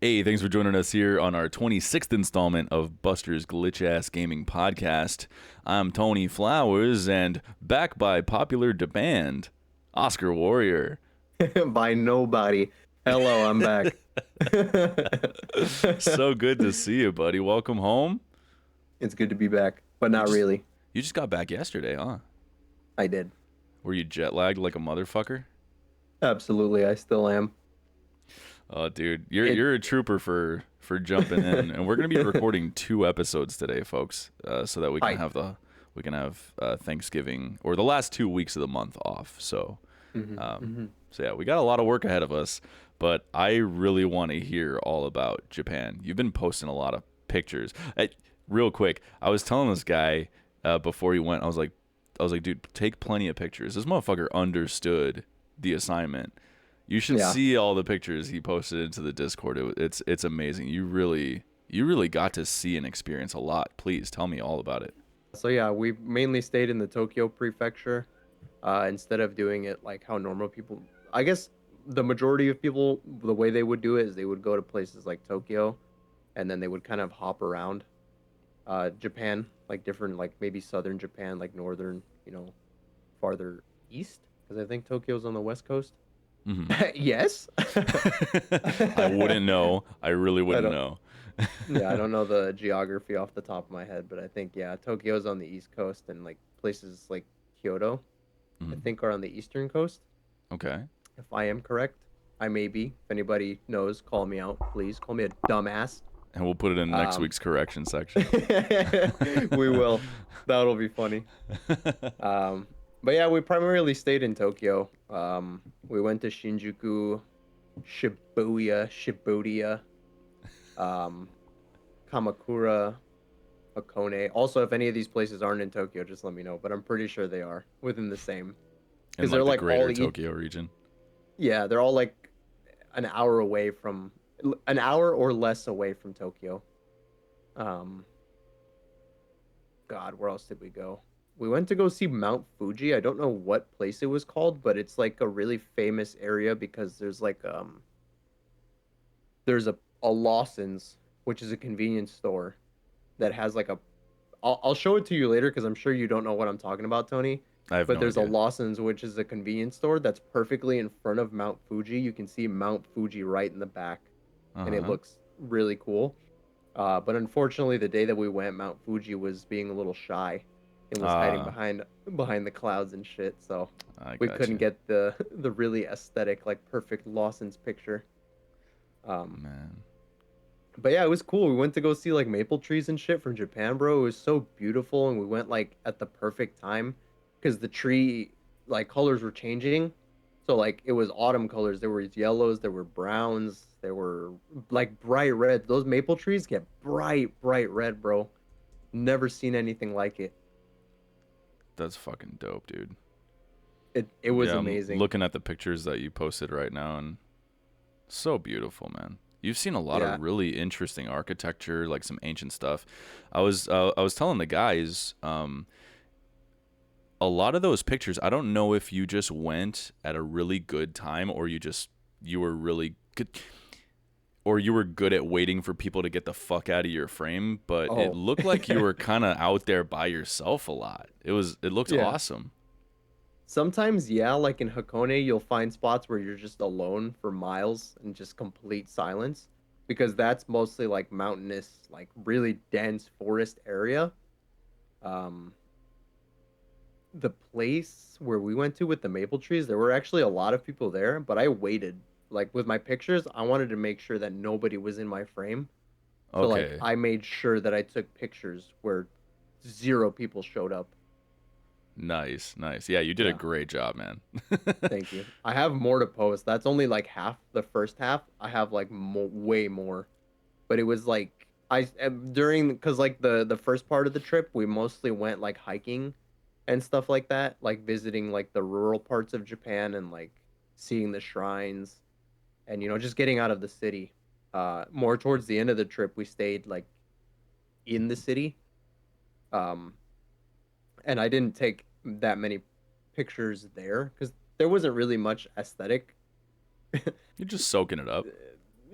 Hey, thanks for joining us here on our 26th installment of Buster's Glitch Ass Gaming Podcast. I'm Tony Flowers, and back by popular demand, Oscar Warrior. By nobody. Hello, I'm back. So good to see you, buddy. Welcome home. It's good to be back, but You not just really. you just got back yesterday, huh? I did. Were you jet lagged like a motherfucker? Absolutely, I still am. Oh, dude, you're It you're a trooper for jumping in, and we're gonna be recording two episodes today, folks, so that hype. we can have Thanksgiving or the last 2 weeks of the month off. So, hmm um, hmm so yeah, we got a lot of work ahead of us, but I really want to hear all about Japan. You've been posting a lot of pictures. Real quick, I was telling this guy before he went, I was like, dude, take plenty of pictures. This motherfucker understood the assignment. You should Yeah. see all the pictures he posted into the Discord. It's amazing. You really got to see and experience a lot. Please tell me all about it. So yeah, we mainly stayed in the Tokyo prefecture, instead of doing it like how normal people. I guess the majority of people, the way they would do it is they would go to places like Tokyo, and then they would kind of hop around, Japan, like different, like maybe southern Japan, like northern, farther east, because I think Tokyo's on the west coast. Hmm. Yes. I wouldn't know. I really I wouldn't don't. know. Yeah, I don't know the geography off the top of my head, but I think yeah, Tokyo's on the east coast, and like places like Kyoto, I Mhm. think are on the eastern coast. Okay. If I am correct, I may be. If anybody knows, call me out, please. Call me a dumbass. And we'll put it in next Um, week's correction section. we will. That'll be funny. Um, but yeah, we primarily stayed in Tokyo. We went to Shinjuku, Shibuya, um, Kamakura, Hakone. Also, if any of these places aren't in Tokyo, just let me know. But I'm pretty sure they are within the same, In because they're like the like all greater Tokyo region. yeah, they're all like an hour away from an hour or less away from Tokyo. Um, God, where else did we go? We went to go see Mount Fuji. I don't know what place it was called, but it's like a really famous area because there's a Lawson's, which is a convenience store that has like a. I'll show it to you later because I'm sure you don't know what I'm talking about, Tony. I have But no there's a idea. Lawson's, which is a convenience store that's perfectly in front of Mount Fuji. You can see Mount Fuji right in the back, and it Uh-huh. looks really cool. But unfortunately, the day that we went, Mount Fuji was being a little shy and was hiding Ah, behind the clouds and shit. So I we got couldn't you. get the really aesthetic, like perfect Lawson's picture. Um, Man. but yeah, it was cool. We went to go see like maple trees and shit from Japan, bro. It was so beautiful, and we went like at the perfect time because the tree like colors were changing. So like it was autumn colors. There were yellows, there were browns, there were like bright red. Those maple trees get bright red, bro. Never seen anything like it. That's fucking dope, dude. It was Yeah, I'm amazing. looking at the pictures that you posted right now, and so beautiful, man. You've seen a lot Yeah. of really interesting architecture, like some ancient stuff. I was telling the guys, a lot of those pictures. I don't know if you just went at a really good time, or you were really good, or you were good at waiting for people to get the fuck out of your frame. But it Oh. looked like you were kind of out there by yourself a lot. It looked Yeah. awesome. Sometimes, yeah, like in Hakone, you'll find spots where you're just alone for miles and just complete silence because that's mostly like mountainous, like really dense forest area. Um, the place where we went to with the maple trees, there were actually a lot of people there, but I waited. Like with my pictures, I wanted to make sure that nobody was in my frame. So like Okay. I made sure that I took pictures where zero people showed up. Nice, nice. Yeah, you did a Yeah. great job, man. Thank you. I have more to post. That's only like half the first half. I have like way more. But it was like during because like the first part of the trip, we mostly went like hiking and stuff like that, like visiting like the rural parts of Japan and like seeing the shrines and just getting out of the city. More towards the end of the trip, we stayed like in the city. Um, and I didn't take that many pictures there because there wasn't really much aesthetic. You're just soaking it up.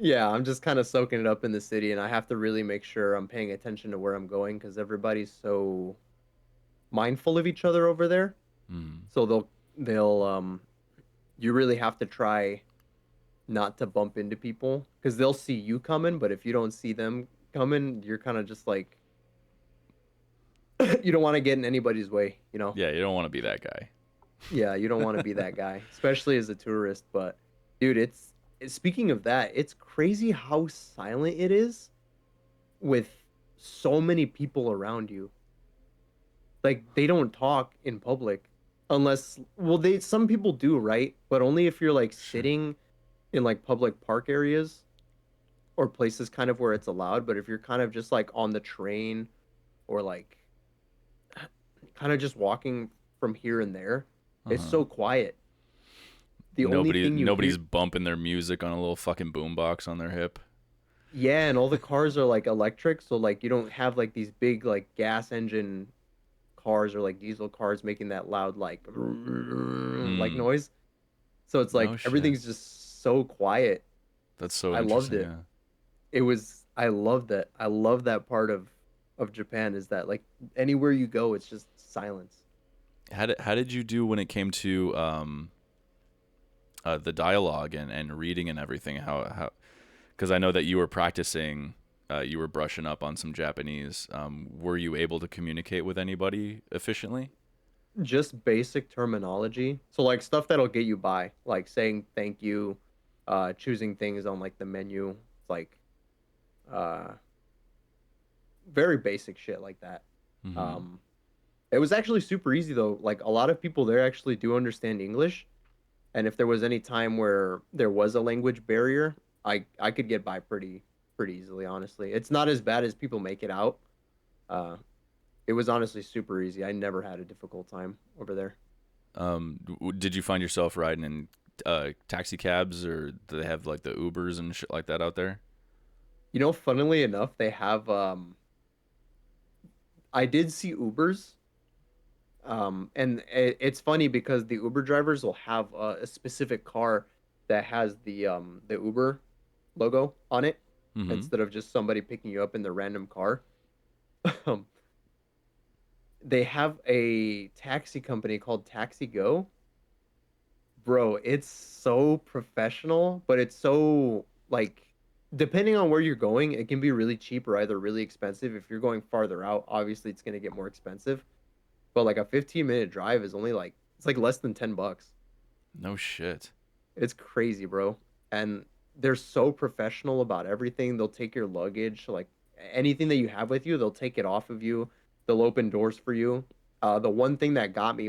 Yeah, I'm just kind of soaking it up in the city, and I have to really make sure I'm paying attention to where I'm going because everybody's so mindful of each other over there. Mm. So they'll you really have to try not to bump into people because they'll see you coming, but if you don't see them coming, you're kind of just like you don't want to get in anybody's way, you know? Yeah, you don't want to be that guy. Yeah, you don't want to be that guy, especially as a tourist. But dude, speaking of that, it's crazy how silent it is with so many people around you. Like they don't talk in public unless well they some people do, right? But only if you're like Sure. sitting in like public park areas or places kind of where it's allowed. But if you're kind of just like on the train or like kind of just walking from here and there, it's Uh-huh. so quiet. The only Nobody thing you nobody's hear, bumping their music on a little fucking boombox on their hip. yeah, and all the cars are like electric, so like you don't have like these big like gas engine cars or like diesel cars making that loud like Mm. noise. So it's No like shit. everything's just so quiet. That's so I loved interesting, it. yeah. I loved it. I love that part of Japan is that like anywhere you go, it's just silence. How did you do when it came to the dialogue and reading and everything? How because I know that you were practicing, you were brushing up on some Japanese. Were you able to communicate with anybody efficiently? Just basic terminology. So like stuff that'll get you by, like saying thank you, choosing things on like the menu. It's like uh very basic shit like that. Mm-hmm. Um it was actually super easy though. Like a lot of people there actually do understand English. And if there was any time where there was a language barrier, I could get by pretty easily, honestly. It's not as bad as people make it out. Uh it was honestly super easy. I never had a difficult time over there. Did you find yourself riding in taxi cabs, or do they have like the Ubers and shit like that out there? You know, funnily enough, they have I did see Ubers. And it's funny because the Uber drivers will have a specific car that has the Uber logo on it Mm-hmm. instead of just somebody picking you up in the random car. Um, they have a taxi company called Taxi Go. Bro, it's so professional, but it's so like depending on where you're going, it can be really cheap or either really expensive. If you're going farther out, obviously it's going to get more expensive. But like a 15-minute drive is only like it's like less than $10. No shit. It's crazy, bro. And they're so professional about everything. They'll take your luggage, like anything that you have with you, they'll take it off of you. They'll open doors for you. The one thing that got me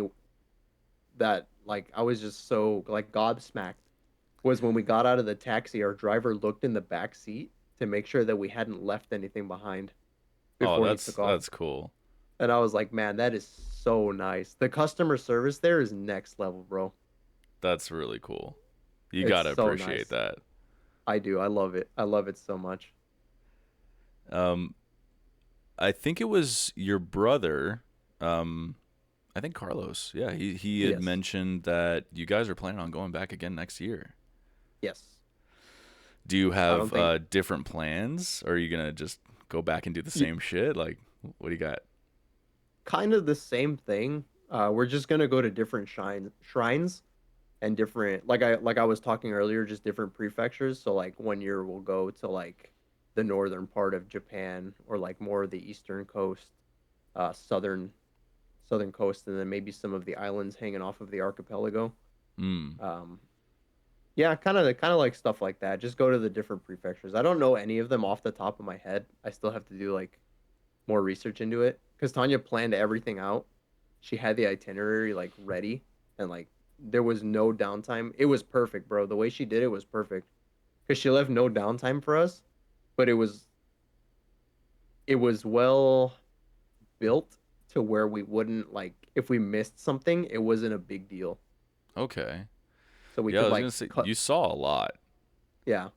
that like I was just so like gobsmacked was when we got out of the taxi, our driver looked in the back seat to make sure that we hadn't left anything behind Oh, before he that's took off. that's cool. And I was like, man, that is so nice. The customer service there is next level, bro. That's really cool. You It's gotta so appreciate nice. that. I do. I love it. I love it so much. Um, I think it was your brother. I think Carlos. Yeah, he had Yes. mentioned that you guys are planning on going back again next year. Yes. Do you I have don't think different plans? Or are you gonna just go back and do the y- same shit? Like, what do you got? kind of the same thing. We're just gonna go to different shrines and different like I was talking earlier, just different prefectures. So like 1 year we'll go to like the northern part of Japan or like more of the eastern coast, southern coast, and then maybe some of the islands hanging off of the archipelago. Mm. Um, yeah, kind of like stuff like that. Just go to the different prefectures. I don't know any of them off the top of my head. I still have to do like more research into it because Tanya planned everything out. She had the itinerary like ready and like there was no downtime. It was perfect, bro. The way she did it was perfect because she left no downtime for us, but it was well built to where we wouldn't like if we missed something, it wasn't a big deal. Okay. So we Yeah, I could was like gonna say cut. you saw a lot. Yeah,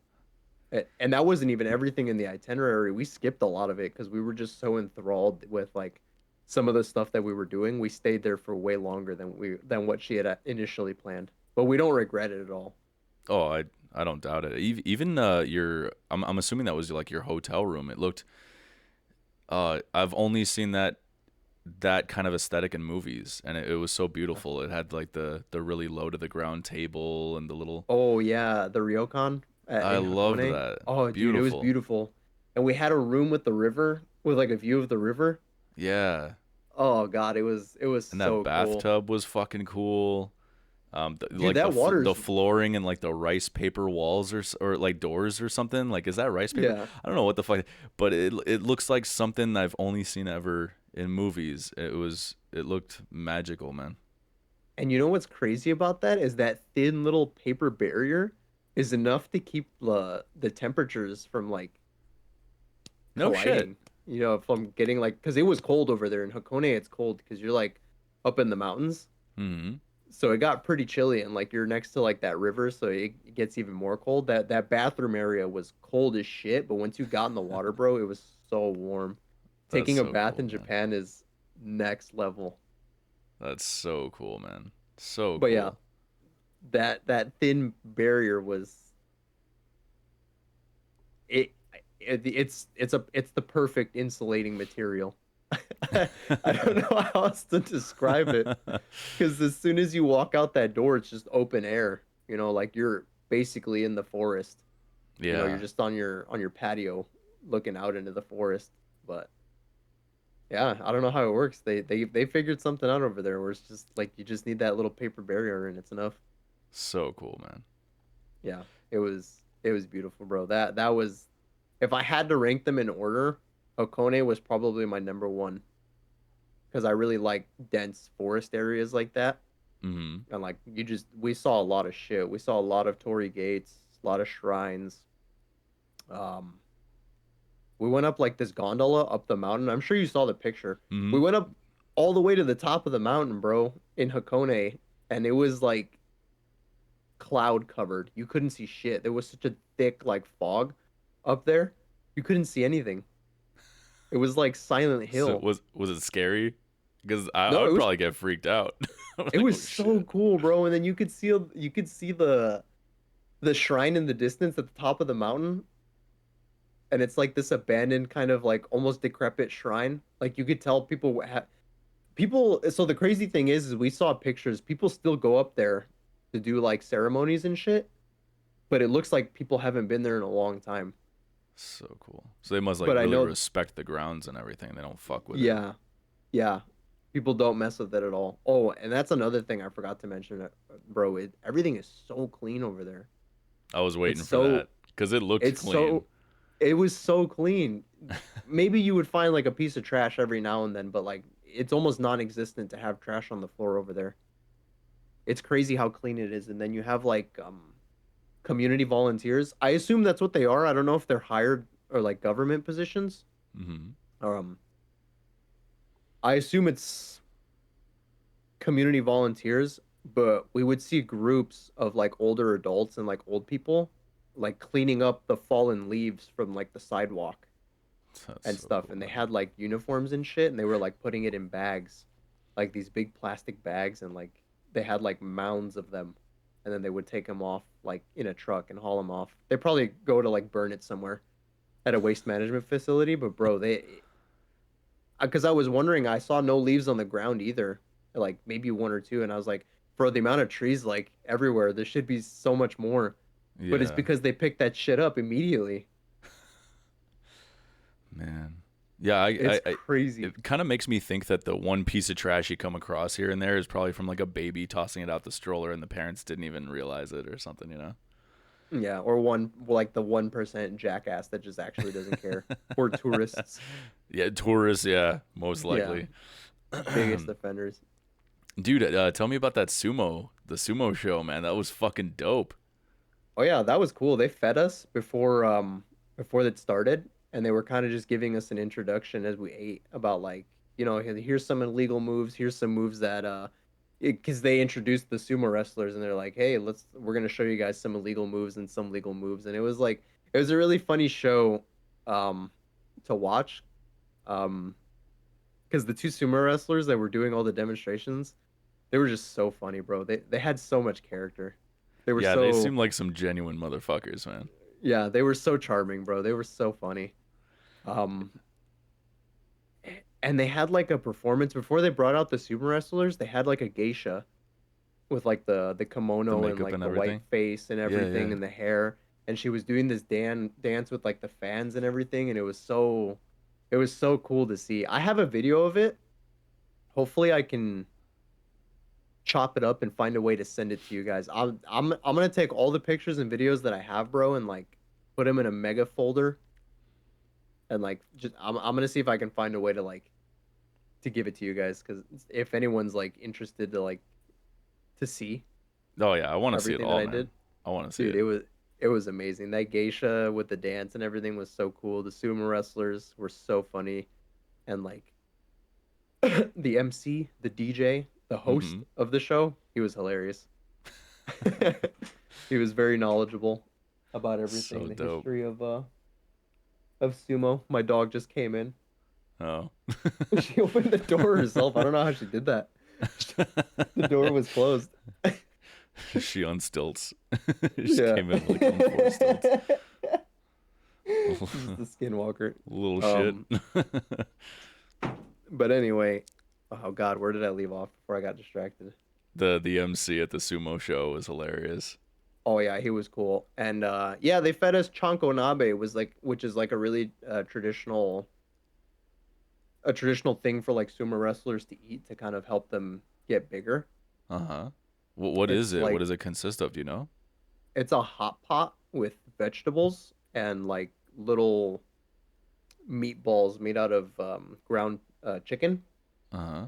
and that wasn't even everything in the itinerary. We skipped a lot of it because we were just so enthralled with like some of the stuff that we were doing. We stayed there for way longer than what she had initially planned, but we don't regret it at all. Oh, I don't doubt it. Even your, I'm assuming that was like your hotel room. It looked. I've only seen that kind of aesthetic in movies, and it was so beautiful. It had like the really low to the ground table and the little. Oh yeah, the Ryokan I in loved Hakone. that. Oh dude, it was Beautiful. beautiful. And we had a room with the river, with like a view of the river. Yeah, Oh god, it was and that so cool. bathtub was fucking cool. Dude, Like that the water's flooring and like the rice paper walls or like doors or something. Like, is that rice paper? yeah. I don't know what the fuck, but it looks like something I've only seen ever in movies. It looked magical, man. And you know what's crazy about that is that thin little paper barrier is enough to keep the temperatures from like No shit. colliding. You know, from getting like because it was cold over there in Hakone, it's cold because you're like up in the mountains. Hmm. So it got pretty chilly and like you're next to like that river, so it gets even more cold. That bathroom area was cold as shit, but once you got in the water, bro, it was so warm. That's Taking a so bath cool, in man. Japan is next level. That's so cool, man. So But yeah, cool. that thin barrier was it, it's the perfect insulating material. I don't know how else to describe it because as soon as you walk out that door, it's just open air. You know, like you're basically in the forest. You know, you're Yeah, just on your patio looking out into the forest. But yeah, I don't know how it works. They figured something out over there where it's just like you just need that little paper barrier and it's enough. so cool, man. Yeah, it was beautiful, bro. That was if I had to rank them in order, Okone was probably my number one because I really like dense forest areas like that. Hmm. And like we saw a lot of shit. We saw a lot of torii gates, a lot of shrines. Um, we went up like this gondola up the mountain. I'm sure you saw the picture. We Hmm. went up all the way to the top of the mountain, bro, in Hakone, and it was like cloud covered. You couldn't see shit. There was such a thick like fog up there. You couldn't see anything. It was like Silent So Hill. was it scary? Because I No, would probably get freaked out. I'm it like, was oh so shit. cool, bro. And then you could see the shrine in the distance at the top of the mountain, and it's like this abandoned kind of like almost decrepit shrine. Like you could tell people. So the crazy thing is we saw pictures. People still go up there to do like ceremonies and shit, but it looks like people haven't been there in a long time. So cool. So they must like But I really know, respect the grounds and everything. They don't fuck with it. yeah, yeah, people don't mess with it at all. Oh, and that's another thing I forgot to mention, bro. Everything is so clean over there. I was It's waiting for so that because it looked it's clean. so it was so clean. Maybe you would find like a piece of trash every now and then, but like it's almost non-existent to have trash on the floor over there. It's crazy how clean it is. And then you have like community volunteers. I assume that's what they are. I don't know if they're hired or like government positions. Hmm. Um, I assume it's community volunteers, but we would see groups of like older adults and like old people like cleaning up the fallen leaves from like the sidewalk That's and so stuff. cool, And they man. had like uniforms and shit, and they were like putting it in bags, like these big plastic bags, and like they had like mounds of them, and then they would take them off like in a truck and haul them off. They probably go to like burn it somewhere at a waste management facility, but bro, they because I was wondering, I saw no leaves on the ground either, like maybe one or two, and I was like, bro, the amount of trees like everywhere, there should be so much more. But it's Yeah, because they picked that shit up immediately. man. Yeah, It's crazy. it kind of makes me think that the one piece of trash you come across here and there is probably from like a baby tossing it out the stroller and the parents didn't even realize it or something, you know? Yeah, or one like the 1% jackass that just actually doesn't care. Or tourists. Yeah, tourists, yeah, most Yeah, likely. biggest offenders. Dude, tell me about that the sumo show, man. That was fucking dope. Oh yeah, that was cool. They fed us before that started, and they were kind of just giving us an introduction as we ate about like, here's some illegal moves, here's some moves that because they introduced the sumo wrestlers and they're like, "Hey, we're going to show you guys some illegal moves and some legal moves." And it was a really funny show um to watch. Um because the two sumo wrestlers that were doing all the demonstrations, they were just so funny, bro. They had so much character. They were Yeah, they so seem like some genuine motherfuckers, man. yeah, they were so charming, bro. They were so funny. Um, and they had like a performance before they brought out the sumo wrestlers. They had like a geisha with like the The kimono and makeup like and the white everything. face and Yeah, everything yeah. and the hair, and she was doing this dance with like the fans and everything, and it was so cool to see. I have a video of it. Hopefully, I can chop it up and find a way to send it to you guys. I'm gonna take all the pictures and videos that I have, bro, and like put them in a mega folder, and like just I'm gonna see if I can find a way to like to give it to you guys, because if anyone's like interested to like to see Oh yeah, I want to see it everything that all, I man. did, I want to see dude, it. it was amazing. That geisha with the dance and everything was so cool. The sumo wrestlers were so funny, and like the MC, the DJ, the Mm-hmm. host of the show, he was hilarious. He was very knowledgeable about everything, So the dope. history of sumo. My dog just came in. Oh. She opened the door herself. I don't know how she did that. The door was closed. She on stilts. Just Yeah. came in like on four stilts. She's the skinwalker. Little shit. Um, but anyway, oh God, where did I leave off before I got distracted? The MC at the sumo show was hilarious. Oh yeah, he was cool. And yeah, they fed us chanko nabe, was like, which is like a really a traditional thing for like sumo wrestlers to eat to kind of help them get bigger. Uh-huh. What is It's it? What like does it consist of, do you know? it's a hot pot with vegetables and like little meatballs made out of ground chicken. Uh-huh.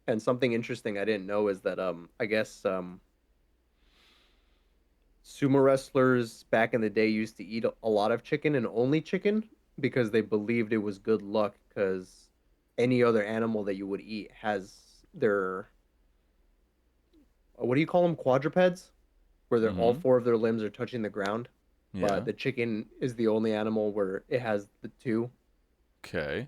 And something interesting I didn't know is that I guess sumo wrestlers back in the day used to eat a lot of chicken and only chicken because they believed it was good luck, because any other animal that you would eat has their what do you call them, quadrupeds, where they're all Mm-hmm. four of their limbs are touching the ground, but Yeah. the chicken is the only animal where it has the two Okay.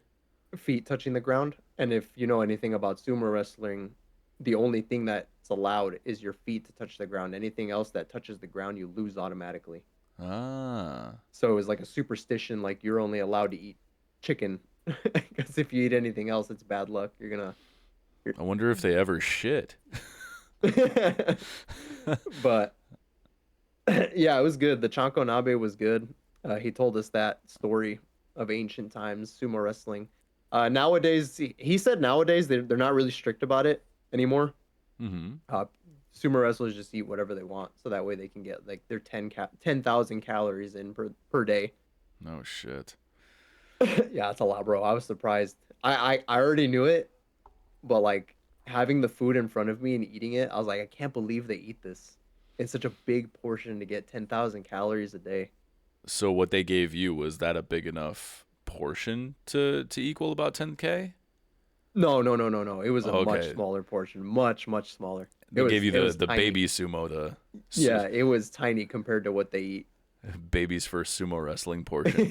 feet touching the ground. And if you know anything about sumo wrestling, the only thing that's allowed is your feet to touch the ground. Anything else that touches the ground, you lose automatically. Ah. So it was like a superstition, like you're only allowed to eat chicken, because if you eat anything else, it's bad luck. You're gonna. I wonder if they ever shit. But yeah, it was good. The Chanko Nabe was good. He told us that story of ancient times, sumo wrestling. Nowadays, he said nowadays they're not really strict about it anymore. Mm-hmm. Uh, Sumo wrestlers just eat whatever they want, so that way they can get like their 10,000 calories in per day. No shit. Yeah, it's a lot, bro. I was surprised. I already knew it, but like having the food in front of me and eating it, I was like, I can't believe they eat this in such a big portion to get 10,000 calories a day. So what they gave you, was that a big enough portion to equal about 10K? No, no, no, no, no. It was a much Okay. smaller portion, much smaller. They gave you It was the tiny. baby sumo, the Yeah, it was tiny compared to what they eat. baby's first sumo wrestling portion.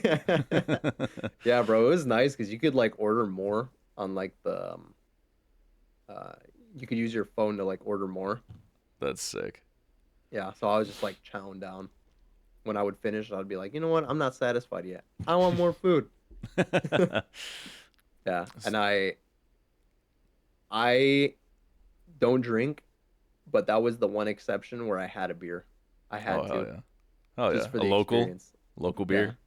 Yeah, bro, it was nice because you could like order more on like the uh you could use your phone to like order more. That's sick. Yeah, so I was just like chowing down. When I would finish, I'd be like, you know what? I'm not satisfied yet. I want more food. Yeah, and I don't drink, but that was the one exception where I had a beer. I Oh had hell to, yeah. Oh just yeah. for A the experience. local Yeah, beer.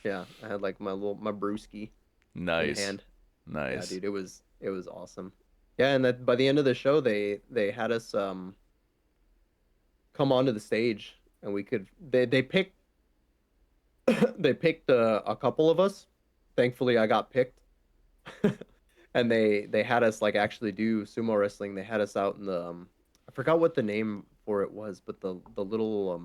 yeah. I had like my brewski in Nice. hand. Yeah, Nice. dude, it was awesome. Yeah, and that by the end of the show, they had us come onto the stage, and we could they picked they picked a couple of us. Thankfully, I got picked, and they had us like actually do sumo wrestling. They had us out in the I forgot what the name for it was, but the little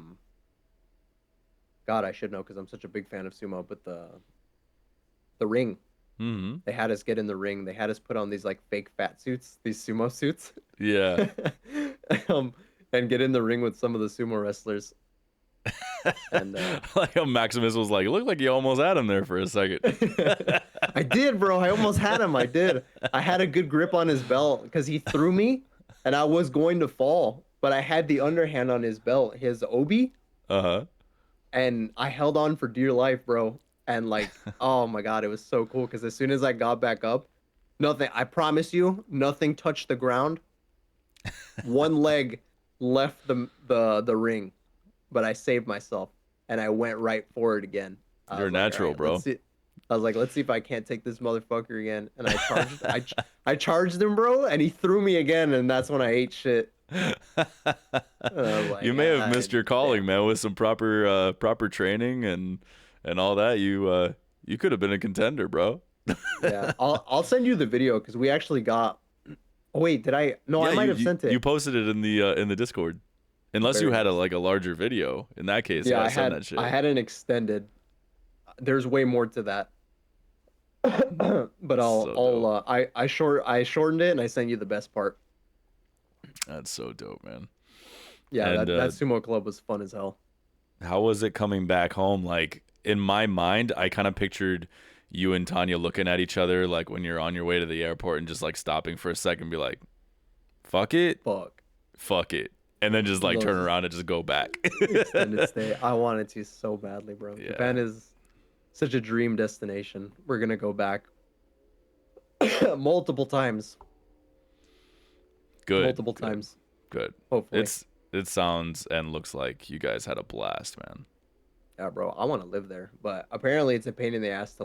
God, I should know because I'm such a big fan of sumo. But the ring, Mm-hmm. they had us get in the ring. They had us put on these like fake fat suits, these sumo suits, Yeah. um, and get in the ring with some of the sumo wrestlers. And Like how Maximus was like, it looked like you almost had him there for a second. I did, bro. I almost had him. I did. I had a good grip on his belt because he threw me, and I was going to fall. but I had the underhand on his belt, his obi, Uh and I held on for dear life, bro. And like, oh my god, it was so cool because as soon as I got back up, nothing. I promise you, nothing touched the ground. One leg left the ring, but I saved myself and I went right for it again. I You're a was like, all natural, right, let's bro. see. I was like, let's see if I can't take this motherfucker again. And I charged, I charged him, bro, and he threw me again, and that's when I ate shit. And I was You like, may have ah, missed your calling, damn. man, with some proper training and all that. You could have been a contender, bro. Yeah, I'll send you the video because we actually got. Oh wait, did I? No, I Yeah, might you, have you sent you it. posted it in the Discord. Unless you Very had a nice. like a larger video. In that case, Yeah, yeah, I send had that I shit. had an extended. There's way more to that, but So dope. I shortened it and I sent you the best part. That's so dope, man. Yeah, And that sumo club was fun as hell. how was it coming back home? Like in my mind, I kind of pictured you and Tanya looking at each other like when you're on your way to the airport and just like stopping for a second and be like, fuck it, Fuck fuck it. And then just like turn those around and just go back. extended stay. I wanted to so badly, bro. Yeah. Japan is such a dream destination. We're gonna go back multiple times, Good, multiple good, times, good. hopefully. It sounds and looks like you guys had a blast, man. Yeah, bro, I want to live there, but apparently it's a pain in the ass to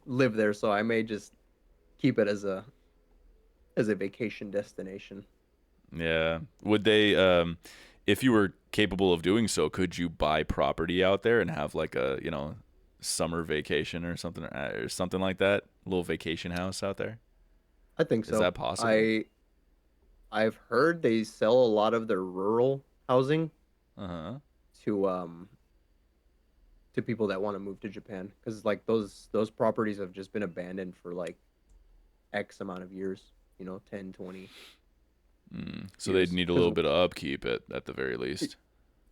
live there, so I may just keep it as a vacation destination. Yeah. Would they if you were capable of doing so, could you buy property out there and have like a, summer vacation or something like that? A little vacation house out there? I think Is so. that possible? I've heard they sell a lot of their rural housing Uh-huh. to people that want to move to Japan because like those properties have just been abandoned for like X amount of years, 10, 20 So they'd years. need a little Because bit of upkeep at the very least.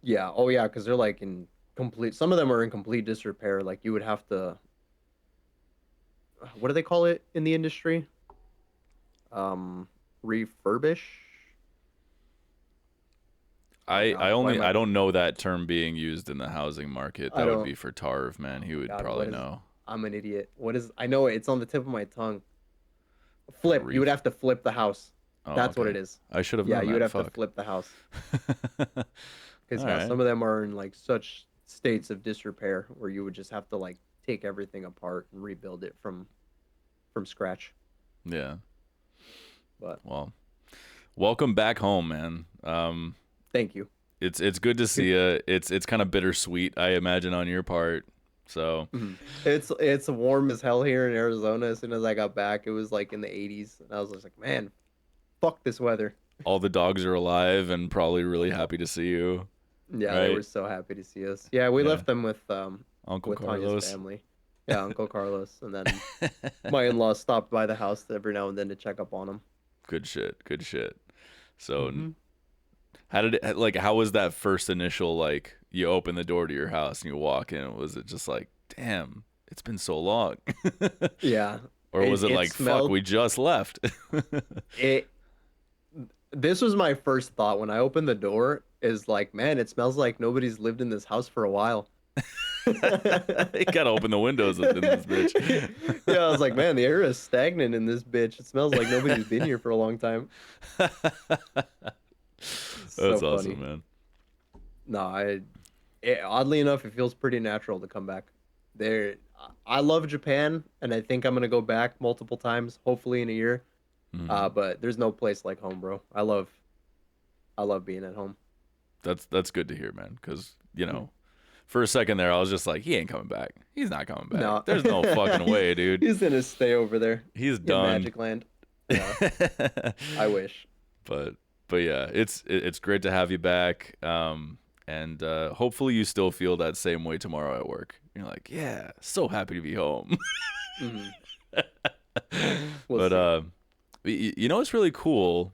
yeah, oh yeah, because they're like in complete. Some of them are in complete disrepair. Like you would have to, what do they call it in the industry? Um, refurbish. Oh I God, why only am I? I don't know that term being used in the housing market. I That would don't. be for Tarv, man. He Oh would God, probably what is? know. I'm an idiot. What is? I know it. It's on the tip of my tongue. Flip. You would Reef. have to flip the house. Oh, That's what okay. it is. I should have Yeah, known you would that. have to Fuck. flip the house because All yeah, right. some of them are in like such states of disrepair where you would just have to like take everything apart and rebuild it from scratch. Yeah. But Well, welcome back home, man. thank you. It's good to see you. It's kind of bittersweet, I imagine, on your part. So Mhm. It's warm as hell here in Arizona. As soon as I got back, it was like in the 80s, and I was just like, man, fuck this weather. all the dogs are alive and probably really happy to see you, Yeah, they were right? so happy to see us. Yeah, we Yeah. left them Uncle with Tanya's Carlos. family. Yeah, Uncle Carlos, and then my in-laws stopped by the house every now and then to check up on them. Good shit. Good shit. So Hmm. how did it like how was that first initial like you open the door to your house and you walk in? Was it just like, damn, it's been so long? Yeah, Or was it it like, fuck, smelled we just left? it. This was my first thought when I opened the door. Is like, man, it smells like nobody's lived in this house for a while. You gotta open the windows in this bitch. Yeah, I was like, man, the air is stagnant in this bitch. It smells like nobody's been here for a long time. It's so That's awesome, funny. man. No, oddly enough, it feels pretty natural to come back. There, I love Japan, and I think I'm gonna go back multiple times, hopefully in a year. Hmm. But there's no place like home, bro. I love being at home. That's good to hear, man. Because Mhm. for a second there, I was just like, he ain't coming back. He's not coming back. No, There's no fucking way, dude. he's gonna stay over there He's in done. Magic Land. Yeah, I wish. but but yeah, it's great to have you back. And hopefully you still feel that same way tomorrow at work. You're like, yeah, so happy to be home. Mhm. We'll But see. it's really cool.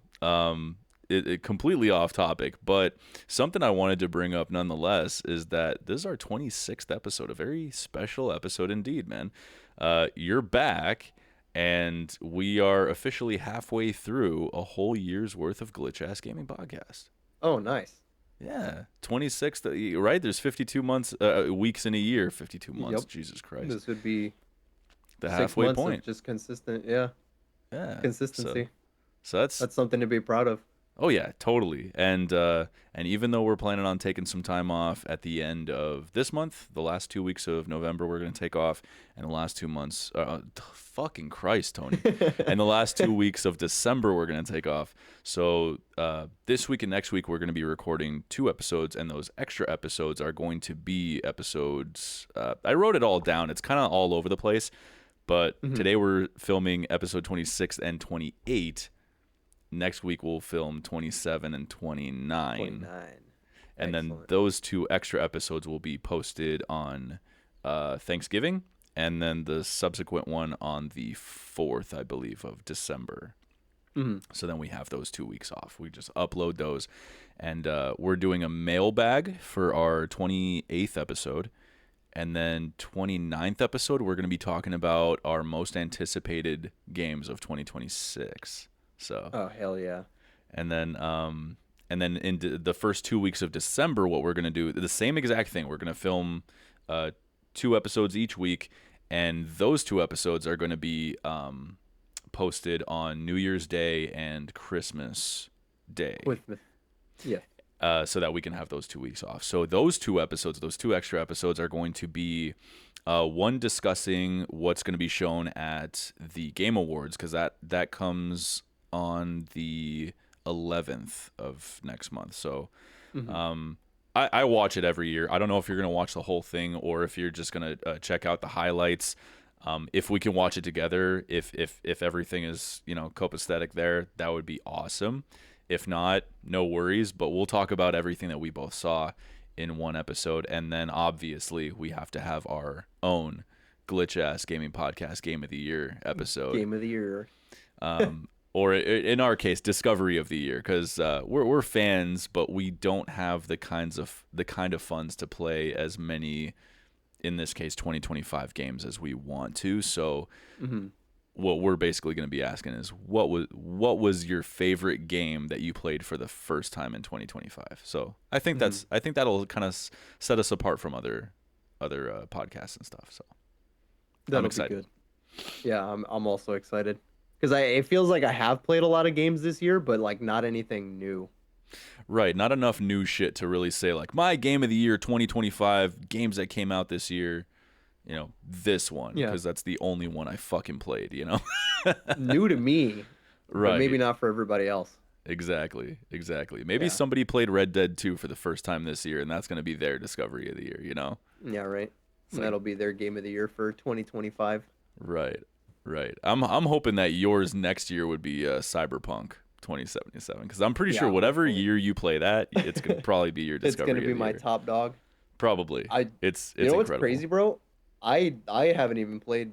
It completely off topic, but something I wanted to bring up nonetheless is that this is our 26th episode, a very special episode indeed, man. You're back, and we are officially halfway through a whole year's worth of Glitch Ass Gaming Podcast. Oh, nice. Yeah, 26th, right? There's 52 months, weeks in a year. 52 months. Yep. Jesus Christ. This would be The 6 months halfway of point. just consistent, yeah, Yeah. So, consistency. so that's That's something to be proud of. Oh yeah, totally. And even though we're planning on taking some time off at the end of this month, the last 2 weeks of November we're gonna take off, and the last 2 months, fucking Christ, Tony, and the last 2 weeks of December we're gonna take off. So this week and next week we're gonna be recording 2 episodes, and those extra episodes are going to be episodes. I wrote it all down. It's kind of all over the place, but Mhm. today we're filming episode 26 and 28. Next week we'll film 27 and 29. 29. And then Excellent. those 2 extra episodes will be posted on Thanksgiving, and then the subsequent one on the 4th, I believe, of December. Mhm. So then we have those 2 weeks off. We just upload those. And we're doing a mailbag for our 28th episode. And then 29th episode, we're going to be talking about our most anticipated games of 2026. So Oh, hell yeah. and then in the first 2 weeks of December, what we're gonna do, the same exact thing. We're gonna film 2 episodes each week, and those 2 episodes are gonna be posted on New Year's Day and Christmas Day, With yeah. so that we can have those 2 weeks off. So those 2 episodes, those 2 extra episodes, are going to be one discussing what's going to be shown at the Game Awards, because that comes on the 11th of next month. So Mhm. I watch it every year. I don't know if you're going to watch the whole thing or if you're just going to check out the highlights. If we can watch it together, if everything is copacetic there, that would be awesome. If not, no worries. But we'll talk about everything that we both saw in one episode, and then obviously we have to have our own glitch ass gaming podcast game of the year episode, Game of the year. or in our case, discovery of the year, because we're fans, but we don't have the kind of funds to play as many, in this case 2025 games, as we want to. So Mhm. what we're basically going to be asking is what was your favorite game that you played for the first time in 2025. So Mhm. I think that'll kind of set us apart from other podcasts and stuff. So I'm That'll be excited. good. Yeah, I'm also excited because it feels like I have played a lot of games this year, but like not anything new. Right, not enough new shit to really say like my game of the year 2025 games that came out this year. This one, Yeah, because that's the only one I fucking played. new to me, but maybe Right. not for everybody else. Exactly. Maybe Yeah, somebody played Red Dead 2 for the first time this year, and that's going to be their discovery of the year. yeah, right. It's And like, that'll be their game of the year for 2025. right, right. I'm hoping that yours next year would be Cyberpunk 2077, because I'm pretty sure Yeah, whatever hopefully. year you play that, it's going to probably be your It's gonna discovery be of the my year. top dog. Probably. I, you It's know what's incredible. crazy, bro? I haven't even played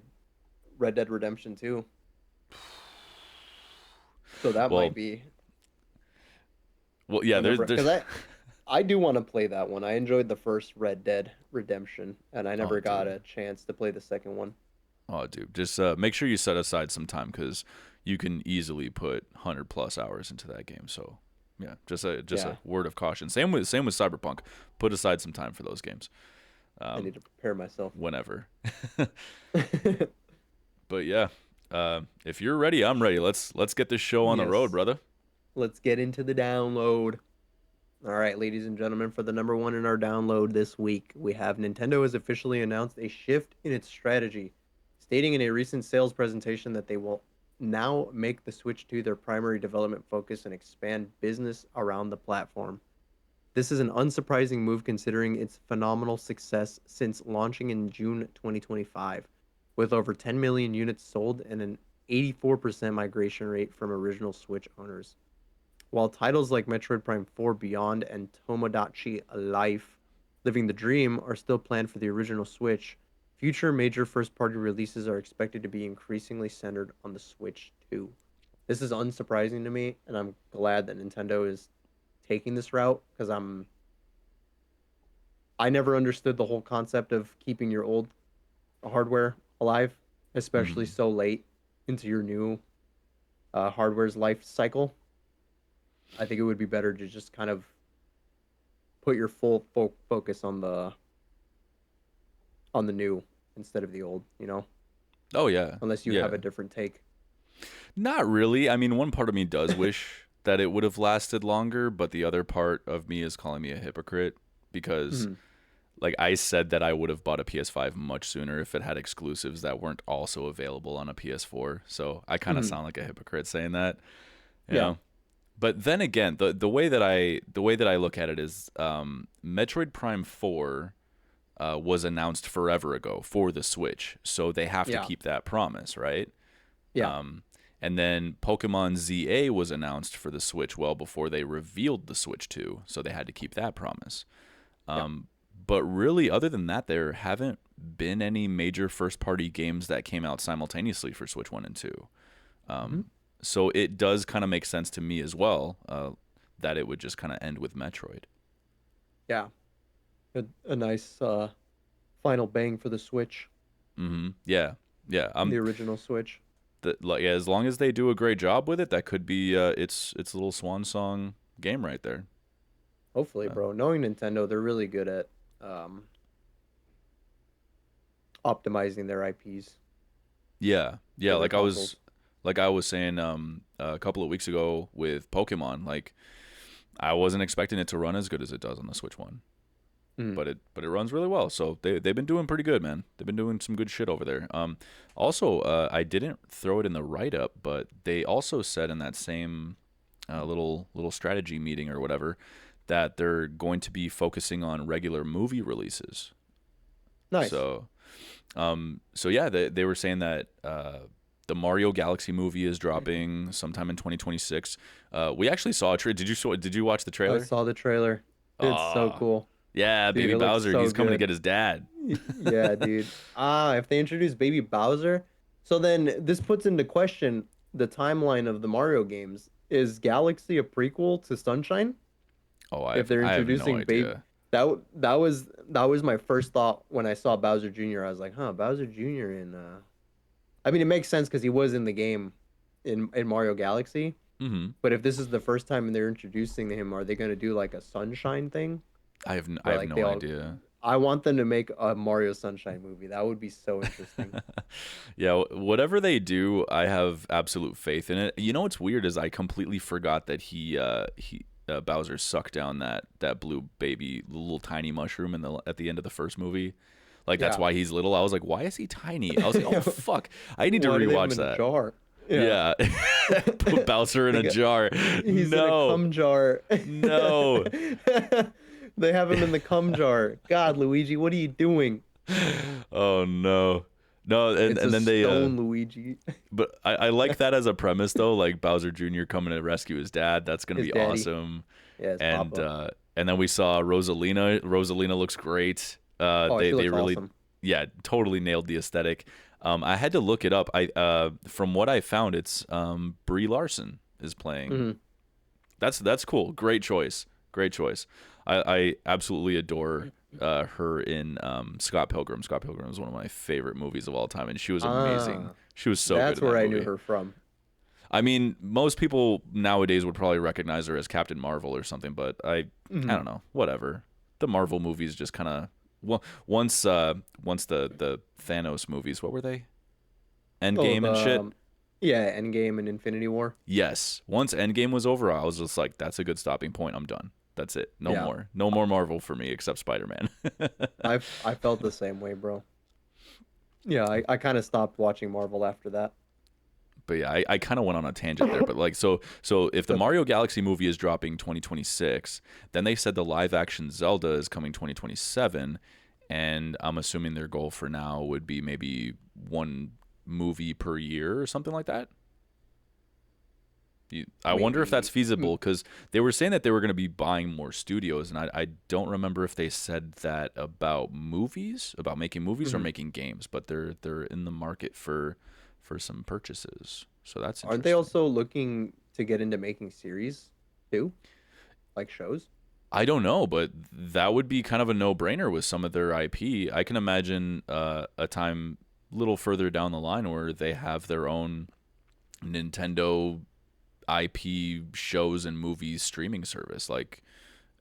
Red Dead Redemption 2, so that might Well, be yeah, whenever there's because I do want to play that one. I enjoyed the first Red Dead Redemption, and I oh never got dude. a chance to play the second one. Oh dude, just make sure you set aside some time, cuz you can easily put 100 plus hours into that game. So, yeah, just a Yeah, word of caution. Same with Cyberpunk. Put aside some time for those games. I Um need to prepare myself. whenever. But yeah, if you're ready, I'm ready. Let's get this show on the road, Yes, brother. let's get into the download. All right, ladies and gentlemen, for the number one in our download this week, we have Nintendo has officially announced a shift in its strategy, stating in a recent sales presentation that they will now make the Switch 2 their primary development focus and expand business around the platform. This is an unsurprising move considering its phenomenal success since launching in June 2025, with over 10 million units sold and an 84% migration rate from original Switch owners. While titles like Metroid Prime 4 Beyond and Tomodachi Life Living the Dream are still planned for the original Switch, future major first party releases are expected to be increasingly centered on the Switch 2. This is unsurprising to me, and I'm glad that Nintendo is taking this route because I never understood the whole concept of keeping your old hardware alive, especially Mhm. so late into your new hardware's life cycle. I think it would be better to just kind of put your full focus on the new instead of the old, Oh yeah, unless you yeah. have a different take. Not really. I mean, one part of me does wish that it would have lasted longer, but the other part of me is calling me a hypocrite because Hmm. like I said that I would have bought a PS5 much sooner if it had exclusives that weren't also available on a PS4. So I kind of Hmm. sound like a hypocrite saying that, you Yeah. know. But then again, the way that I look at it is Metroid Prime 4 was announced forever ago for the Switch, so they have to Yeah. keep that promise, right? Yeah. Um, and then Pokemon ZA was announced for the Switch well before they revealed the Switch 2, so they had to keep that promise. Yeah. Um, but really, other than that, there haven't been any major first party games that came out simultaneously for Switch 1 and 2. Hmm. So it does kind of make sense to me as well that it would just kind of end with Metroid. Yeah. A nice final bang for the Switch, Yeah, yeah. the original Switch. Like yeah, as long as they do a great job with it, that could be its a little swan song game right there. Hopefully, Uh, bro. Knowing Nintendo, they're really good at um, optimizing their IPs yeah, yeah. for their consoles. Like I was saying a couple of weeks ago with Pokemon, like I wasn't expecting it to run as good as it does on the Switch One, Mm. but it runs really well. So they've been doing pretty good, man. They've been doing some good shit over there. Also, I didn't throw it in the write up, but they also said in that same little strategy meeting or whatever that they're going to be focusing on regular movie releases. Nice. So yeah, they were saying that the Mario Galaxy movie is dropping sometime in 2026. We actually saw a trailer. Did you watch the I trailer? saw the trailer. It's so Ah, cool. yeah, Dude, Baby it looks Bowser. so He's coming to good. get his dad. Yeah, dude. If they introduce Baby Bowser, so then this puts into question the timeline of the Mario games. Is Galaxy a prequel to Sunshine? Oh, If they're I have no introducing Baby, idea. that was my first thought when I saw Bowser Jr. I was like, huh, Bowser Jr. in I mean, it makes sense because he was in the game in Mario Galaxy. Hmm. But if this is the first time they're introducing him, are they gonna do like a Sunshine thing I where have like they no all? idea. I want them to make a Mario Sunshine movie. That would be so interesting. Yeah, whatever they do, I have absolute faith in it. You know what's weird is I completely forgot that he Bowser sucked down that blue baby little tiny mushroom at the end of the first movie. Like that's Yeah. why he's little. I was like, why is he tiny? I was like, oh fuck, I need to Why do they have him rewatch in a that. jar? Yeah. Yeah, put Bowser in They a got, jar. he's in a No, cum jar. no. They have him in the cum jar. God, Luigi, what are you doing? Oh no, no. And It's a and then they stone Luigi. but I like that as a premise though, like Bowser Jr. coming to rescue his dad. That's gonna His be daddy. awesome. Yeah, his And papa. and then we saw Rosalina. Rosalina looks great. Oh, They she they looks really, awesome. yeah, totally nailed the aesthetic. I had to look it up. I from what I found, it's Brie Larson is playing. Hmm. That's cool. Great choice. Great choice. I absolutely adore her in Scott Pilgrim. Scott Pilgrim is one of my favorite movies of all time, and she was amazing. Ah, She was so good that's in where that I knew movie. her from. I mean, most people nowadays would probably recognize her as Captain Marvel or something, but I Hmm. don't know. Whatever. The Marvel movies just kind of once the Thanos movies, what were they? Oh, Endgame and shit. yeah, Endgame and Infinity War. Yes. Once Endgame was over, I was just like, that's a good stopping point. I'm done. That's it. No Yeah, more. No more Marvel for me except Spider-Man. I felt the same way, bro. Yeah, I kind of stopped watching Marvel after that. But yeah, I kind of went on a tangent there. But like, so if the The Mario Galaxy movie is dropping 2026, then they said the live action Zelda is coming 2027, and I'm assuming their goal for now would be maybe one movie per year or something like that. I wonder if that's maybe feasible because they were saying that they were going to be buying more studios, and I don't remember if they said that about movies, about making movies or mhm. making games, but they're in the market for some purchases, so that's Aren't they interesting. also looking to get into making series too, like shows? I don't know, but that would be kind of a no-brainer with some of their IP. I can imagine a time a little further down the line where they have their own Nintendo IP shows and movies streaming service. Like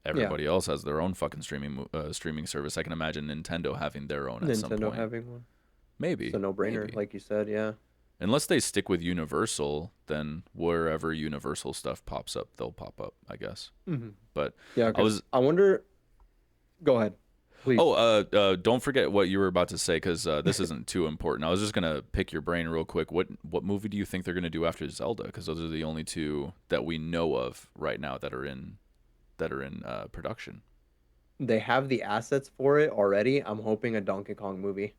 Yeah, everybody else has their own fucking streaming service. I can imagine Nintendo having their own at some Nintendo point. having one. It's a Maybe, no-brainer, maybe. like you said. Yeah, Unless they stick with Universal, then wherever Universal stuff pops up, they'll pop up, I guess. hmm But yeah. I Because was I wonder. Go ahead, please. don't forget what you were about to say because this isn't too important. I was just gonna pick your brain real quick. What movie do you think they're gonna do after Zelda? Because those are the only two that we know of right now that are in production. They have the assets for it already. I'm hoping a Donkey Kong movie.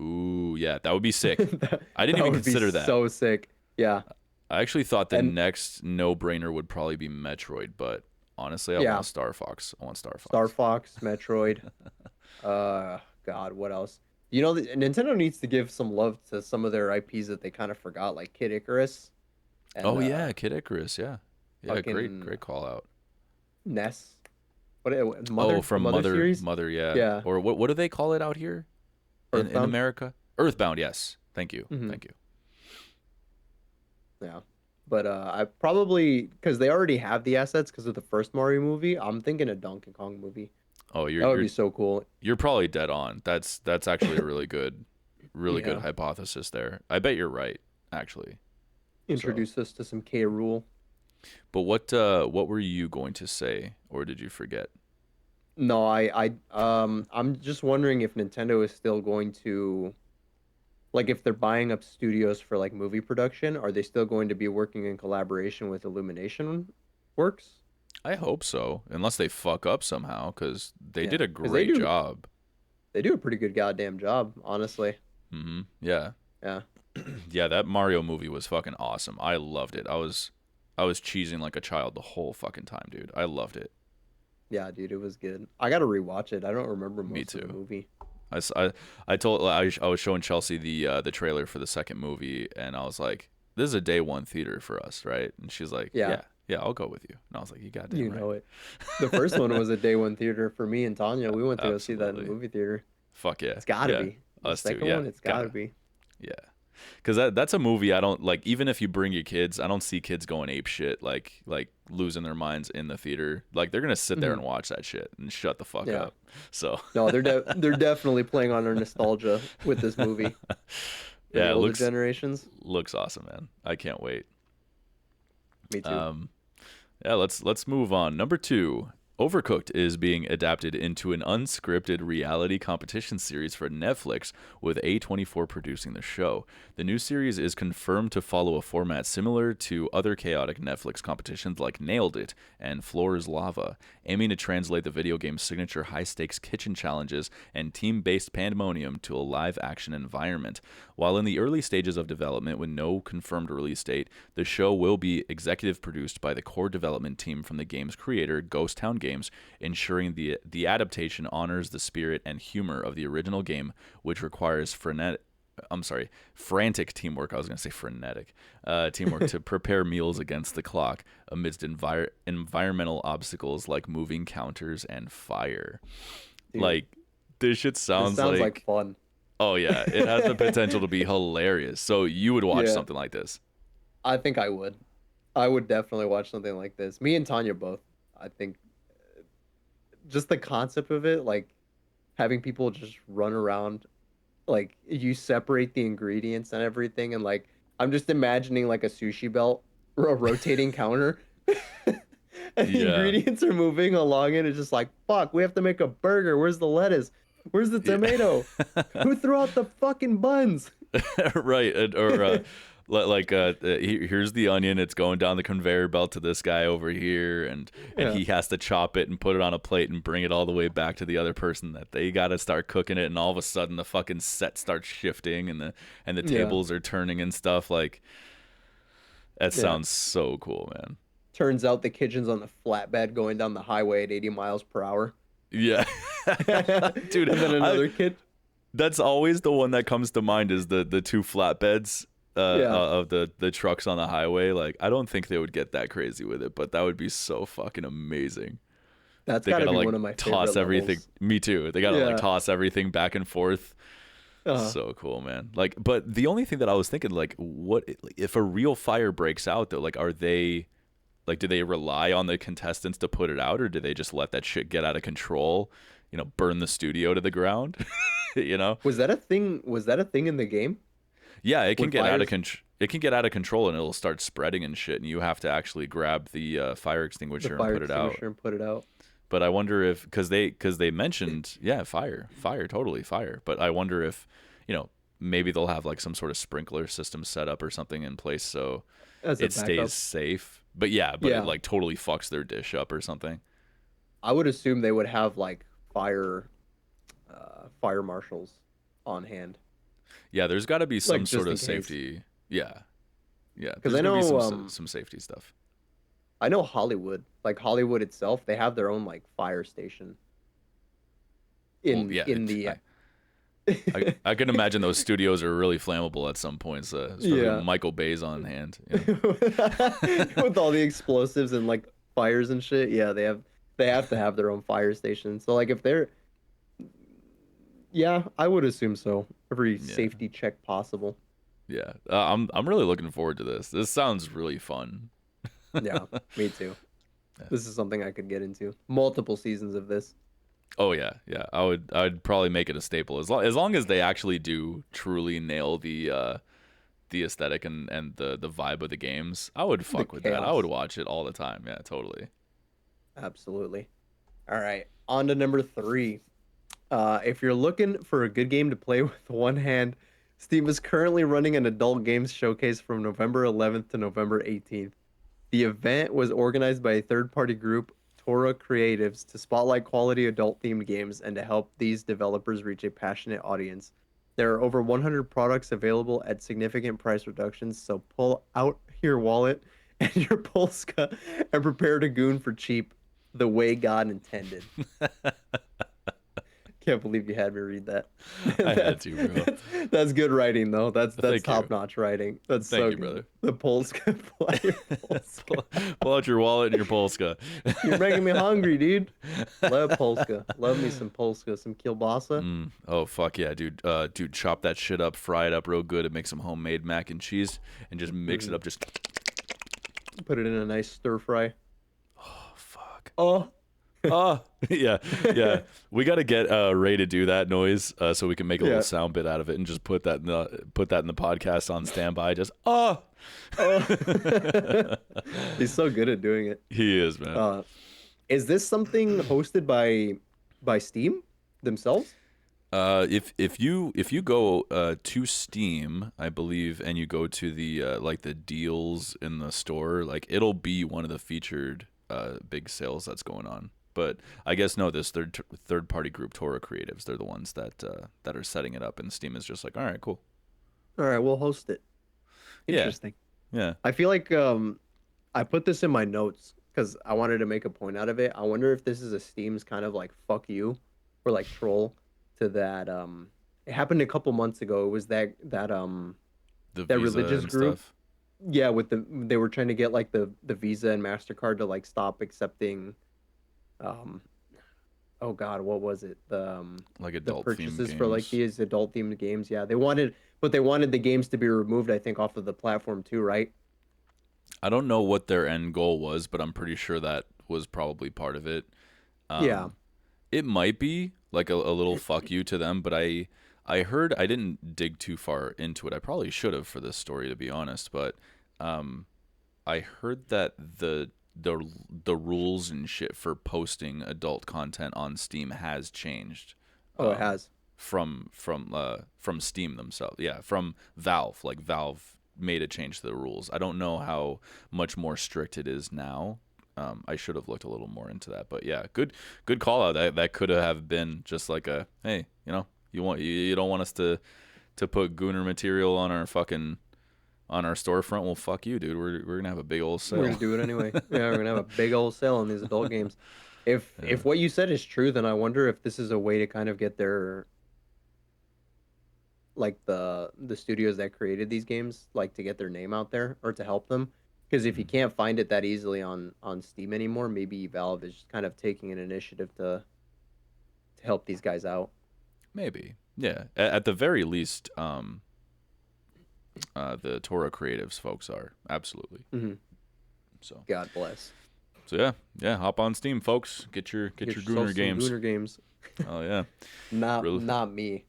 Ooh, yeah, that would be sick. that, I didn't that even would be consider that. so sick. Yeah, I actually thought the and next no-brainer would probably be Metroid, but honestly, I yeah, want Star Fox. I want Star Star Fox. Fox, Metroid. God, what else? You know, Nintendo needs to give some love to some of their IPs that they kind of forgot, like Kid Icarus and Oh yeah, Kid Icarus. Yeah, yeah, fucking great call out. Ness. Oh, The from Mother series? Mother, yeah. Yeah, Or what do they call it out here in Earthbound. America? Earthbound, yes. Thank you. hmm Thank you. Yeah, but I probably because they already have the assets because of the first Mario movie. I'm thinking a Donkey Kong movie. Oh, That would be so cool. you're probably dead on. That's actually a really good Yeah, hypothesis there. I bet you're right, actually. So, introduce us to some K. Rule. but what were you going to say, or did you forget? No, I'm just wondering if Nintendo is still going to like if they're buying up studios for like movie production, are they still going to be working in collaboration with Illumination Works? I hope so, unless they fuck up somehow, because they Yeah, did a because great job. they do a pretty good goddamn job, honestly. Yeah, Yeah, yeah. That Mario movie was fucking awesome. I loved it. I was cheesing like a child the whole fucking time, dude. I loved it. yeah, dude, it was good. I gotta rewatch it. I don't remember Me most of the too. movie. I, s- I was showing Chelsea the trailer for the second movie, and I was like, "This is a day one theater for us, right?" And she's like, Yeah, "Yeah, yeah, I'll go with you." And I was like, "You goddamn you right." know it. The first one was a day one theater for me and Tanya. We went to go see that in the Absolutely. movie theater. Fuck yeah, It's gotta yeah. be. The Us too. second Yeah, one, it's gotta gotta. be. Yeah. Because that's a movie I don't like. Even if you bring your kids, I don't see kids going ape shit, like losing their minds in the theater. Like they're gonna sit there hmm and watch that shit and shut the fuck Yeah. up. So No, they're definitely playing on our nostalgia with this movie for the yeah, it older generations. looks awesome, man. I can't wait. Me too. Um, yeah, let's move on. Number two, Overcooked is being adapted into an unscripted reality competition series for Netflix, with A24 producing the show. The new series is confirmed to follow a format similar to other chaotic Netflix competitions like Nailed It and Floor is Lava, aiming to translate the video game's signature high-stakes kitchen challenges and team-based pandemonium to a live-action environment. While in the early stages of development with no confirmed release date, the show will be executive produced by the core development team from the game's creator, Ghost Town Games, ensuring the adaptation honors the spirit and humor of the original game, which requires frantic teamwork. I was going to say frenetic teamwork to prepare meals against the clock amidst environmental obstacles like moving counters and fire. Dude, Like, this shit this sounds sounds like like, fun. oh yeah, it has the potential to be hilarious. So you would watch Yeah, something like this? I think I would. I would definitely watch something like this. Me and Tanya both. I think just the concept of it, like having people just run around, like you separate the ingredients and everything, and like I'm just imagining like a sushi belt or a rotating counter. And the Yeah. ingredients are moving along it. It's just like, fuck, we have to make a burger. Where's the lettuce? Where's the Yeah. tomato? Who threw out the fucking buns? Right. Or here's the onion. It's going down the conveyor belt to this guy over here, and Yeah. he has to chop it and put it on a plate and bring it all the way back to the other person. That they got to start cooking it, and all of a sudden the fucking set starts shifting, and the Yeah. tables are turning and stuff. Like, that Yeah. sounds so cool, man. Turns out the kitchen's on the flatbed going down the highway at 80 miles per hour. Yeah. Dude, And then I another kid. that's always the one that comes to mind is the two flatbeds Yeah. of the trucks on the highway. Like, I don't think they would get that crazy with it, but that would be so fucking amazing. That's They got to gotta be like one of my favorite toss everything. levels. Me too. They gotta like Yeah. toss everything back and forth. Uh, So cool, man. Like, but the only thing that I was thinking, like, what if a real fire breaks out though? Like, are they like, do they rely on the contestants to put it out, or do they just let that shit get out of control? You know, burn the studio to the ground. You know? Was that a thing? Was that a thing in the game Yeah, it can with get out of fires? control. It can get out of control and it'll start spreading and shit, and you have to actually grab the fire The extinguisher and fire put it out. extinguisher and put it out. But I wonder if because they mentioned, yeah, fire, totally fire. But I wonder if, you know, maybe they'll have like some sort of sprinkler system set up or something in place so As a it stays backup. safe. But yeah, but it Yeah, like totally fucks their dish up or something. I would assume they would have like fire marshals on hand, Yeah, there's got to be some like sort just in of case. safety. Yeah, yeah, Because there's I gonna be know, some safety stuff. I know Hollywood, like Hollywood itself, they have their own like fire station Well, in yeah, in the I can imagine those studios are really flammable at some points, especially with yeah, Michael Bay's on hand. You know? with all the explosives and like fires and shit. Yeah, they have to have their own fire station. So like if they're yeah, I would assume so. Every Yeah, safety check possible. yeah. I'm really looking forward to this. This sounds really fun. Yeah, me too. Yeah. This is something I could get into. Multiple seasons of this. Oh yeah, yeah. I'd probably make it a staple as long as they actually do truly nail the aesthetic and the vibe of the games. I would The fuck with that. I would chaos. watch it all the time. Yeah, totally. Absolutely. All right, on to number three. If you're looking for a good game to play with one hand, Steam is currently running an adult games showcase from November 11th to November 18th. The event was organized by a third-party group, Tora Creatives, to spotlight quality adult-themed games and to help these developers reach a passionate audience. There are over 100 products available at significant price reductions, so pull out your wallet and your Polska and prepare to goon for cheap, the way God intended. Can't believe you had me read that. I had that's, to, bro. that's good writing though. That's Thank you. top notch writing. That's Thank so you, good. brother. The Polska player Polska. Pull out your wallet and your Polska. You're making me hungry, dude. Love Polska. Love me some Polska, some kielbasa. Oh fuck yeah, dude. Dude, chop that shit up, fry it up real good, and make some homemade mac and cheese, and just mix it Mm. up. Just Put it in a nice stir fry. oh fuck. Oh. Oh yeah, yeah. We got to get Ray to do that noise so we can make a little Yeah. sound bit out of it and just put that in the podcast on standby. Just Oh. He's so good at doing it. he is, man. Uh, is this something hosted by Steam themselves? If you go to Steam, I believe, and you go to the like the deals in the store, like it'll be one of the featured big sales that's going on. But I guess no, this third party group, Tora Creatives, they're the ones that are setting it up, and Steam is just like, all right, cool, All right, we'll host it. yeah, Interesting. yeah. I feel like I put this in my notes because I wanted to make a point out of it. I wonder if this is a Steam's kind of like fuck you or like troll to that it happened a couple months ago. It was The that Visa religious and group. stuff. Yeah, with they were trying to get like the Visa and MasterCard to like stop accepting um oh god, what was it? Like The adult themed purchases for like games. these adult themed games. Yeah, they wanted the games to be removed, I think, off of the platform too, right? I don't know what their end goal was, but I'm pretty sure that was probably part of it. Yeah. Um, it might be like a little fuck you to them, but I heard I didn't dig too far into it. I probably should have for this story to be honest, but um, I heard that the rules and shit for posting adult content on Steam has changed. Oh, it has. From Steam themselves. Yeah, from Valve. Like Valve made a change to the rules. I don't know how much more strict it is now. I should have looked a little more into that, but yeah, good call out. That could have been just like a hey, you don't want us to put Gooner material on our fucking on our storefront. Well, fuck you, dude. We're gonna have a big old We're gonna sale. do it anyway. Yeah, we're gonna have a big old sale on these adult games. Yeah. If what you said is true, then I wonder if this is a way to kind of get their like the studios that created these games like to get their name out there or to help them. Because if you can't find it that easily on Steam anymore, maybe Valve is just kind of taking an initiative to help these guys out. Maybe. Yeah. At the very least, the Torah Creatives folks are absolutely. Hmm. So God bless. yeah, hop on Steam, folks. Get your Yourself Gooner some games. Gooner games. Oh yeah, Not really. not me.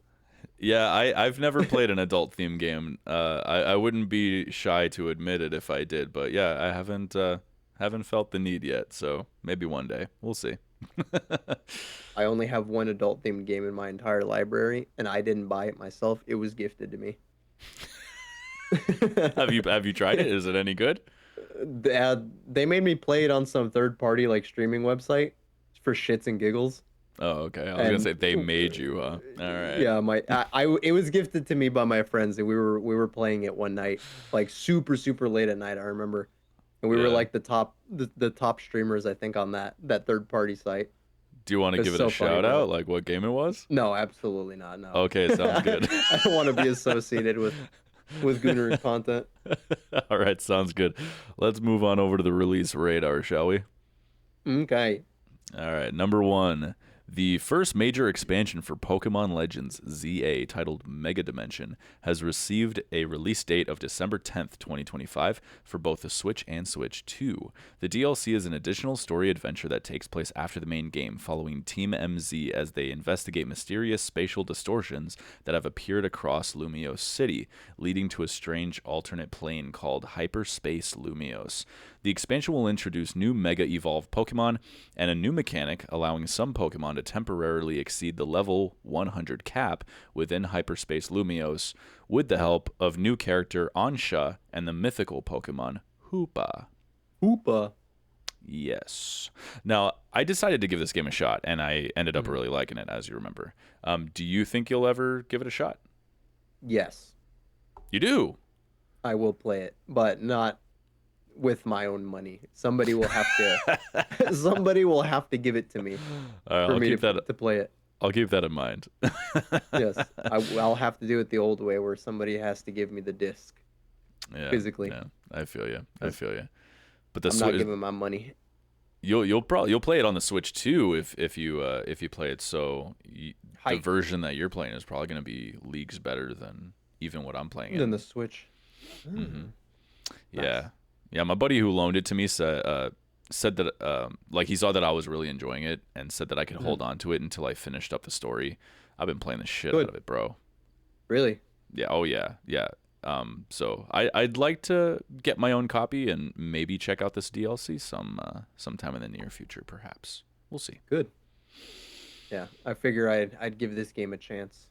Yeah, I've never played an adult theme game. I wouldn't be shy to admit it if I did, but yeah, I haven't felt the need yet. So maybe one day we'll see. I only have one adult themed game in my entire library, and I didn't buy it myself. It was gifted to me. Have you tried it? Is it any good? They made me play it on some third party like streaming website for shits and giggles. Oh, okay. I was gonna And say they made you, huh? All right. yeah, it was gifted to me by my friends, and we were playing it one night, like super late at night. I remember, and we were Yeah. like the top streamers I think on that third party site. Do you want to It's give it a so funny, shout bro. out? Like what game it was? No, absolutely not. No, Okay, sounds good. I don't want to be associated with Gunner content. All right, sounds good. Let's move on over to the release radar, shall we? Okay. All right, number one. The first major expansion for Pokemon Legends ZA, titled Mega Dimension, has received a release date of December 10th, 2025, for both the Switch and Switch 2. The DLC is an additional story adventure that takes place after the main game, following Team MZ as they investigate mysterious spatial distortions that have appeared across Lumiose City, leading to a strange alternate plane called Hyperspace Lumiose. The expansion will introduce new Mega Evolved Pokemon and a new mechanic allowing some Pokemon to temporarily exceed the level 100 cap within Hyperspace Lumiose with the help of new character Ansha and the mythical Pokemon Hoopa. Hoopa. Yes. Now, I decided to give this game a shot, and I ended up Mhm. really liking it, as you remember. Do you think you'll ever give it a shot? Yes, You do? I will play it, but not with my own money. Somebody will have to somebody will have to give it to me All right, for me to play it. I'll keep that in mind. Yes, I'll have to do it the old way where somebody has to give me the disc Yeah, physically. yeah, I feel you. I 'Cause feel you. But the I'm not Switch, giving my money. you'll play it on the Switch too if you play it. So the Hype. version that you're playing is probably going to be leagues better than even what I'm playing Than in. the Switch. Hmm. Nice. Yeah. My buddy who loaned it to me said that like he saw that I was really enjoying it and said that I could hold on to it until I finished up the story. I've been playing the shit Good. out of it, bro. Really? Yeah. Oh yeah. Yeah. So I'd like to get my own copy and maybe check out this DLC sometime in the near future, perhaps. We'll see. Good. Yeah, I figure I'd give this game a chance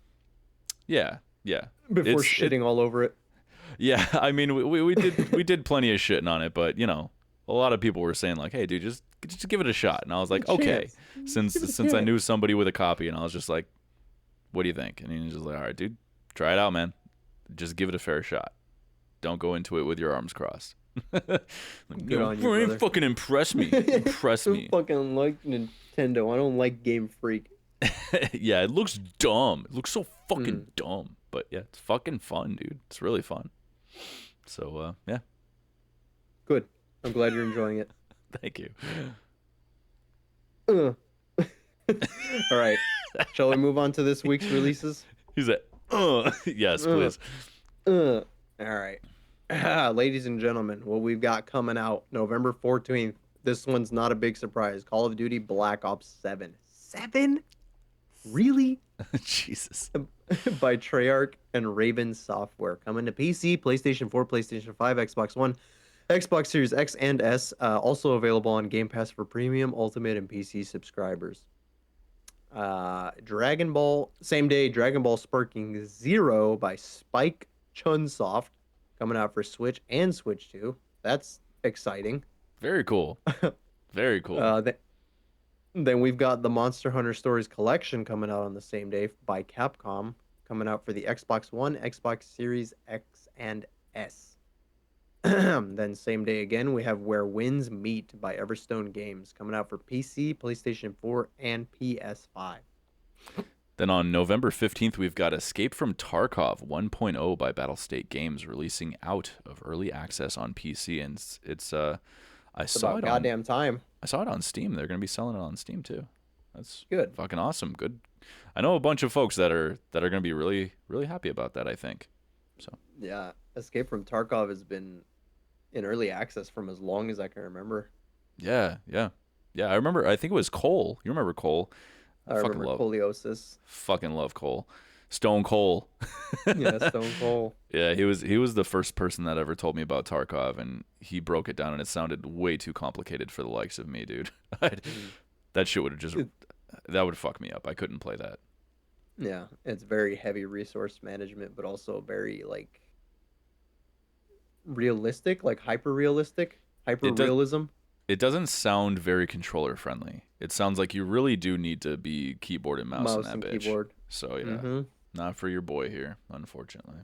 Yeah. Yeah. before It's shitting all over it. yeah. I mean, we did plenty of shitting on it, but a lot of people were saying like, "Hey, dude, just give it a shot." And I was like, a "Okay." chance. Since Give it a since I chance. knew somebody with a copy, and I was just like, "What do you think?" And he was just like, "All right, dude, try it out, man. Just give it a fair shot. Don't go into it with your arms crossed." Like, Good on you, brother. fucking impress me. Impress I me. fucking like Nintendo. I don't like Game Freak. Yeah, it looks dumb. It looks so fucking dumb. But yeah, it's fucking fun, dude. It's really fun. So, yeah, Good. I'm glad you're enjoying it. thank you. All right. Shall we move on to this week's releases? He's like, yes, Uh. please. All right. Ladies and gentlemen, what we've got coming out November 14th. This one's not a big surprise. Call of Duty Black Ops 7. 7? Really? Jesus. By Treyarch and Raven Software. Coming to PC, PlayStation 4, PlayStation 5, Xbox One, Xbox Series X and S. Also available on Game Pass for Premium, Ultimate, and PC subscribers. Dragon Ball, same day, Dragon Ball Sparking Zero by Spike Chunsoft. Coming out for Switch and Switch 2. That's exciting. Very cool. Very cool. Then we've got the Monster Hunter Stories Collection coming out on the same day by Capcom, coming out for the Xbox One, Xbox Series X and S. Then same day again, we have Where Winds Meet by Everstone Games, coming out for PC, PlayStation 4, and PS5. Then on November 15th, we've got Escape from Tarkov 1.0 by Battlestate Games releasing out of early access on PC, and it's I saw it Goddamn time. I saw it on Steam. They're going to be selling it on Steam too. That's Good. fucking awesome. Good. I know a bunch of folks that are going to be really really happy about that, I think. So, Yeah, Escape from Tarkov has been in early access from as long as I can remember. Yeah, yeah, yeah. I remember. I think it was Cole. You remember Cole? I I remember Coliosis. fucking love Cole. Stone Cole. Yeah, Stone Cold. Yeah, he was the first person that ever told me about Tarkov, and he broke it down, and it sounded way too complicated for the likes of me, dude. Mhm. That shit would have just It, that would fuck me up. I couldn't play that. yeah, it's very heavy resource management, but also very like realistic, like hyper It does. realism. It doesn't sound very controller friendly. It sounds like you really do need to be keyboard and mouse in Mouse that and bitch. keyboard. So yeah, Mm-hmm. not for your boy here, unfortunately.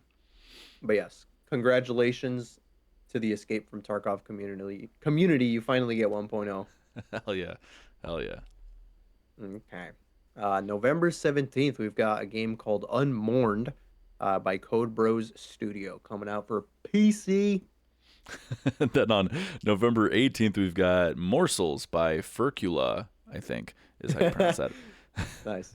But yes, congratulations to the Escape from Tarkov community. Community, you finally get 1.0. Hell yeah, hell yeah. Okay. November 17th, we've got a game called Unmourned by Code Bros Studio coming out for PC. Then on November 18th, we've got Morsels by Furcula, I think is how you pronounce that. Nice.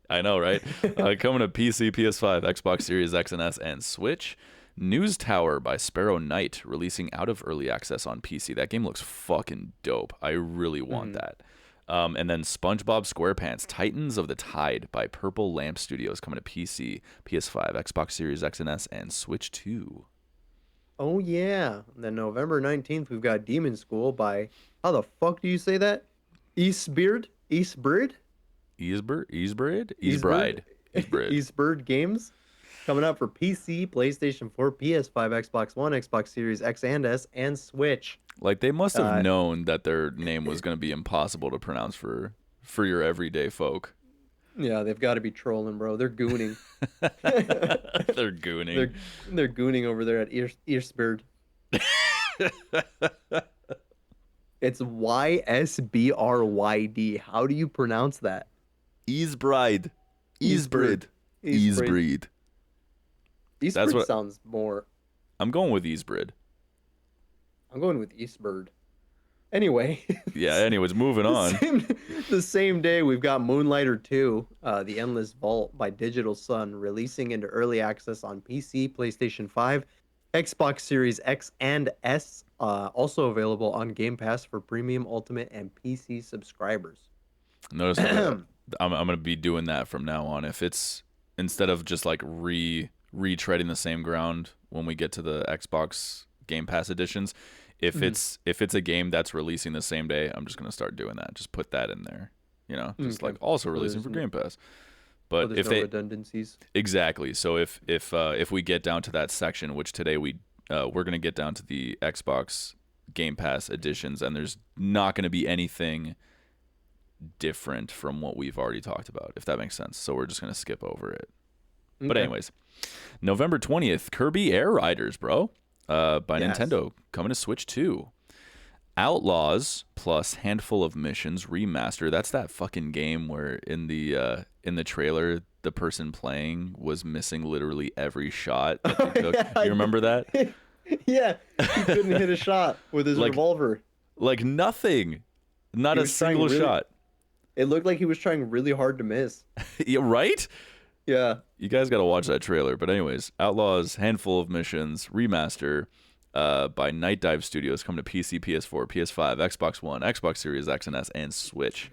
I know, right? Coming to PC, PS5, Xbox Series X and S, and Switch. News Tower by Sparrow Knight releasing out of early access on PC. That game looks fucking dope. I really want Mhm. that. And then SpongeBob SquarePants Titans of the Tide by Purple Lamp Studios coming to PC, PS5, Xbox Series X and S, and Switch 2. Oh, yeah. And then November 19th, we've got Demon School by, how the fuck do you say that? Eastbeard? Eastbird? Eastbird? Eastbride. Eastbird Games coming out for PC, PlayStation 4, PS5, Xbox One, Xbox Series X and S, and Switch. Like they must have Uh, known that their name was going to be impossible to pronounce for your everyday folk. yeah, they've got to be trolling, bro. They're gooning. They're gooning. They're gooning over there at Eastbird. It's Ysbryd. How do you pronounce that? Easebride. Eastbird. Easebrid. Eastbird. Easebreed. That's Eastbird what sounds more. I'm going with Easebrid. I'm going with Eastbird. Anyway, Yeah, anyways, moving the on. same, the same day we've got Moonlighter 2, The Endless Vault by Digital Sun, releasing into early access on PC, PlayStation 5, Xbox Series X and S, also available on Game Pass for premium, ultimate, and PC subscribers. Notice I'm gonna be doing that from now on. If it's instead of just like retreading the same ground when we get to the Xbox Game Pass editions, Mhm. if it's a game that's releasing the same day, I'm just gonna start doing that. Just put that in there. You know, just Okay. like also So releasing there's for no, Game Pass. so But there's if no they redundancies. exactly, so if we get down to that section, which today we're gonna get down to the Xbox Game Pass editions, and there's not gonna be anything different from what we've already talked about, if that makes sense. So we're just gonna skip over it. But Okay. anyways, November 20th, Kirby Air Riders, bro, by Yes. Nintendo, coming to Switch 2. Outlaws plus Handful of Missions remaster. That's that fucking game where in the trailer the person playing was missing literally every shot that they Oh, took. yeah. You remember that? Yeah. He couldn't hit a shot with his like revolver. like nothing. Not He a was trying single really. shot. It looked like he was trying really hard to miss. Yeah, right? Yeah. You guys got to watch that trailer. But anyways, Outlaws, Handful of Missions, remaster by Night Dive Studios, coming to PC, PS4, PS5, Xbox One, Xbox Series X and S, and Switch.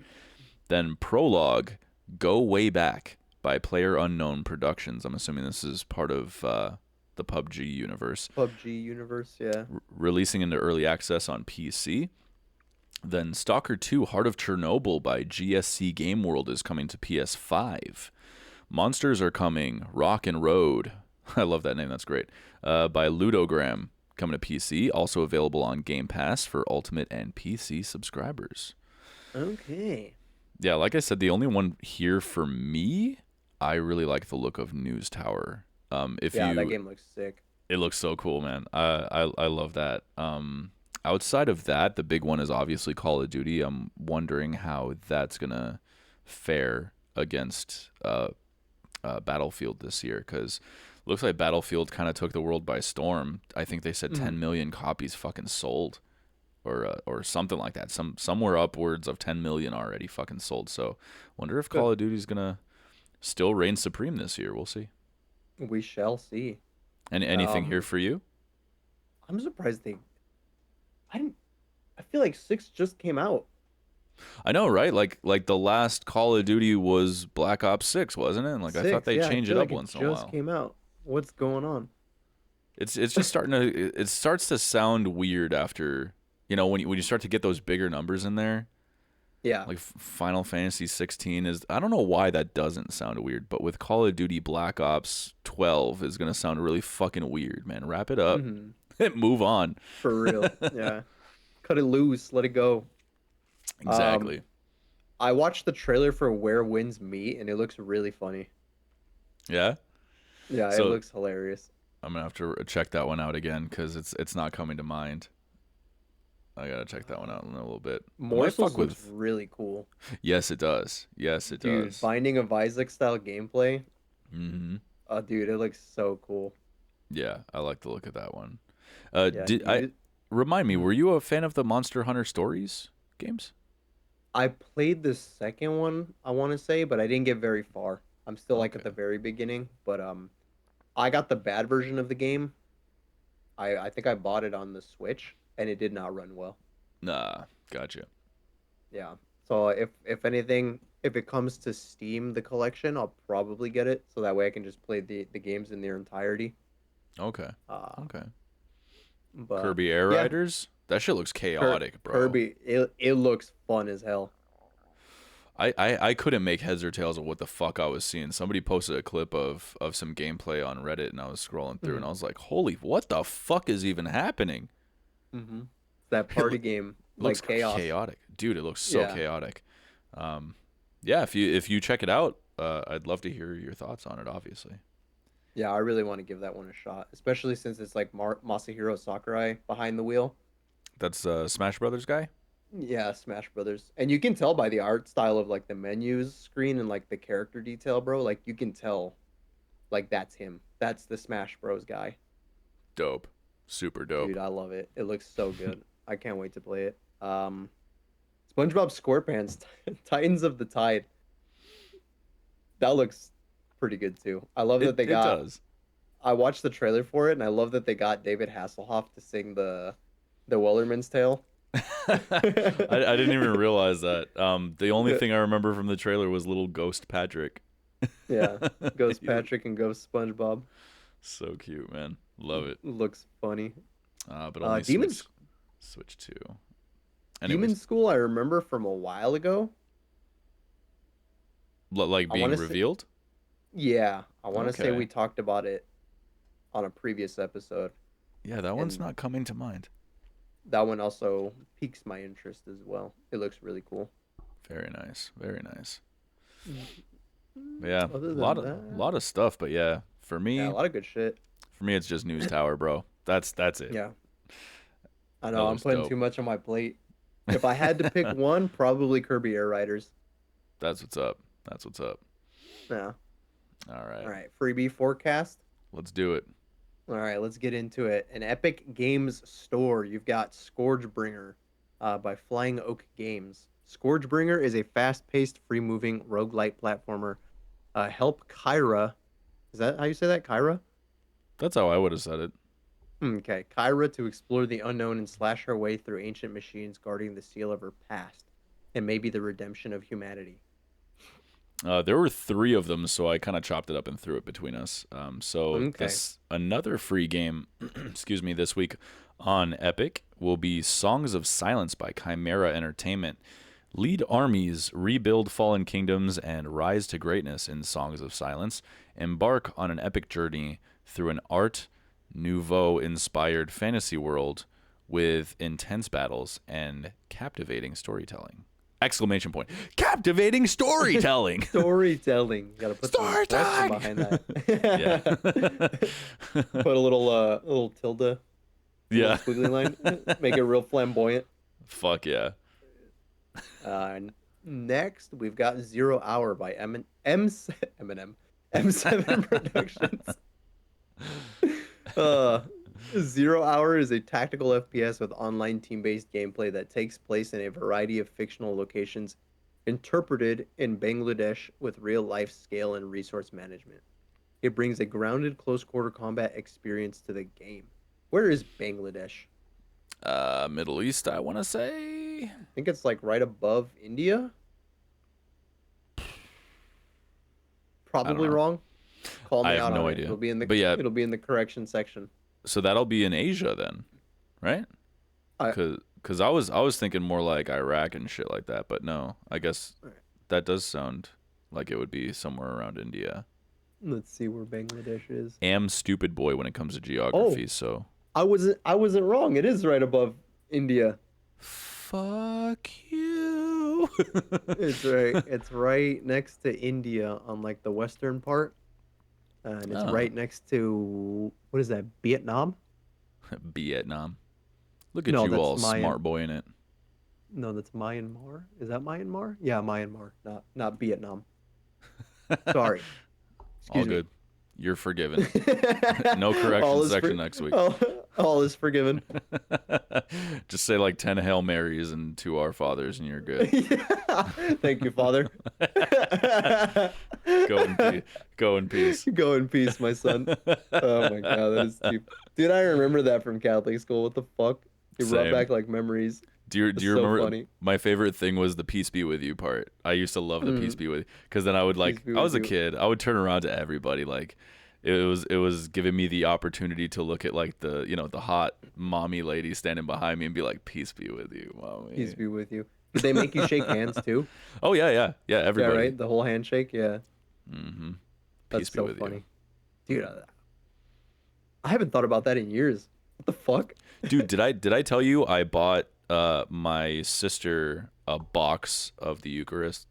Then Prologue, Go Way Back by Player Unknown Productions. I'm assuming this is part of the PUBG universe. PUBG universe. Yeah. Releasing into early access on PC. Then Stalker 2, Heart of Chernobyl by GSC Game World is coming to PS5. Monsters Are Coming, Rock and Road. I love that name. That's great. By Ludogram, coming to PC. Also available on Game Pass for Ultimate and PC subscribers. Okay. Yeah, like I said, the only one here for me, I really like the look of News Tower. If Yeah, that you, game looks sick. it looks so cool, man. I love that. Outside of that, the big one is obviously Call of Duty. I'm wondering how that's gonna fare against Battlefield this year, because looks like Battlefield kind of took the world by storm. I think they said 10 Mhm. million copies fucking sold, or something like that. Somewhere upwards of 10 million already fucking sold. So, wonder if Good. Call of Duty's gonna still reign supreme this year. We'll see. We shall see. And anything here Um, for you? I'm surprised they. I didn't. I feel like six just came out. I know, right? Like the last Call of Duty was Black Ops 6, wasn't it? And like I thought Six, they yeah. I change feel it up like it once in a just while. came out. What's going on? It's just starting to it starts to sound weird after, when you start to get those bigger numbers in there. Yeah. Like Final Fantasy 16 is, I don't know why that doesn't sound weird, but with Call of Duty Black Ops 12 is going to sound really fucking weird, man. Wrap it up. Hmm. Move on. For real. Yeah. Cut it loose. Let it go. Um, Exactly. I watched the trailer for Where Winds Meet, and it looks really funny. Yeah. Yeah, it So looks hilarious. I'm gonna have to check that one out again because it's not coming to mind. I gotta check that one out in a little bit. I might Morsels fuck looks with. really cool. Yes, it does. Yes, it Dude, does. Binding of Isaac style gameplay. Hmm. Oh, dude, it looks so cool. Yeah, I like the look of that one. Yeah, Did I you. remind me? Mhm. Were you a fan of the Monster Hunter Stories games? I played the second one, I want to say, but I didn't get very far. I'm still like at Okay. the very beginning, but I got the bad version of the game. I think I bought it on the Switch, and it did not run well. Nah, gotcha. Yeah. So if anything, if it comes to Steam, the collection, I'll probably get it, so that way I can just play the games in their entirety. Okay. Uh, Okay. but Kirby Air yeah, Riders? That shit looks chaotic, bro. Kirby, it looks fun as hell. I couldn't make heads or tails of what the fuck I was seeing. Somebody posted a clip of some gameplay on Reddit, and I was scrolling through, and Hmm. I was like, "Holy, what the fuck is even happening?" Hmm. That It party game, looks like chaos. chaotic, dude. It looks so Yeah. chaotic. Um, yeah, if you check it out, I'd love to hear your thoughts on it. Obviously, Yeah, I really want to give that one a shot, especially since it's like Masahiro Sakurai behind the wheel. that's Smash Brothers guy. Yeah, Smash Brothers. And you can tell by the art style of like the menus screen and like the character detail, bro. Like you can tell like that's him. That's the Smash Bros guy. Dope, super dope. Dude, I love it. It looks so good. I can't wait to play it. SpongeBob SquarePants Titans of the Tide. That looks pretty good too. I love that It they it got does. I watched the trailer for it and I love that they got David Hasselhoff to sing the Wellerman's Tale. I didn't even realize that. The only thing I remember from the trailer was little Ghost Patrick. Yeah. Ghost He look Patrick and Ghost SpongeBob. so cute, man. Love it. Looks funny. But only Demon's Switch 2. Demon Anyways, School I remember from a while ago. like I want being to say revealed. yeah, I want to say Okay. we talked about it on a previous episode, Yeah, that one's and not coming to mind. that one also piques my interest as well. It looks really cool. Very nice. Very nice. But Mm, yeah, other a than lot that, of stuff. But yeah, yeah, a lot of good shit. it's just News Tower, bro. That's it. Yeah, I That know I'm looks putting dope. too much on my plate. If I had to pick one, probably Kirby Air Riders. That's what's up. That's what's up. Yeah. All All right, right, Freebie Forecast. let's do it. All right, let's get into it. An Epic Games store. You've got Scourgebringer by Flying Oak Games. Scourgebringer is a fast-paced, free-moving roguelite platformer. Help Kyra. Is that how you say that? Kyra? That's how I would have said it. Okay. Kyra to explore the unknown and slash her way through ancient machines guarding the seal of her past and maybe the redemption of humanity. There were three of them, so I kind of chopped it up and threw it between us. So Okay. this another free game, excuse me, this week on Epic will be Songs of Silence by Chimera Entertainment. Lead armies, rebuild fallen kingdoms, and rise to greatness in Songs of Silence. Embark on an epic journey through an Art Nouveau inspired fantasy world with intense battles and captivating storytelling. Exclamation point. Captivating storytelling. Storytelling. You gotta put some inflection Storytelling. behind Yeah. that. Put a little tilde, a little Yeah. squiggly line. Make it real flamboyant. Fuck yeah. Next, we've got Zero Hour by Eminem M7 Productions. Uh, Zero Hour is a tactical FPS with online team-based gameplay that takes place in a variety of fictional locations, interpreted in Bangladesh with real-life scale and resource management. It brings a grounded close-quarter combat experience to the game. Where is Bangladesh? Middle East, I want to say. I think it's like right above India. I don't Probably know. wrong. Call I me have out no on it. idea. But yeah, It'll be in the correction section. so that'll be in Asia then, right? I Cause I was thinking more like Iraq and shit like that, but no, I guess that does sound like it would be somewhere around India. Let's see where Bangladesh is. Am stupid boy when it comes to Oh, geography, so I wasn't wrong. It is right above India. fuck you. It's right next to India on like the western part, and it's Oh, right next to what is that? Vietnam? Vietnam. Look at No, you that's all Mayan. smart boy in it. No, that's Myanmar. Is that Myanmar? Yeah, Myanmar, not Vietnam. Sorry. All Excuse me. good. You're forgiven. No correction all is section for next week. all, all is forgiven. Just say like 10 Hail Marys and 2 Our Fathers and you're good. Yeah. Thank you, Father. Go in peace. Go in peace. Go in peace, my son. Oh my god, that is cheap. Dude, I remember that from Catholic school. What the fuck? It brought Same. back like memories. Do It's you so remember funny. my favorite thing was the peace be with you part. I used to love the peace Mm, be with you because then I would peace like be I with was a you. kid. I would turn around to everybody like it was giving me the opportunity to look at like the hot mommy lady standing behind me and be like peace be with you, Peace mommy. be with you. Did they make you shake hands too? Oh yeah, Yeah, everybody. right? The whole handshake? Yeah. Mhm. Peace That's be so with you. funny. Dude, I haven't thought about that in years. What the fuck? Dude, did I tell you I bought my sister a box of the Eucharist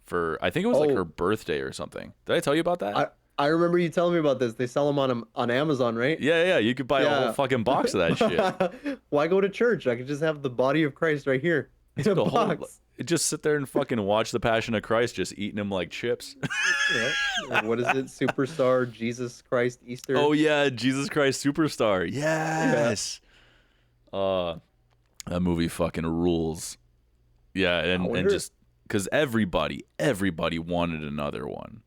for I think it was like her Oh, birthday or something. Did I tell you about that? I remember you telling me about this. They sell them on Amazon, right? Yeah, you could buy a whole Yeah. fucking box of that shit. Why go to church? I could just have the body of Christ right here in a Dude, a whole box. just sit there and fucking watch the Passion of Christ, just eating them like chips. Yeah. What is it? Superstar Jesus Christ Oh Easter. yeah, Jesus Christ Superstar. Yeah. Yes. Uh, that movie fucking rules. Yeah, I and wonder. just because everybody wanted another one.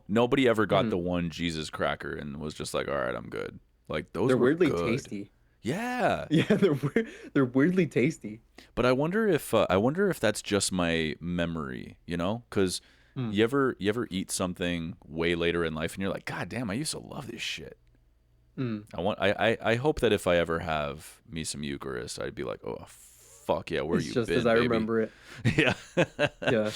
Nobody ever got Mhm. the one Jesus cracker and was just like, all right, I'm good. Like those They're were weirdly good. tasty. Yeah, Yeah, they're weirdly tasty. but I wonder if that's just my memory. Because Mm. you ever eat something way later in life and you're like, God damn, I used to love this shit. Mm. I hope that if I ever have me some Eucharist, I'd be like, oh fuck yeah, where It's you just as been, I baby? remember it. Yeah. Yeah.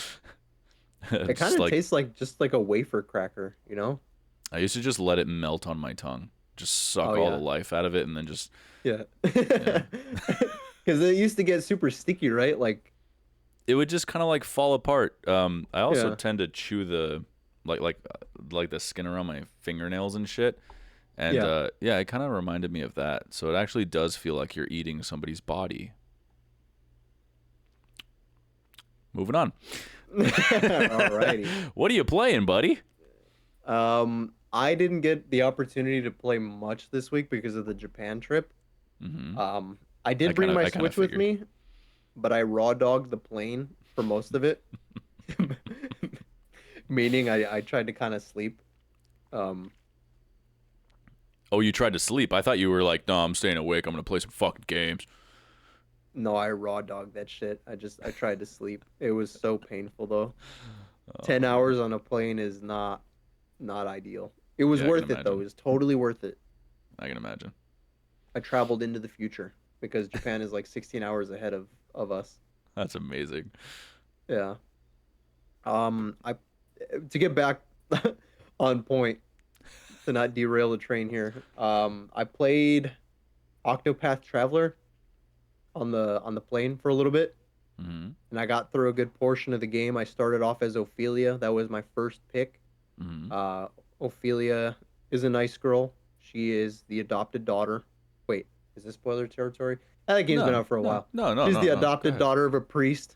It kind Just of like tastes like just like a wafer cracker, you know? I used to just let it melt on my tongue, just Oh suck all the yeah. life out of it, and then just Yeah. yeah, Because it used to get super sticky, right? Like, it would just kind of like fall apart. I also yeah. tend to chew the like the skin around my fingernails and shit, and Yeah. yeah, it kind of reminded me of that. So it actually does feel like you're eating somebody's body. Moving on. Alrighty. What are you playing, buddy? I didn't get the opportunity to play much this week because of the Japan trip. Hmm. I I did kind bring of my I kind of Switch with figured. me, but I raw dogged the plane for most of it. Meaning I tried to kind of sleep. Um, Oh, you tried to sleep. I thought you were like, no, I'm staying awake. I'm gonna play some fucking games. no, I raw dogged that shit. I tried to sleep. It was so painful though. 10 Oh man, hours on a plane is not ideal. It was yeah, I can worth it though. It imagine. was totally worth it. I can imagine. I traveled into the future because Japan is like 16 hours ahead of us. That's amazing. Yeah. I to get back on point to not derail the train here. I played Octopath Traveler on the plane for a little bit, Hmm. and I got through a good portion of the game. I started off as Ophelia. That was my first pick. Hmm. Uh, Ophelia is a nice girl. She is the adopted daughter. Wait, is this spoiler territory? That game's been No, out for a no, while. no, no, She's no, the no. Go adopted ahead. daughter of a priest.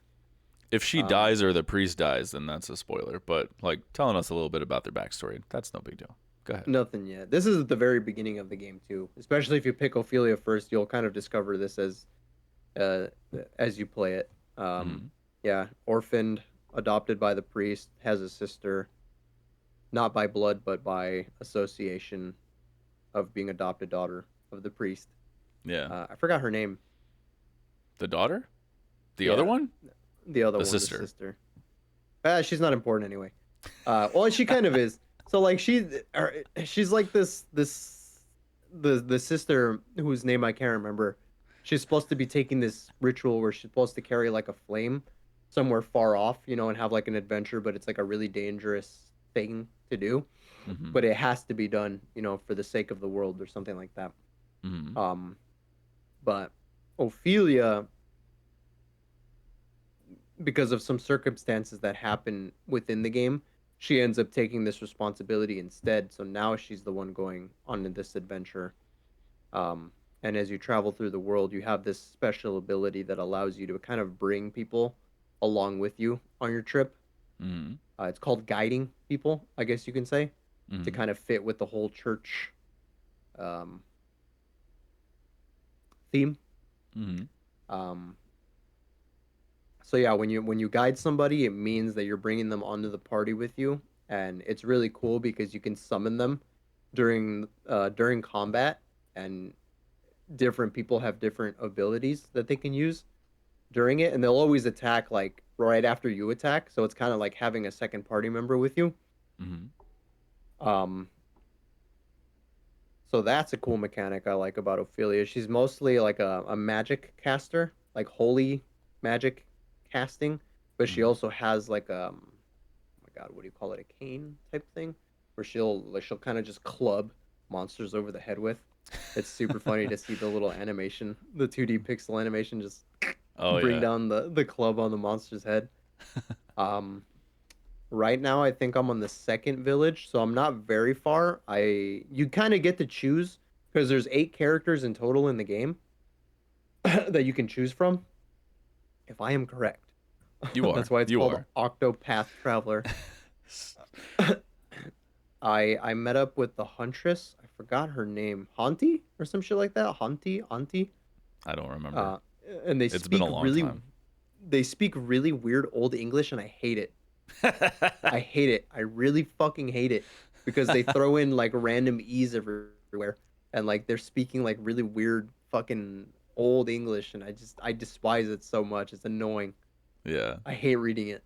If she Um, dies or the priest dies, then that's a spoiler. But like telling us a little bit about their backstory, that's no big deal. Go ahead. Nothing yet. This is at the very beginning of the game too. Especially if you pick Ophelia first, you'll kind of discover this uh, as you play it. Hmm. Yeah, orphaned, adopted by the priest, has a sister, not by blood but by association of being adopted daughter of the priest. Yeah. I forgot her name. The daughter? The other Yeah, one? the other The one, the sister. sister. She's not important anyway. Well, she kind of is. So like she's like the sister whose name I can't remember. She's supposed to be taking this ritual where she's supposed to carry like a flame somewhere far off, and have like an adventure, but it's like a really dangerous thing to do. Mm-hmm. But it has to be done, for the sake of the world or something like that. Mm-hmm. Um, but Ophelia, because of some circumstances that happen within the game, she ends up taking this responsibility instead. So now she's the one going on this adventure. Um, and as you travel through the world, you have this special ability that allows you to kind of bring people along with you on your trip. Mm-hmm. It's called guiding people, I guess you can say, to Mm-hmm. kind of fit with the whole church um, theme. Mm-hmm. Um, So yeah, when you guide somebody, it means that you're bringing them onto the party with you, and it's really cool because you can summon them during combat, and different people have different abilities that they can use during it, and they'll always attack like right after you attack. So it's kind of like having a second party member with you. Mm-hmm. Um, so that's a cool mechanic I like about Ophelia. She's mostly like a magic caster, like holy magic casting, but she Mm-hmm. also has like oh my god, what do you call it? A cane type thing, where she'll kind of just club monsters over the head with. It's super funny to see the little animation, the 2D pixel animation, just Oh bring yeah. down the club on the monster's head. Um, right now I think I'm on the second village, so I'm not very far. You kind of get to choose because there's 8 characters in total in the game that you can choose from, if I am correct. You That's are. why it's You called are. Octopath Traveler. I met up with the huntress. I forgot her name, Hanti or some shit like that. Hanti. I don't remember. Uh, and they It's been a speak long really, time. they speak really weird old English, and I hate it. I hate it. I really fucking hate it because they throw in like random e's everywhere, and like they're speaking like really weird fucking old English, and I despise it so much. It's annoying. Yeah. I hate reading it.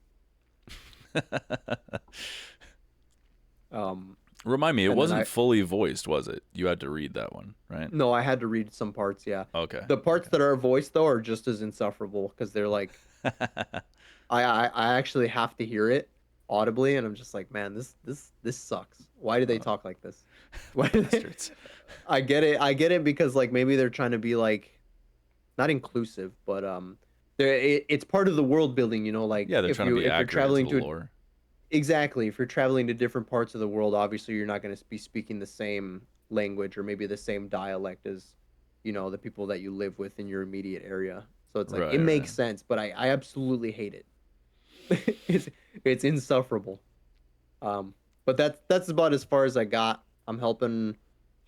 Um, Remind me, it and then wasn't fully voiced, was it? You had to read that one, right? no, I had to read some parts. Yeah, Okay. the parts Okay. that are voiced though are just as insufferable because they're like I actually have to hear it audibly, and I'm just like, man, this sucks. Why do they talk like this? Why do they? Bastards. I get it. I get it because like maybe they're trying to be like not inclusive, but it's part of the world building. Like Yeah, they're if trying to you be if you're accurate to traveling the to lore. exactly if you're traveling to different parts of the world, obviously you're not going to be speaking the same language or maybe the same dialect as the people that you live with in your immediate area. So it's like it Right, right. makes sense, but I absolutely hate it. it's it's insufferable. Um, but that's about as far as I got. I'm helping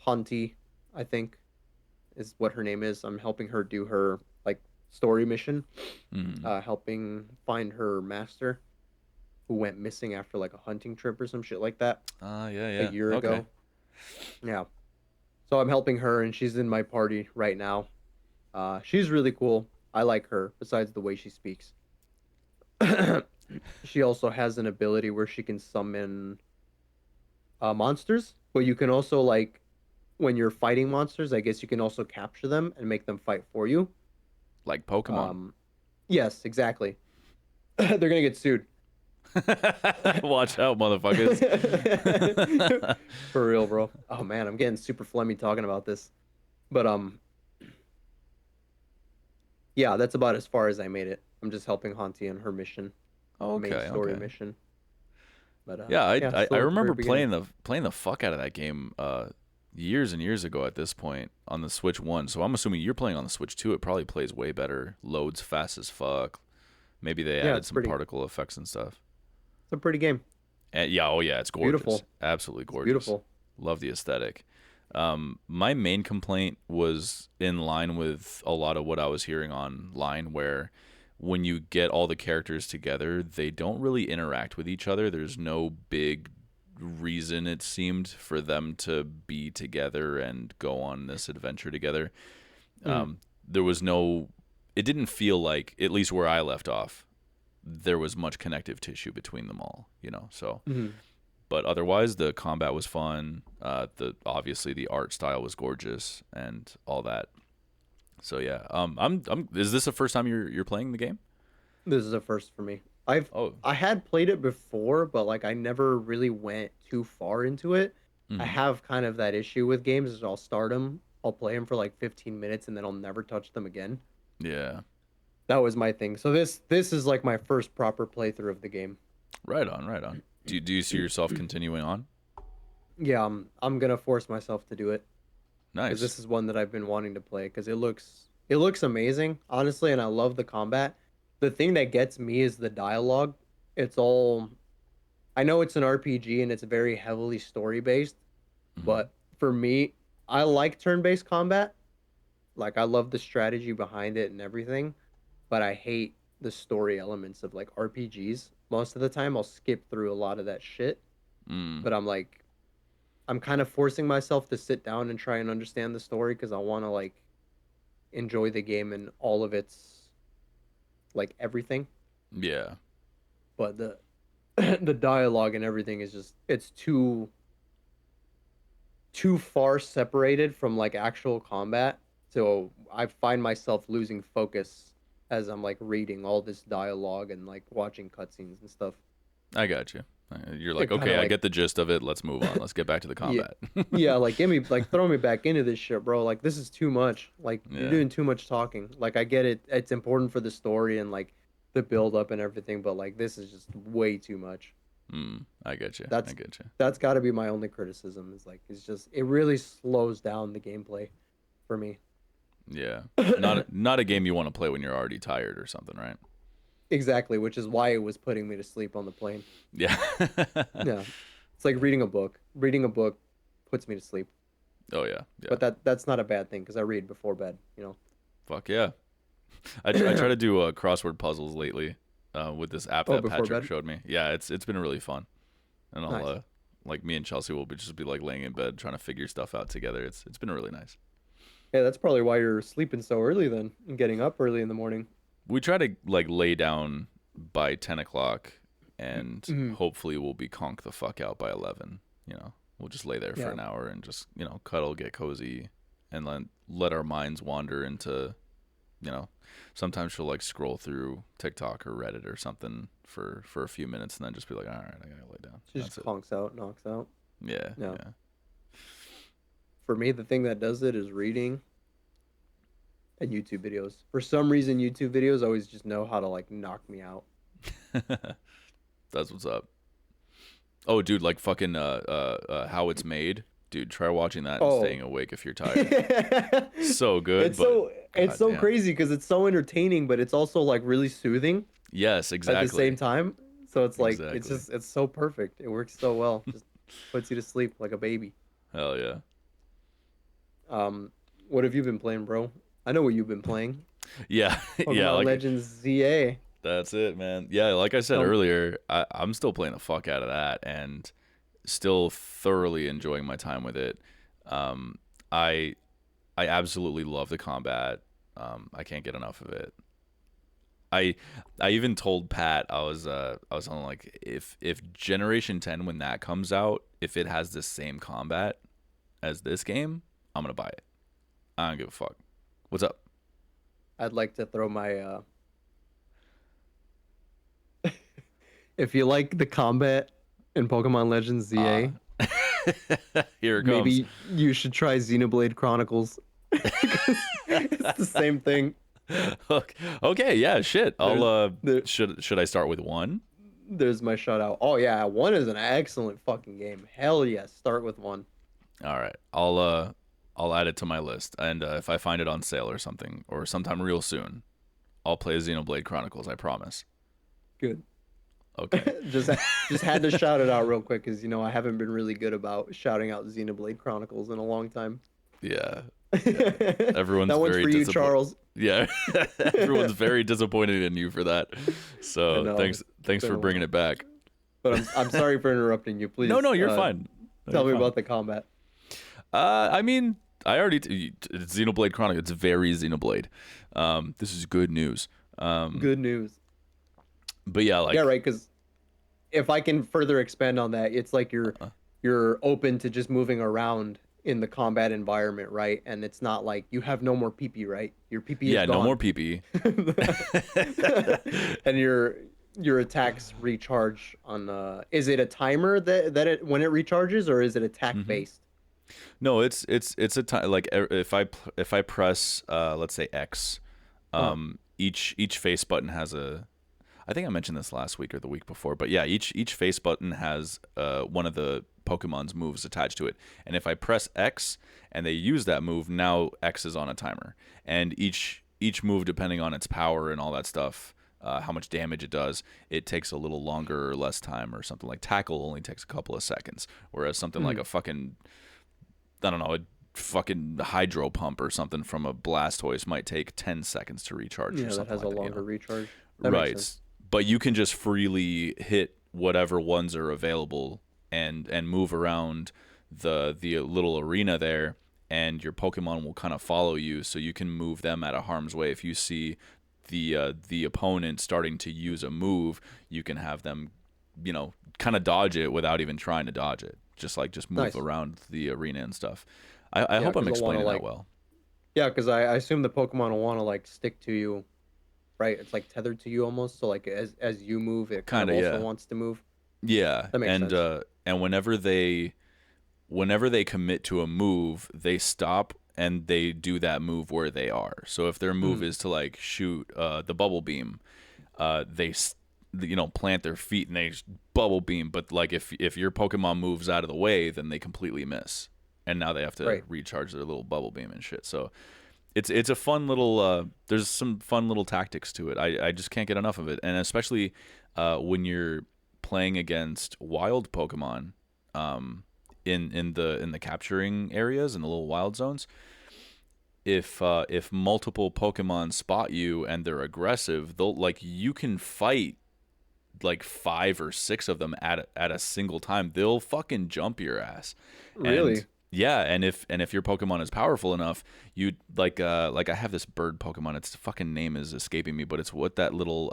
Hunty, I think is what her name is. I'm helping her do her like story mission, Mm-hmm. helping find her master who went missing after like a hunting trip or some shit like that Yeah, a yeah. year Okay. ago. Yeah. So I'm helping her and she's in my party right now. She's really cool. I like her besides the way she speaks. She also has an ability where she can summon monsters, but you can also like when you're fighting monsters, I guess you can also capture them and make them fight for you. Like Pokemon. Um, yes, exactly. They're gonna get sued. Watch out, motherfuckers. For real, bro. Oh man, I'm getting super phlegmy talking about this. But yeah, that's about as far as I made it. I'm just helping Hanti on her mission, main Okay, story okay. mission. But Yeah, yeah, I still at the very remember beginning. playing the fuck out of that game years and years ago at this point on the Switch 1. So I'm assuming you're playing on the Switch 2. It probably plays way better, loads fast as fuck. Maybe they Yeah, added some particle effects and stuff. it's a pretty game. And yeah, oh yeah, it's gorgeous. Beautiful. Absolutely It's gorgeous. beautiful. Love the aesthetic. My main complaint was in line with a lot of what I was hearing online, where when you get all the characters together, they don't really interact with each other. There's no big reason, it seemed, for them to be together and go on this adventure together. Mm. There was no it didn't feel like, at least where I left off, there was much connective tissue between them all, you know. So, Mhm. but otherwise, the combat was fun. Obviously the art style was gorgeous and all that. So yeah, Is this the first time you're playing the game? This is a first for me. I've Oh, I had played it before, but like I never really went too far into it. I mhm. have kind of that issue with games is I'll start them, I'll play them for like 15 minutes, and then I'll never touch them again. Yeah. That was my thing. So this is like my first proper playthrough of the game. Right on, right on. Do you see yourself continuing on? Yeah, I'm gonna force myself to do it because Nice. this is one that I've been wanting to play because it looks amazing, honestly, and I love the combat. The thing that gets me is the dialogue. It's all I know it's an RPG and it's very heavily story based, Hmm. but for me, I like turn-based combat. Like I love the strategy behind it and everything, but I hate the story elements of like RPGs. Most of the time I'll skip through a lot of that shit, Mm. but I'm kind of forcing myself to sit down and try and understand the story because I want to like enjoy the game and all of its like everything. Yeah. But the the dialogue and everything is just it's too far separated from like actual combat. So I find myself losing focus as I'm like reading all this dialogue and like watching cutscenes and stuff. I got you. You're like, It kind okay, of I like get the gist of it. Let's move on. Let's get back to the yeah, combat. yeah, like give me like throw me back into this shit, bro. Like this is too much. Like you're Yeah. doing too much talking. Like I get it. It's important for the story and like the build up and everything, but like this is just way too much. I get you. I That's get you. that's got to be my only criticism. Is like it's just it really slows down the gameplay for me. Yeah. Not a game you want to play when you're already tired or something, right? Exactly, which is why it was putting me to sleep on the plane. Yeah. Yeah. It's like reading a book. Reading a book puts me to sleep. Oh yeah. Yeah. But that's not a bad thing because I read before bed, you Fuck yeah. I try to do crossword puzzles lately with this app Oh, that before Patrick bed? showed me. Yeah, it's been really fun. And I'll Nice. like me and Chelsea will just be like laying in bed trying to figure stuff out together. It's been really nice. Yeah, that's probably why you're sleeping so early then and getting up early in the morning. We try to like lay down by 10 o'clock, and Mhm. hopefully we'll be conk the fuck out by 11. You know, we'll just lay there for Yeah. an hour and just cuddle, get cozy, and then let our minds wander into you know. Sometimes she'll like scroll through TikTok or Reddit or something for a few minutes, and then just be like, all right, I gotta lay down. She just That's it. conks out, knocks out. Yeah, Yeah. yeah. For me, the thing that does it is reading and YouTube videos. For some reason, YouTube videos always just know how to like knock me out. That's what's up. Oh, dude, like fucking how it's made. Dude, try watching that and Oh, staying awake if you're tired. So good, it's but it's god so damn. crazy because it's so entertaining, but it's also like really soothing Yes, at the same exactly. time. So it's like Exactly. it's so perfect. It works so well. Just puts you to sleep like a baby. Hell yeah. Um, what have you been playing, bro? I know what you've been playing. Yeah, yeah, Pokemon like Legends ZA. that's it, man. Yeah, like I said Um, earlier, I'm still playing the fuck out of that and still thoroughly enjoying my time with it. Um, I I absolutely love the combat. I can't get enough of it. I I even told Pat I was on like if Generation 10 when that comes out, if it has the same combat as this game, I'm gonna buy it. I don't give a fuck. What's up? I'd like to throw my if you like the combat in Pokemon Legends Uh ZA, Here it comes. maybe you should try Xenoblade Chronicles. 'Cause it's the same thing. Okay, okay, yeah, shit. I'll There's there, should I start with one? there's my shutout. Oh yeah, one is an excellent fucking game. Hell yes, start with one. All right. I'll add it to my list, and if I find it on sale or something or sometime real soon, I'll play Xenoblade Chronicles, I promise. Good. Okay. just just had to shout it out real quick because you know I haven't been really good about shouting out Xenoblade Chronicles in a long time. Yeah. Yeah. That Everyone's one's very for you, disappointed. Charles. Yeah. Everyone's very disappointed in you for that. I So, know it's thanks been for a bringing while, it back. but I'm sorry for interrupting you. No, Please no, you're fine. No, tell you're me fine. about the combat. I mean, it's Xenoblade Chronicle. It's very Xenoblade. This is good news. Um, Good news. but yeah, Yeah, like right. Because if I can further expand on that, it's like you're open to just moving around in the combat environment, right? And it's not like you have no more PP, right? Your PP is yeah, no more gone. PP. And your attacks recharge on is it a timer that it when it recharges, or is it attack hmm based? No, it's a time like if I press let's say X, Uh, each face button has a. I think I mentioned this last week or the week before, but yeah, each face button has one of the Pokemon's moves attached to it, and if I press X and they use that move, now X is on a timer, and each move, depending on its power and all that stuff, how much damage it does, it takes a little longer or less time, or something like Tackle only takes a couple of seconds, whereas something like mm, a fucking, I don't know, a fucking hydro pump or something from a Blastoise might take 10 seconds to recharge or yeah, that something has a like that, longer recharge. That makes Right. sense. But you can just freely hit whatever ones are available and move around the little arena there, and your Pokemon will kind of follow you, so you can move them out of harm's way. If you see the opponent starting to use a move, you can have them, kind of dodge it without even trying to dodge it. Just move Nice. around the arena and stuff. I Yeah, hope I'm because they'll want to explaining that like well. yeah, because I assume the Pokemon will want to like stick to you, right? It's like tethered to you almost. So like as you move, it kind Kind of of, also yeah. wants to move. Yeah, That makes sense. and whenever they commit to a move, they stop and they do that move where they are. So if their move Mm, is to like shoot the bubble beam, they plant their feet and they just bubble beam. But like if your Pokemon moves out of the way, then they completely miss, and now they have to right. recharge their little bubble beam and shit. So it's a fun little. There's some fun little tactics to it. I just can't get enough of it, and especially when you're playing against wild Pokemon. In the capturing areas in the little wild zones, if multiple Pokemon spot you and they're aggressive, they'll like you can fight like five or six of them at a single time. They'll fucking jump your ass, and Really? yeah, and if your Pokemon is powerful enough, you like I have this bird Pokemon. Its fucking name is escaping me, but it's what that little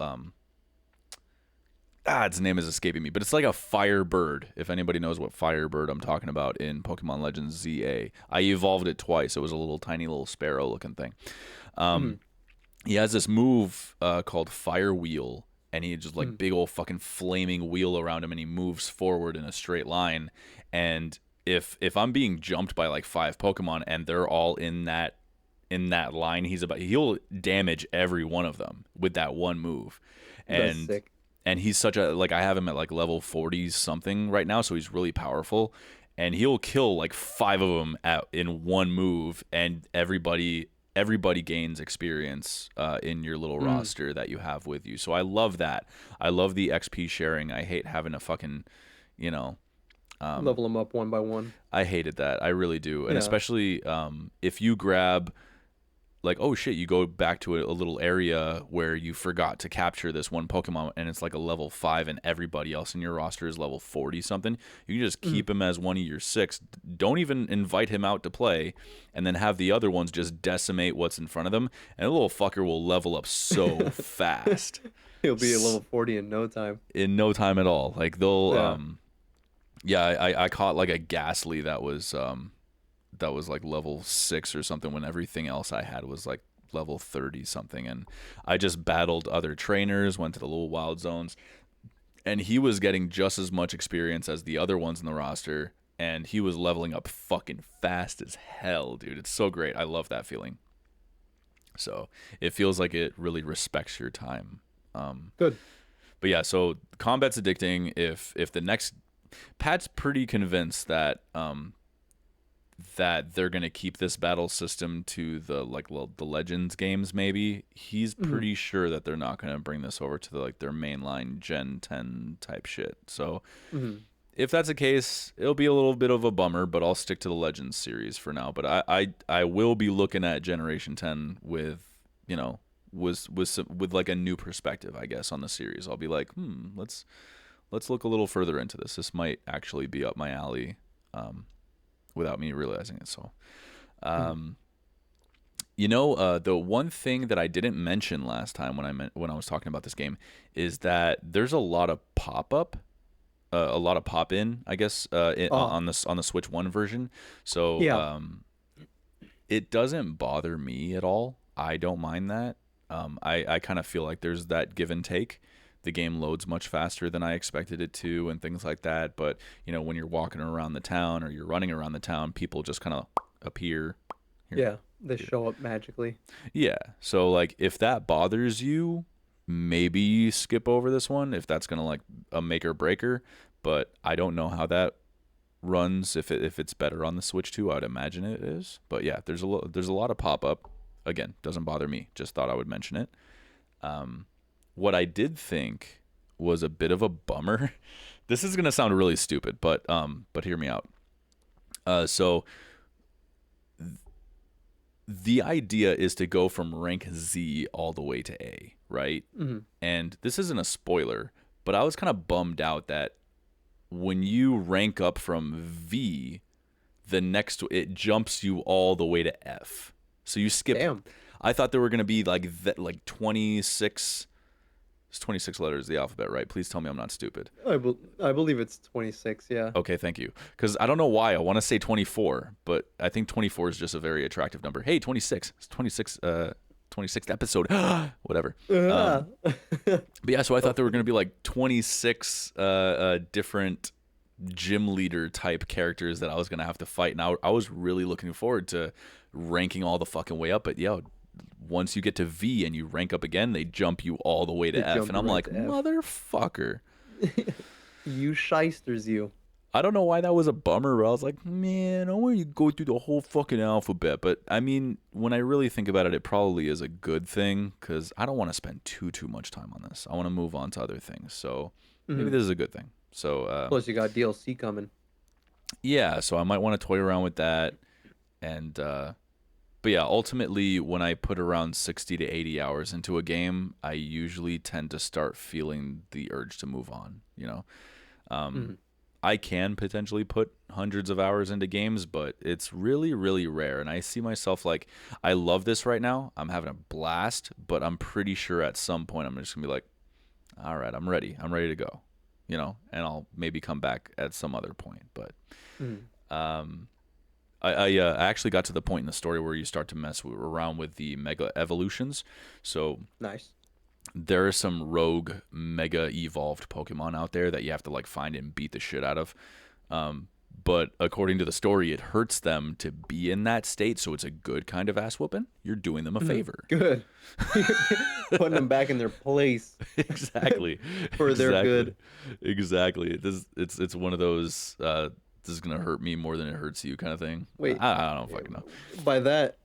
its name is escaping me, but it's like a firebird. If anybody knows what firebird I'm talking about in Pokemon Legends ZA, I evolved it twice. It was a little tiny little sparrow looking thing. Mm, He has this move called Fire Wheel, and he just like mm, big old fucking flaming wheel around him, and he moves forward in a straight line. And if I'm being jumped by like five Pokemon and they're all in that line, he'll damage every one of them with that one move. that's And sick. he's such a like I have him at like level 40 something right now, so he's really powerful, and he'll kill like five of them in one move, and everybody gains experience in your little Mm, roster that you have with you. So I love that. I love the XP sharing. I hate having a fucking, you know, level them up one by one. I hated that. I really do. And Yeah. especially if you grab like, oh shit, you go back to a little area where you forgot to capture this one Pokemon, and it's like a level 5 and everybody else in your roster is level 40 something. You can just Mm, keep him as one of your 6. Don't even invite him out to play, and then have the other ones just decimate what's in front of them, and the little fucker will level up so fast. he'll be at level 40 in no time. In no time at all. Like they'll Yeah. yeah, I caught like a Ghastly that was like level 6 or something when everything else I had was like level 30 something, and I just battled other trainers, went to the little wild zones, and he was getting just as much experience as the other ones in the roster, and he was leveling up fucking fast as hell, dude. It's so great. I love that feeling. So it feels like it really respects your time. Good. But yeah, so combat's addicting. If the next Pat's pretty convinced that they're gonna keep this battle system to the the Legends games. Maybe he's Mm, pretty sure that they're not gonna bring this over to their mainline Gen 10 type shit. So mm. if that's the case, it'll be a little bit of a bummer, but I'll stick to the Legends series for now. But I will be looking at Generation 10 with with like a new perspective, I guess, on the series. I'll be like, let's look a little further into this. This might actually be up my alley, without me realizing it. So The one thing that I didn't mention last time when I was talking about this game is that there's a lot of a lot of pop in, I guess, Oh, on the Switch One version. So yeah. it doesn't bother me at all. I don't mind that. I kind of feel like there's that give and take. The game loads much faster than I expected it to, and things like that. But when you're walking around the town or you're running around the town, people just kind of appear. Here, Yeah. They show up magically. yeah. So like if that bothers you, maybe skip over this one if that's gonna like a make or breaker. But I don't know how that runs if it's better on the Switch 2. I would imagine it is. But yeah, there's a lot of pop up. Again, doesn't bother me. Just thought I would mention it. What I did think was a bit of a bummer. This is gonna sound really stupid, but hear me out. So the idea is to go from rank Z all the way to A, right? Hmm. And this isn't a spoiler, but I was kind of bummed out that when you rank up from V, the next it jumps you all the way to F. So you skip. Damn. I thought there were going to be like 26. It's 26 letters of the alphabet, right? Please tell me I'm not stupid. I believe it's 26. Yeah. Okay, thank you. Because I don't know why I want to say 24, but I think 24 is just a very attractive number. Hey, 26. It's 26. 26th episode. Whatever. But yeah, so I thought there were going to be like 26 different gym leader type characters that I was going to have to fight. And I was really looking forward to ranking all the fucking way up. But yeah, once you get to V and you rank up again, they jump you all the way to They F. jump And I'm right like, to F. motherfucker. You shysters, you. I don't know why that was a bummer, but I was like, man, I want you to go through the whole fucking alphabet. But I mean, when I really think about it, it probably is a good thing because I don't want to spend too much time on this. I want to move on to other things. So maybe Hmm. this is a good thing. So Plus, you got DLC coming. yeah, so I might want to toy around with that. And but yeah, ultimately, when I put around 60 to 80 hours into a game, I usually tend to start feeling the urge to move on. Hmm. I can potentially put hundreds of hours into games, but it's really, really rare. And I see myself like, I love this right now. I'm having a blast, but I'm pretty sure at some point I'm just gonna be like, all right, I'm ready. I'm ready to go, and I'll maybe come back at some other point. But Hmm. um, I actually got to the point in the story where you start to mess around with the mega evolutions. So Nice. there are some rogue mega evolved Pokemon out there that you have to like find and beat the shit out of. But according to the story, it hurts them to be in that state, so it's a good kind of ass whooping. You're doing them a Hmm. favor. Good. Putting them back in their place Exactly. for their Exactly. good. Exactly. It's one of those this is gonna hurt me more than it hurts you kind of thing. Wait, I don't fucking know. by that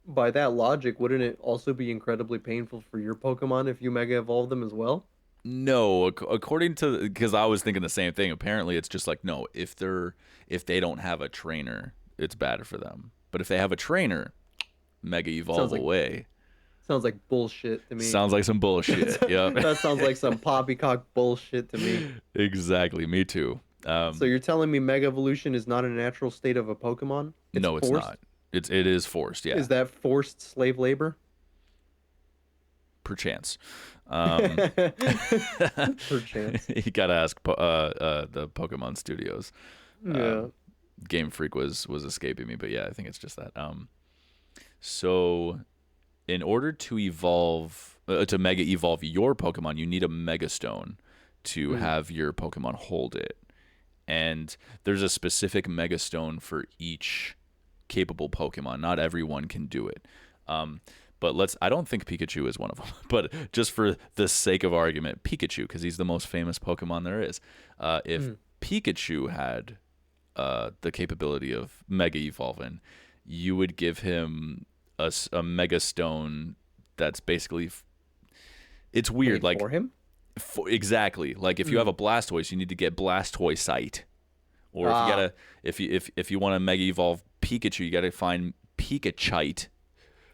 by that logic, wouldn't it also be incredibly painful for your Pokemon if you Mega Evolve them as well? No, according to because I was thinking the same thing. Apparently, it's just like no. If they don't have a trainer, it's bad for them. But if they have a trainer, mega Sounds evolve like away. sounds like bullshit to me. Sounds like some bullshit. Yep. That sounds like some poppycock bullshit to me. Exactly. Me too. So you're telling me Mega Evolution is not a natural state of a Pokemon? It's No, it's forced? not. It is forced. Yeah, Is that forced slave labor? perchance. Um, Perchance. you gotta ask the Pokemon Studios. Yeah. Game Freak was escaping me, but yeah, I think it's just that. So in order to evolve to mega evolve your Pokemon, you need a Mega Stone to Mm. have your Pokemon hold it. And there's a specific Mega Stone for each capable Pokemon. Not everyone can do it. But I don't think Pikachu is one of them. But just for the sake of argument, Pikachu, because he's the most famous Pokemon there is. If Pikachu had the capability of Mega Evolving, you would give him a Mega Stone that's basically. It's weird. Made Like, for him? exactly. Like, if you have a Blastoise, you need to get Blastoise Sight. Or if you gotta, if you want to Mega Evolve Pikachu, you gotta find Pikachite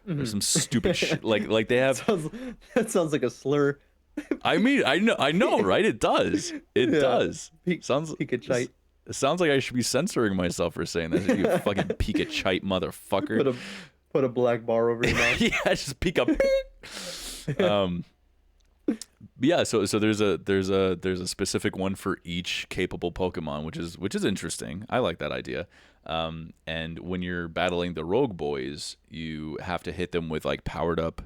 or some stupid shit. Like they have. That sounds like a slur. I mean, I know, right? It does. It Yeah. does. Sounds Pikachite. It sounds like I should be censoring myself for saying that. You fucking Pikachu motherfucker. Put a black bar over your mouth. Yeah, just Pika. Yeah, so there's a specific one for each capable Pokemon, which is interesting. I like that idea. And when you're battling the Rogue Boys, you have to hit them with like powered up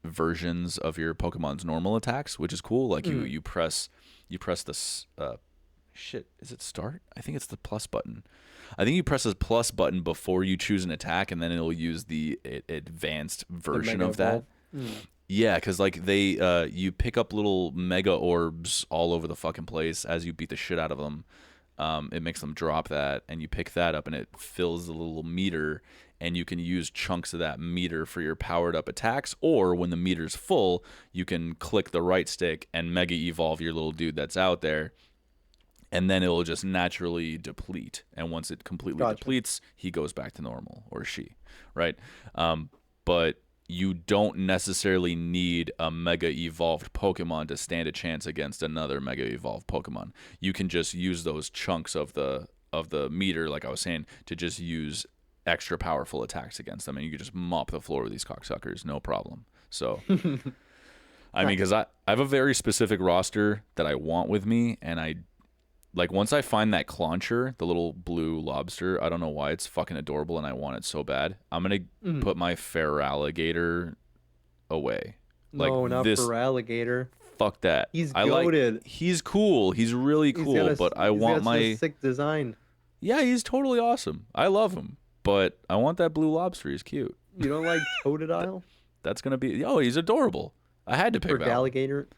versions of your Pokemon's normal attacks, which is cool. Like you press this shit. Is it start? I think it's the plus button. I think you press the plus button before you choose an attack, and then it'll use the advanced version of that. Yeah, because like you pick up little mega orbs all over the fucking place as you beat the shit out of them. It makes them drop that, and you pick that up, and it fills the little meter, and you can use chunks of that meter for your powered up attacks. Or when the meter's full, you can click the right stick and mega evolve your little dude that's out there, and then it'll just naturally deplete. And once it completely depletes, he goes back to normal, or she, right? But you don't necessarily need a mega evolved Pokemon to stand a chance against another mega evolved Pokemon. You can just use those chunks of the meter, like I was saying, to just use extra powerful attacks against them, and you can just mop the floor with these cocksuckers, no problem. So, I mean, because I have a very specific roster that I want with me, and I like once I find that Clauncher, the little blue lobster, I don't know why it's fucking adorable and I want it so bad. I'm gonna put my Feraligatr away. No, not Feraligatr. Fuck that. He's goated. He's cool. He's really cool. But I want my sick design. Yeah, he's totally awesome. I love him. But I want that blue lobster. He's cute. You don't like Totodile? That's gonna be. Oh, he's adorable. I had to pick that. Alligator.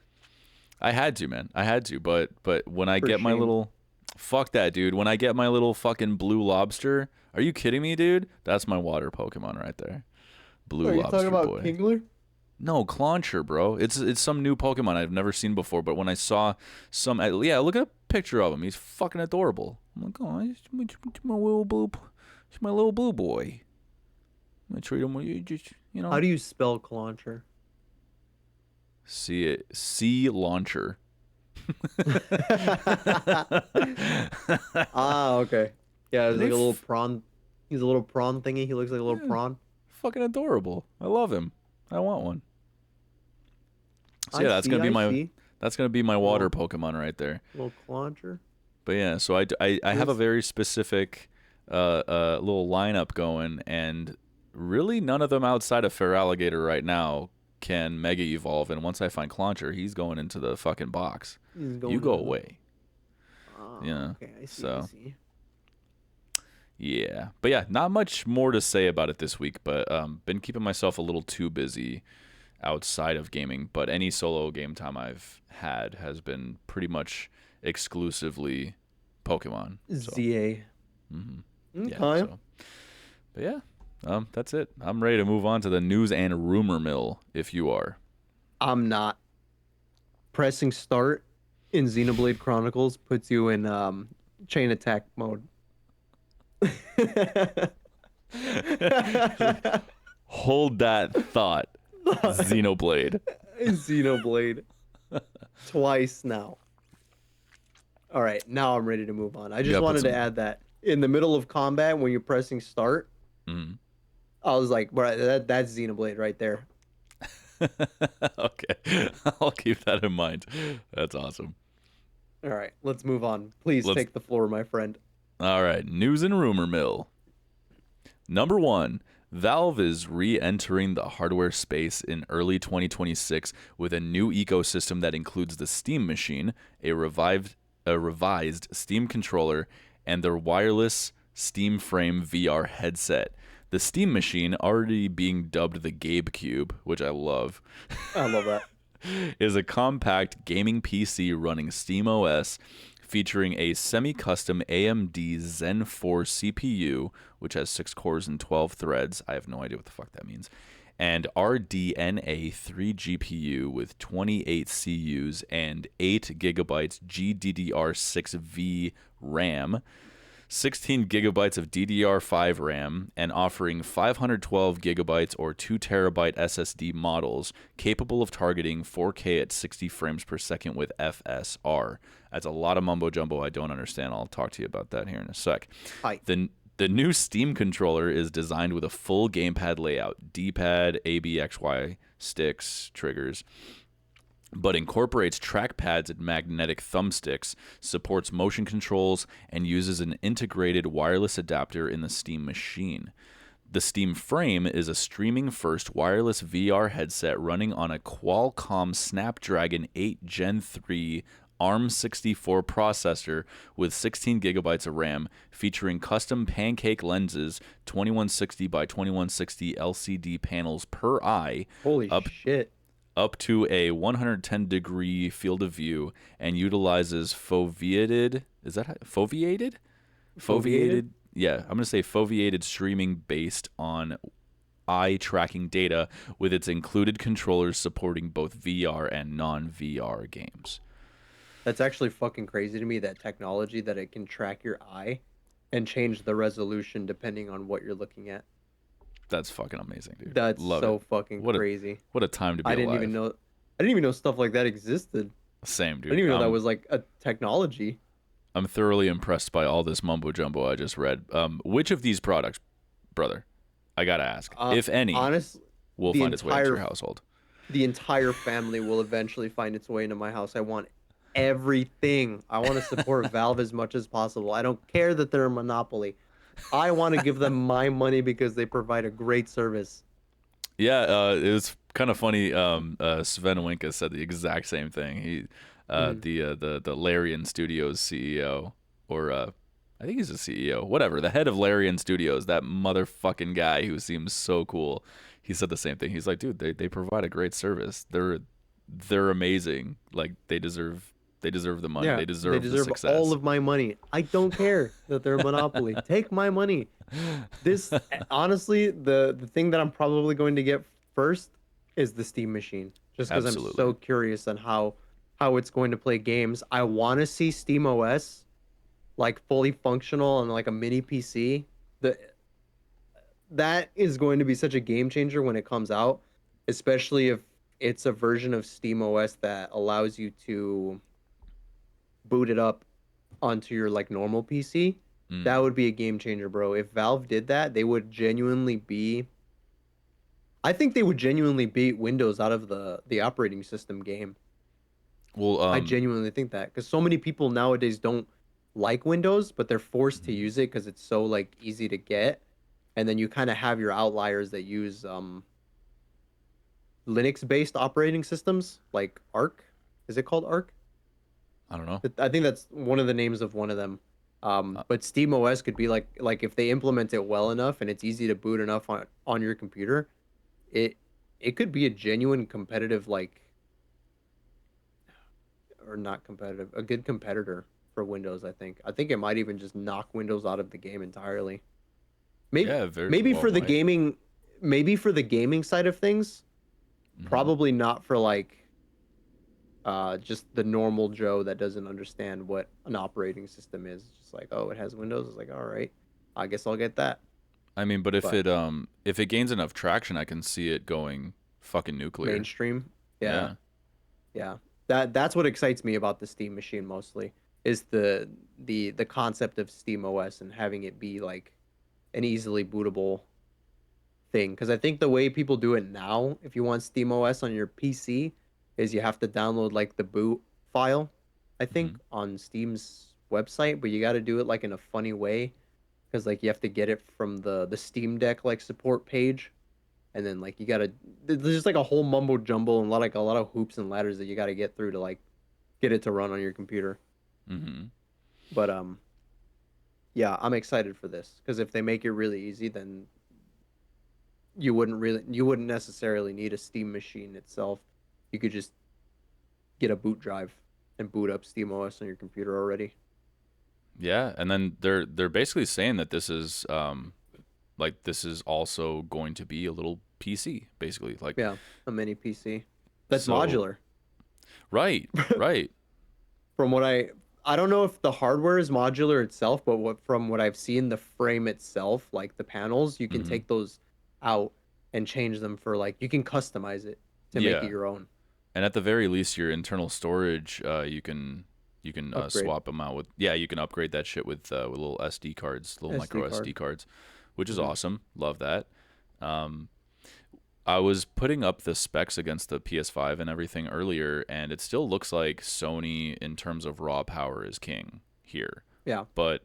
I had to, man. I had to, but when I get my little, fuck that, dude. When I get my little fucking blue lobster, are you kidding me, dude? That's my water Pokemon right there. Blue lobster boy. Are you talking about Kingler? No, Clauncher, bro. It's some new Pokemon I've never seen before. But when I saw some, yeah, look at a picture of him. He's fucking adorable. I'm like, oh, he's my little blue, he's my little blue boy. I'm gonna treat him with you know. How do you spell Clauncher? Sea launcher. Okay. Yeah, he's like a little prawn. He's a little prawn thingy. He looks like a little prawn. Fucking adorable. I love him. I want one. So yeah, that's gonna be my water Pokemon right there. Little Clauncher. But yeah, so I have a very specific little lineup going, and really none of them outside of Feraligatr right now can mega evolve, and once I find Clauncher, he's going into the fucking box. You go away. Yeah. Okay, I see. So, yeah, but yeah, not much more to say about it this week. But been keeping myself a little too busy outside of gaming. But any solo game time I've had has been pretty much exclusively Pokemon. So. ZA. Mm-hmm. Yeah. So. But yeah. That's it. I'm ready to move on to the news and rumor mill, if you are. I'm not. Pressing start in Xenoblade Chronicles puts you in chain attack mode. Hold that thought, Xenoblade. Xenoblade. Twice now. All right, now I'm ready to move on. I just wanted to add that in the middle of combat, when you're pressing start, I was like, bro, that's Xenoblade right there. Okay. I'll keep that in mind. That's awesome. All right, let's move on. Please take the floor, my friend. All right, news and rumor mill. Number 1, Valve is re-entering the hardware space in early 2026 with a new ecosystem that includes the Steam Machine, a revised Steam controller, and their wireless Steam Frame VR headset. The Steam Machine, already being dubbed the Gabe Cube, which I love. I love that. Is a compact gaming PC running SteamOS, featuring a semi-custom AMD Zen 4 CPU, which has 6 cores and 12 threads. I have no idea what the fuck that means. And RDNA 3 GPU with 28 CUs and 8 gigabytes GDDR6V RAM. 16 gigabytes of DDR5 RAM, and offering 512 gigabytes or 2 terabyte SSD models capable of targeting 4K at 60 frames per second with FSR. That's a lot of mumbo jumbo I don't understand. I'll talk to you about that here in a sec. Hi. The new Steam controller is designed with a full gamepad layout, D-pad, ABXY sticks, triggers, but incorporates trackpads and magnetic thumbsticks, supports motion controls, and uses an integrated wireless adapter in the Steam machine. The Steam Frame is a streaming-first wireless VR headset running on a Qualcomm Snapdragon 8 Gen 3 ARM64 processor with 16 gigabytes of RAM, featuring custom pancake lenses, 2160 by 2160 LCD panels per eye, Holy up shit. up to a 110-degree field of view, and utilizes foveated. Is that foveated? Foveated? Yeah, I'm gonna say foveated streaming based on eye tracking data, with its included controllers supporting both VR and non-VR games. That's actually fucking crazy to me, that technology that it can track your eye and change the resolution depending on what you're looking at. That's fucking amazing, dude. That's Love so it. fucking What a crazy. what a time to be I didn't even alive. know I didn't even know stuff like that existed. Same, I didn't dude. even know that was like a technology. I'm thoroughly impressed by all this mumbo jumbo I just read. Which of these products, brother, I gotta ask, if any, Honestly, will the find its way into entire your household? the entire family will eventually find its way into my house. I want everything. I want to support Valve as much as possible. I don't care that they're a monopoly. I want to give them my money because they provide a great service. Yeah, it was kind of funny. Sven Winka said the exact same thing. He, Mhm. the Larian Studios CEO, or I think he's a CEO, whatever, the head of Larian Studios, that motherfucking guy who seems so cool. He said the same thing. He's like, dude, they provide a great service. They're amazing. Like they deserve the money. Yeah, They they deserve the deserve all success. of my money. I don't care that they're a monopoly. Take my money. This honestly, the thing that I'm probably going to get first is the Steam machine, just because I'm Absolutely. so curious on how it's going to play games. I want to see Steam OS like fully functional on like a mini PC. The That is going to be such a game changer when it comes out, especially if it's a version of Steam OS that allows you to boot it up onto your like normal PC. That Mm. would be a game changer, bro. If Valve did that, they would genuinely be I think they would genuinely beat Windows out of the operating system game. Well, I genuinely think that because so many people nowadays don't like Windows, but they're forced to mhm. use it because it's so like easy to get. And then you kind of have your outliers that use Linux-based operating systems like Arc. Is it called Arc? I don't know. I think that's one of the names of one of them. Uh, But SteamOS could be like if they implement it well enough and it's easy to boot enough on your computer, it it could be a genuine competitive like or not competitive, a good competitor for Windows, I think it might even just knock Windows out of the game entirely. Maybe yeah, very maybe well for the might. gaming maybe for the gaming side of things, Hmm. probably not for like just the normal Joe that doesn't understand what an operating system is. Just like, oh, it has Windows. It's like, all right, I guess I'll get that. I mean, but But if it gains enough traction, I can see it going fucking nuclear. mainstream, yeah, Yeah. yeah. That's what excites me about the Steam machine mostly is the concept of Steam OS and having it be like an easily bootable thing. Because I think the way people do it now, if you want Steam OS on your PC, is you have to download like the boot file, I Hmm. think, on Steam's website, but you got to do it like in a funny way because like you have to get it from the Steam Deck like support page, and then like you gotta there's just like a whole mumbo jumble and a lot of hoops and ladders that you got to get through to like get it to run on your computer. Hmm. But yeah, I'm excited for this because if they make it really easy, then you wouldn't necessarily need a Steam machine itself. You could just get a boot drive and boot up Steam OS on your computer already. Yeah, and then they're basically saying that this is like this is also going to be a little PC, basically. Like Yeah, a mini PC that's so modular. right, right. From what I don't know if the hardware is modular itself, but from what I've seen, the frame itself, like the panels, you can Hmm. take those out and change them for like you can customize it to make it Yeah, your own. and at the very least, your internal storage, you can Upgrade swap them out with. Yeah, you can upgrade that shit with little SD cards, little SD micro card. SD cards, which is Hmm. awesome. Love that. Um, I was putting up the specs against the PS5 and everything earlier, and it still looks like Sony, in terms of raw power, is king here. Yeah. But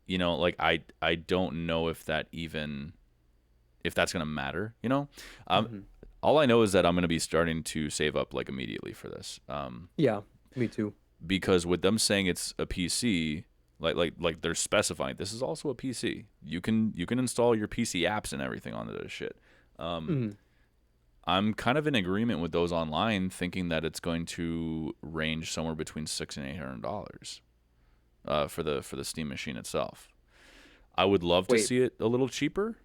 like I don't know if that's gonna matter. Hmm. All I know is that I'm gonna be starting to save up like immediately for this. Yeah. Me too. Because with them saying it's a PC, like they're specifying this is also a PC. You can install your PC apps and everything onto this shit. Um, Hmm. I'm kind of in agreement with those online, thinking that it's going to range somewhere between $600 and $800 for the Steam machine itself. I would love to Wait, see it a little cheaper.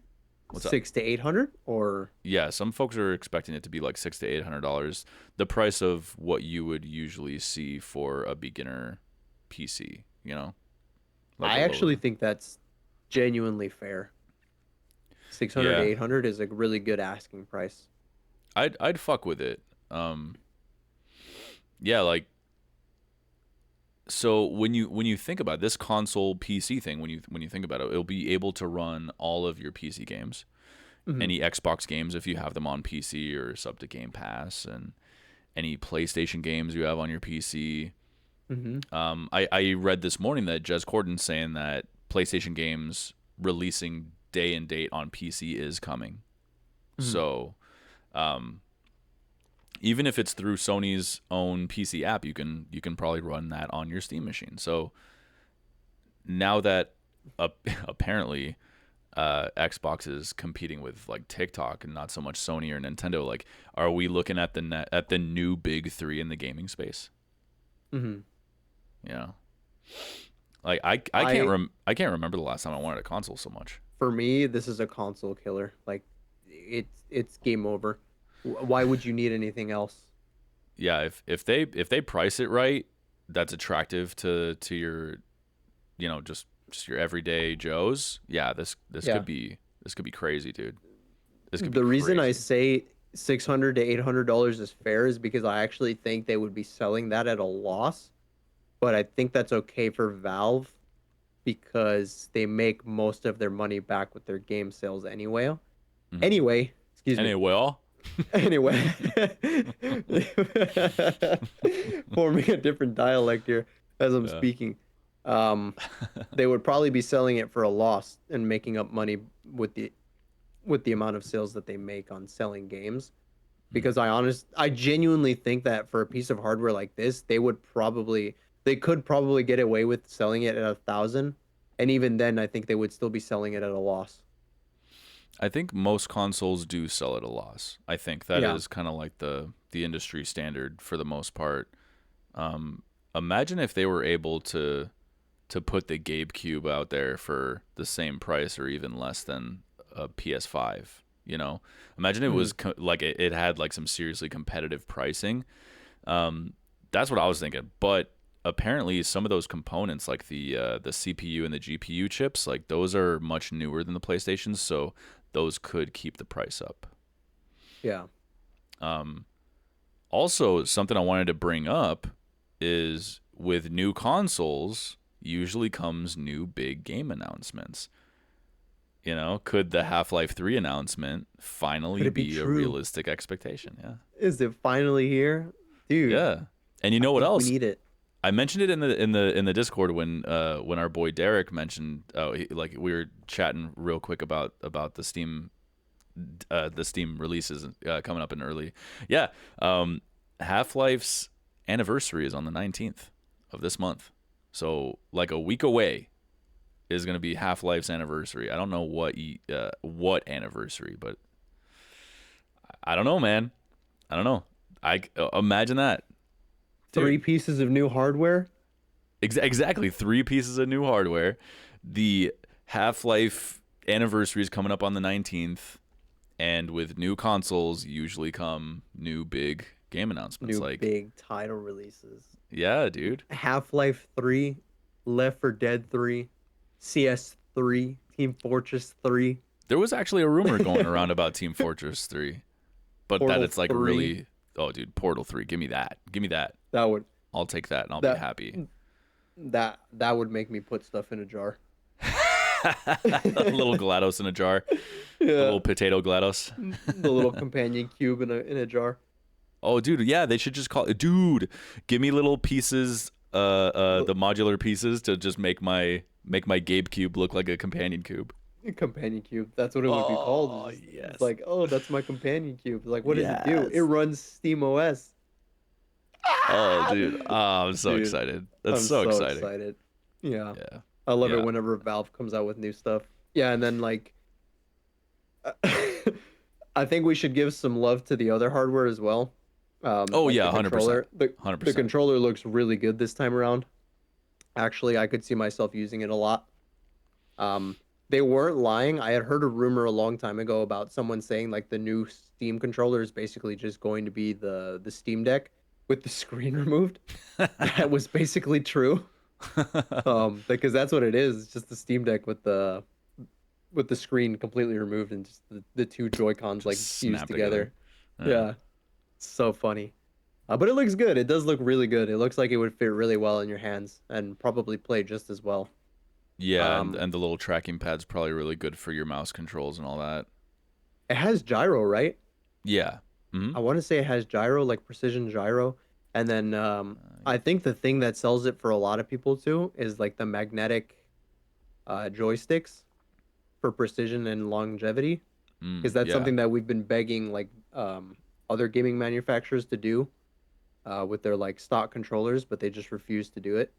What's up? 600 to 800 or Yeah, some folks are expecting it to be like $600 to $800, the price of what you would usually see for a beginner PC. Like a I actually lower. think that's genuinely fair. 600 to Yeah, 800 is a really good asking price. I'd fuck with it. Um, yeah, like so when you think about this console PC thing, when you think about it, it'll be able to run all of your PC games, Hmm. any Xbox games if you have them on PC or sub to Game Pass, and any PlayStation games you have on your PC. Hmm. I read this morning that Jez Corden's saying that PlayStation games releasing day and date on PC is coming. Hmm. So, um, even if it's through Sony's own PC app, you can probably run that on your Steam machine. So now that uh, apparently Xbox is competing with like TikTok and not so much Sony or Nintendo, like, are we looking at the new big three in the gaming space? Hmm. Yeah. Like I I can't remember the last time I wanted a console so much. For me, this is a console killer. Like it's game over. Why would you need anything else? Yeah, if they price it right, that's attractive to your just your everyday Joes. Yeah, this Yeah. could be crazy, dude. This could be The reason I crazy. say $600 to $800 is fair is because I actually think they would be selling that at a loss, but I think that's okay for Valve because they make most of their money back with their game sales anyway. Hmm. Anyway, excuse me. Anyway, well, Anyway, forming a different dialect here as I'm yeah. speaking. Um, they would probably be selling it for a loss and making up money with the amount of sales that they make on selling games. Mm. Because I genuinely think that for a piece of hardware like this, they could probably get away with selling it at 1,000, and even then, I think they would still be selling it at a loss. I think most consoles do sell at a loss. I think that Yeah. is kind of like the industry standard for the most part. Um, Imagine if they were able to put the GameCube out there for the same price or even less than a PS5. Imagine it Mhm. was like it had like some seriously competitive pricing. Um, that's what I was thinking. But apparently, some of those components, like the CPU and the GPU chips, like those are much newer than the PlayStations, so those could keep the price up. Yeah. Um, Also, something I wanted to bring up is with new consoles usually comes new big game announcements. Could the Half-Life 3 announcement Could finally it be be a true? realistic expectation? Yeah. Is it finally here? Dude, Yeah. And you I know what think we else? need it. I mentioned it in the Discord when our boy Derek mentioned, like we were chatting real quick about the Steam releases coming up in early. Yeah. Half-Life's anniversary is on the 19th of this month. So like a week away is going to be Half-Life's anniversary. I don't know what anniversary, but I don't know, man. I don't know. I imagine that, Three dude. pieces of new hardware. Exactly, three pieces of new hardware. The Half-Life anniversary is coming up on the 19th, and with new consoles usually come new big game announcements. New Like, big title releases. yeah, dude. Half-Life 3, Left 4 Dead 3, CS 3, Team Fortress 3, There was actually a rumor going around about Team Fortress 3, but that Portal it's like 3. really, oh, dude, Portal 3. Give me that. Give me that. That would I'll take that and I'll be that happy. that would make me put stuff in a jar. A little GLaDOS in a jar. A Yeah, little potato GLaDOS. the little companion cube in a jar. Oh, dude, yeah, they should just call it. Dude, give me little pieces, The the modular pieces to just make my Gabe cube look like a companion cube. companion cube. That's what it would be called. Oh, It's yes. like, oh, that's my companion cube. Like, what does it do? It Yes. runs Steam OS. Oh, dude. Oh, I'm so Dude, excited. That's I'm so so exciting. excited. Yeah. Yeah. I love it Yeah. whenever Valve comes out with new stuff. Yeah, and then like I think we should give some love to the other hardware as well. Oh, Like yeah, the 100%. controller. The 100%. controller looks really good this time around. Actually, I could see myself using it a lot. Um, they weren't lying. I had heard a rumor a long time ago about someone saying like the new Steam controller is basically just going to be the Steam Deck with the screen removed. That was basically true. Because that's what it is. It's just the Steam Deck with the screen completely removed and just the two Joy Cons like Just fused snap together. together. Yeah. Yeah, so funny. But it looks good. It does look really good. It looks like it would fit really well in your hands and probably play just as well. Yeah, and, Um, and the little tracking pad's probably really good for your mouse controls and all that. it has gyro, right? Yeah. Hmm. I want to say it has gyro, like precision gyro. And then I think the thing that sells it for a lot of people too is like the magnetic joysticks for precision and longevity. Because that's Yeah. something that we've been begging like other gaming manufacturers to do with their like stock controllers, but they just refuse to do it.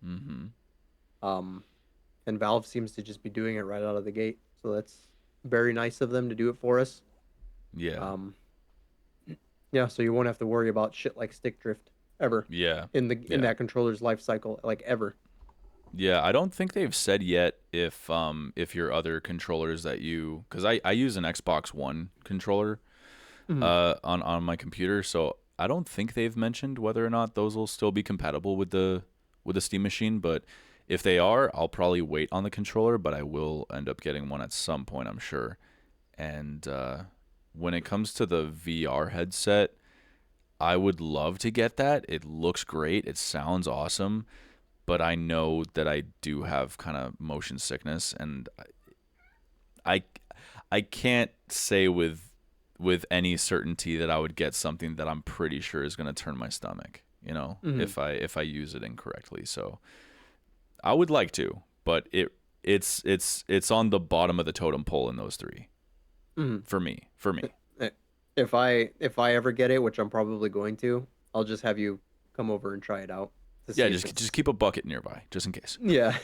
Hmm. Um, and Valve seems to just be doing it right out of the gate. So that's very nice of them to do it for us. Yeah. Um, yeah, so you won't have to worry about shit like stick drift ever Yeah. in Yeah. that controller's life cycle, like ever. Yeah, I don't think they've said yet if your other controllers that you, because I use an Xbox One controller Mhm. on my computer, so I don't think they've mentioned whether or not those will still be compatible with the Steam machine, but if they are, I'll probably wait on the controller, but I will end up getting one at some point, I'm sure. And when it comes to the VR headset, I would love to get that. It looks great. It sounds awesome, but I know that I do have kind of motion sickness, and I I can't say with any certainty that I would get something that I'm pretty sure is going to turn my stomach, Mhm. if I use it incorrectly. So I would like to, but it's on the bottom of the totem pole in those three Mhm. for me. For me. Eh, if I ever get it, which I'm probably going to, I'll just have you come over and try it out to Yeah, see if just it's keep a bucket nearby just in case. yeah.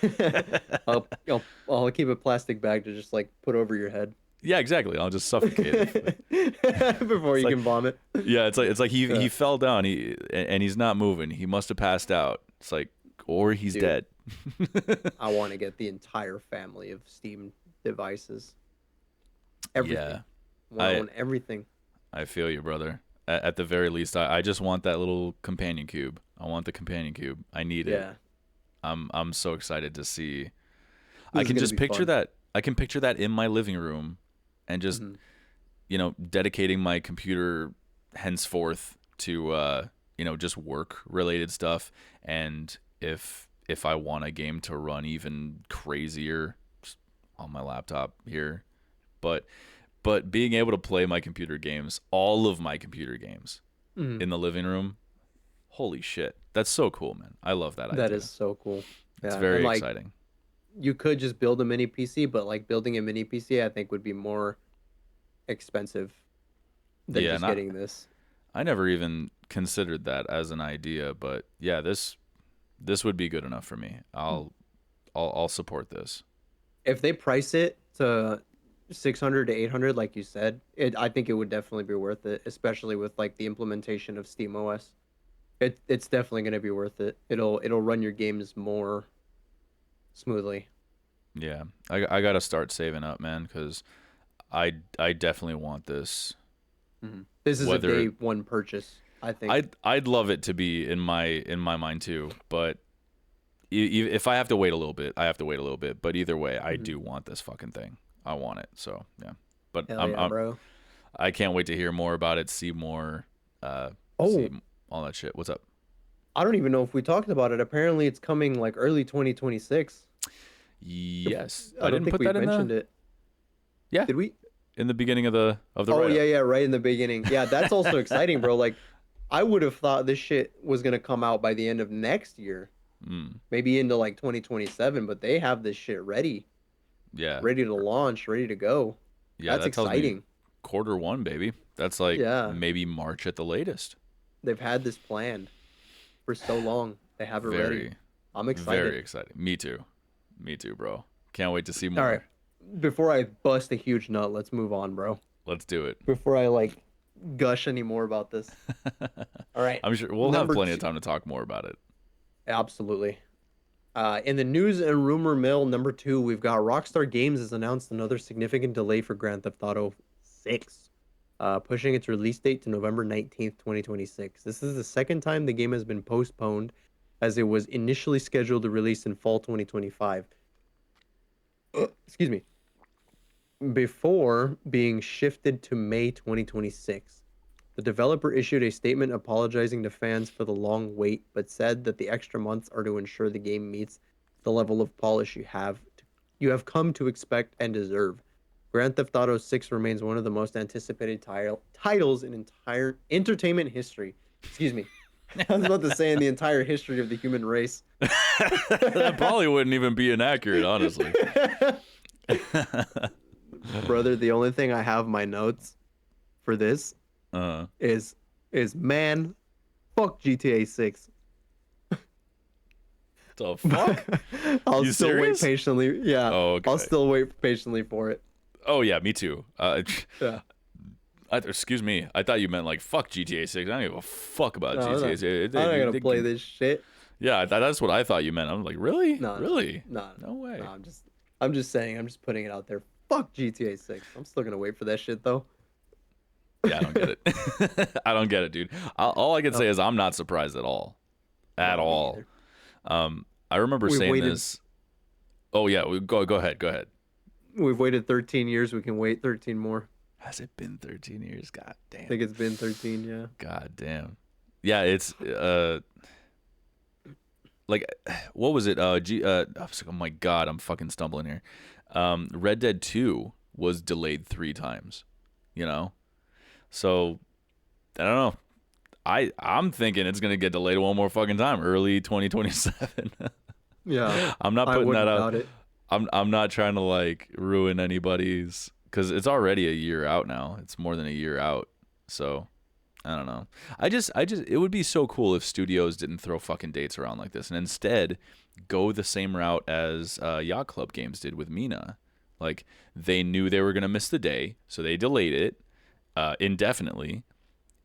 I'll keep a plastic bag to just like put over your head Yeah, exactly. I'll just suffocate it. before It's you like can vomit. yeah, it's like he Yeah. fell down. And he's not moving. He must have passed out. It's like or he's Dude, dead. I want to get the entire family of Steam devices. Everything. Yeah, I want to I own everything. I feel you, brother. At the very least, I just want that little companion cube. I want the companion cube. I need it. Yeah. I'm so excited to see. I This is can gonna just be picture fun. that. I can picture that in my living room, and just Hmm. dedicating my computer henceforth to just work related stuff. And if I want a game to run even crazier, just on my laptop here, but being able to play my computer games, all of my computer games, Hmm. in the living room, holy shit, that's so cool, man. I love that That is idea. so cool. It's Yeah. And very like exciting. you could just build a mini PC, but like building a mini PC, I think would be more expensive than Yeah, just and I, getting this. I never even considered that as an idea, but yeah, this would be good enough for me. I'll support this. If they price it to 600 to 800 like you said, I think it would definitely be worth it, especially with like the implementation of SteamOS. It's definitely going to be worth it. It'll run your games more smoothly. Yeah, I gotta start saving up, man, because I definitely want this. This is a day Whether one purchase. I think. I'd love it to be in my mind too, but if I have to wait a little bit, I have to wait a little bit. But either way, I Mhm. do want this fucking thing. I want it. So yeah. But Hell yeah, bro. I can't wait to hear more about it, see more, see Oh, all that shit. What's up? I don't even know if we talked about it. Apparently, it's coming like early 2026. If Yes, I I don't didn't think put we that in mentioned it. yeah, Did we? in the beginning of the Oh write yeah, up. yeah, right in the beginning. Yeah, that's also exciting, bro. Like, I would have thought this shit was gonna come out by the end of next year, Mm, maybe into like 2027. But they have this shit ready, yeah, ready to launch, ready to go. yeah. That's That tells me exciting. Q1, baby. That's like Yeah, maybe March at the latest. they've had this planned for so long. They have it ready. Very, I'm very excited. exciting. Me too. Me too, bro. Can't wait to see All right, more. before I bust a huge nut, let's move on, bro. Let's do it. Before I like gush any more about this. All right, I'm sure we'll have number plenty of two. time to talk more about it. Absolutely. In the news and rumor mill, number two, we've got Rockstar Games has announced another significant delay for Grand Theft Auto 6, pushing its release date to November 19th, 2026. This is the second time the game has been postponed, as it was initially scheduled to release in fall 2025. Excuse me. Before being shifted to May 2026. The developer issued a statement apologizing to fans for the long wait, but said that the extra months are to ensure the game meets the level of polish you have come to expect and deserve. Grand Theft Auto 6 remains one of the most anticipated titles in entire entertainment history. Excuse me. I was about to say in the entire history of the human race. That probably wouldn't even be inaccurate, honestly. Brother, the only thing I have in my notes for this uh, is man, fuck GTA 6. the fuck? I'll You still wait serious? patiently. Yeah, Oh, I'll okay. still wait patiently for it. Oh yeah, me too. Yeah. Excuse me. I thought you meant like fuck GTA 6. I don't give a fuck about No, GTA no, 6. I'm not gonna play this shit. Yeah, that's what I thought you meant. I'm like, really, No, no, really? no, No no. way. I'm just saying. I'm just putting it out there. Fuck GTA 6. I'm still gonna wait for that shit though. Yeah, I don't get it. I don't get it, dude. All I can say No, is I'm not surprised at all, at no, me all. either. I remember We've saying waited. this. Oh yeah, go ahead, go ahead. We've waited 13 years. We can wait 13 more. Has it been 13 years? God I damn. think it's been 13. Yeah. God damn. Yeah, it's like what was it? I was like, oh my god, I'm fucking stumbling here. Red Dead 2 was delayed 3 times. You know, so I don't know. I'm thinking it's gonna get delayed one more fucking time, early 2027. Yeah. I'm not I putting that wouldn't out. doubt it. I'm not trying to like ruin anybody's because it's already a year out now. It's more than a year out. So I don't know. I just it would be so cool if studios didn't throw fucking dates around like this and instead go the same route as Yacht Club Games did with Mina. Like they knew they were gonna miss the day, so they delayed it indefinitely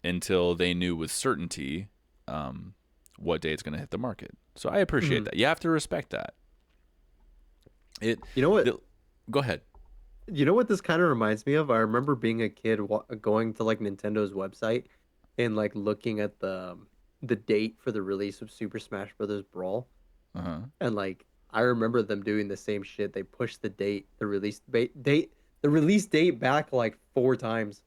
until they knew with certainty what day it's gonna hit the market. So I appreciate Mhm. that. You have to respect that. It, You know what? the, go ahead. You know what this kind of reminds me of? I remember being a kid going to like Nintendo's website and like looking at the date for the release of Super Smash Bros. Brawl, Uh huh. and like I remember them doing the same shit. They pushed the release date back like 4 times.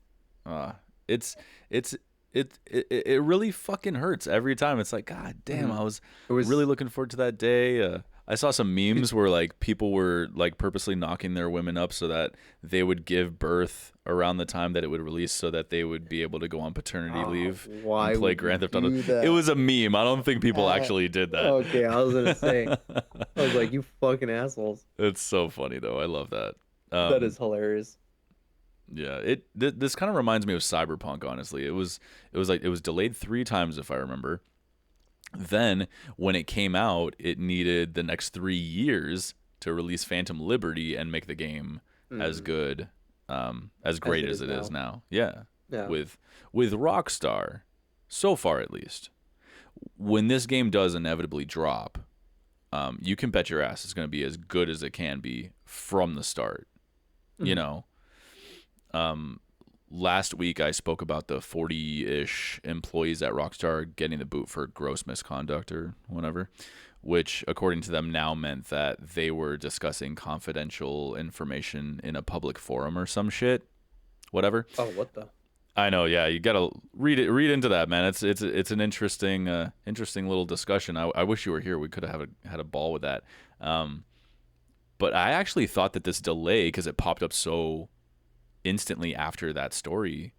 Uh, it's it's it really fucking hurts every time. It's like, God damn, Hmm. I was It really was looking forward to that day. I saw some it, memes where like people were like purposely knocking their women up so that they would give birth around the time that it would release so that they would be able to go on paternity leave and why play would you Grand Theft Auto. do It that? was a meme. I don't think people Uh, actually did okay, I was gonna say, that. I was like, you fucking assholes. It's so funny though. I love that. That is hilarious. Yeah, this kind of reminds me of Cyberpunk. Honestly, it was delayed 3 times if I remember. Then when it came out, it needed the next 3 years to release Phantom Liberty and make the game as Mm, good, as as great it as is it is now. now. Yeah, Yeah. with Rockstar, so far at least. When this game does inevitably drop, you can bet your ass it's going to be as good as it can be from the start. You Mhm. know, um, last week I spoke about the 40-ish employees at Rockstar getting the boot for gross misconduct or whatever, which according to them now meant that they were discussing confidential information in a public forum or some shit, whatever. Oh, what the? I know, yeah. You gotta read into that, man. It's an interesting little discussion. I wish you were here. We could have had a ball with that. Um, but I actually thought that this delay, because it popped up so instantly after that story,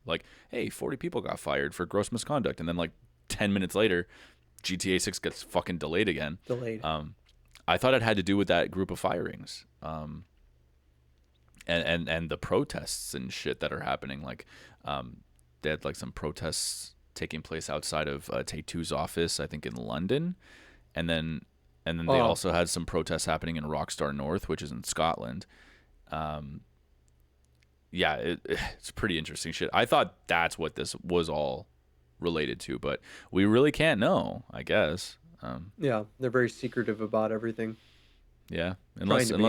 like, hey, 40 people got fired for gross misconduct, and then like 10 minutes later, GTA 6 gets fucking delayed again. Delayed. I thought it had to do with that group of firings. And the protests and shit that are happening. Like, they had like some protests taking place outside of Take-Two's office, I think in London, and then they Oh, also had some protests happening in Rockstar North, which is in Scotland. Yeah, it's pretty interesting shit. I thought that's what this was all related to, but we really can't know, I guess. yeah. They're very secretive about everything. Yeah, Trying to be.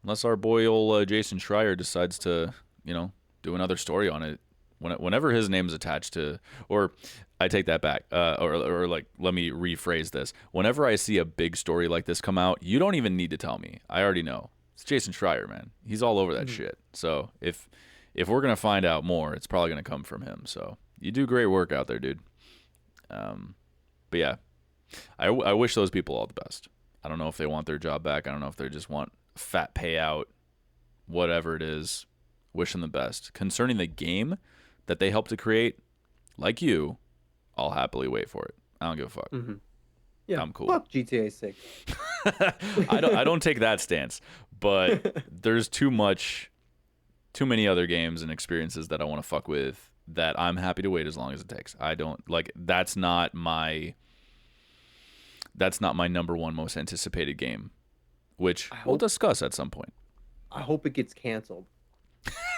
unless our boy old Jason Schreier decides to do another story on it. Whenever his name's attached to, or I take that back, or like, let me rephrase this. Whenever I see a big story like this come out, you don't even need to tell me. I already know. It's Jason Schreier, man. He's all over that Mhm. shit. So if we're gonna find out more, it's probably gonna come from him. So you do great work out there, dude. But yeah, I wish those people all the best. I don't know if they want their job back. I don't know if they just want fat payout, whatever it is. Wish them the best. Concerning the game that they helped to create, like you, I'll happily wait for it. I don't give a fuck. Mhm. Yeah. I'm cool. Fuck GTA 6. I don't take that stance, but there's too many other games and experiences that I want to fuck with that I'm happy to wait as long as it takes. I don't like that's not my number one most anticipated game, which I we'll hope discuss at some point. I hope it gets canceled.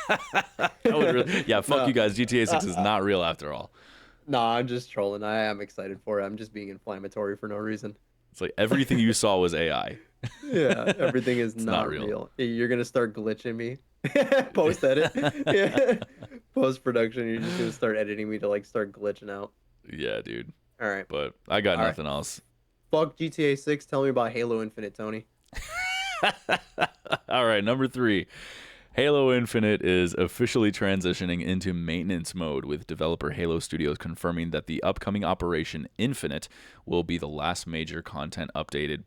Yeah, fuck No, you guys. GTA 6 is not real after all. no, I'm just trolling. I am excited for it. I'm just being inflammatory for no reason. It's like everything you saw was AI. Yeah, everything is It's not not real. real. You're gonna start glitching me. Post edit. Yeah. Post production, you're just gonna start editing me to like start glitching out. Yeah, dude. All right. But I got All right. nothing else. Fuck GTA 6. Tell me about Halo Infinite, Tony. All right, number 3. Halo Infinite is officially transitioning into maintenance mode, with developer Halo Studios confirming that the upcoming Operation Infinite will be the last major content updated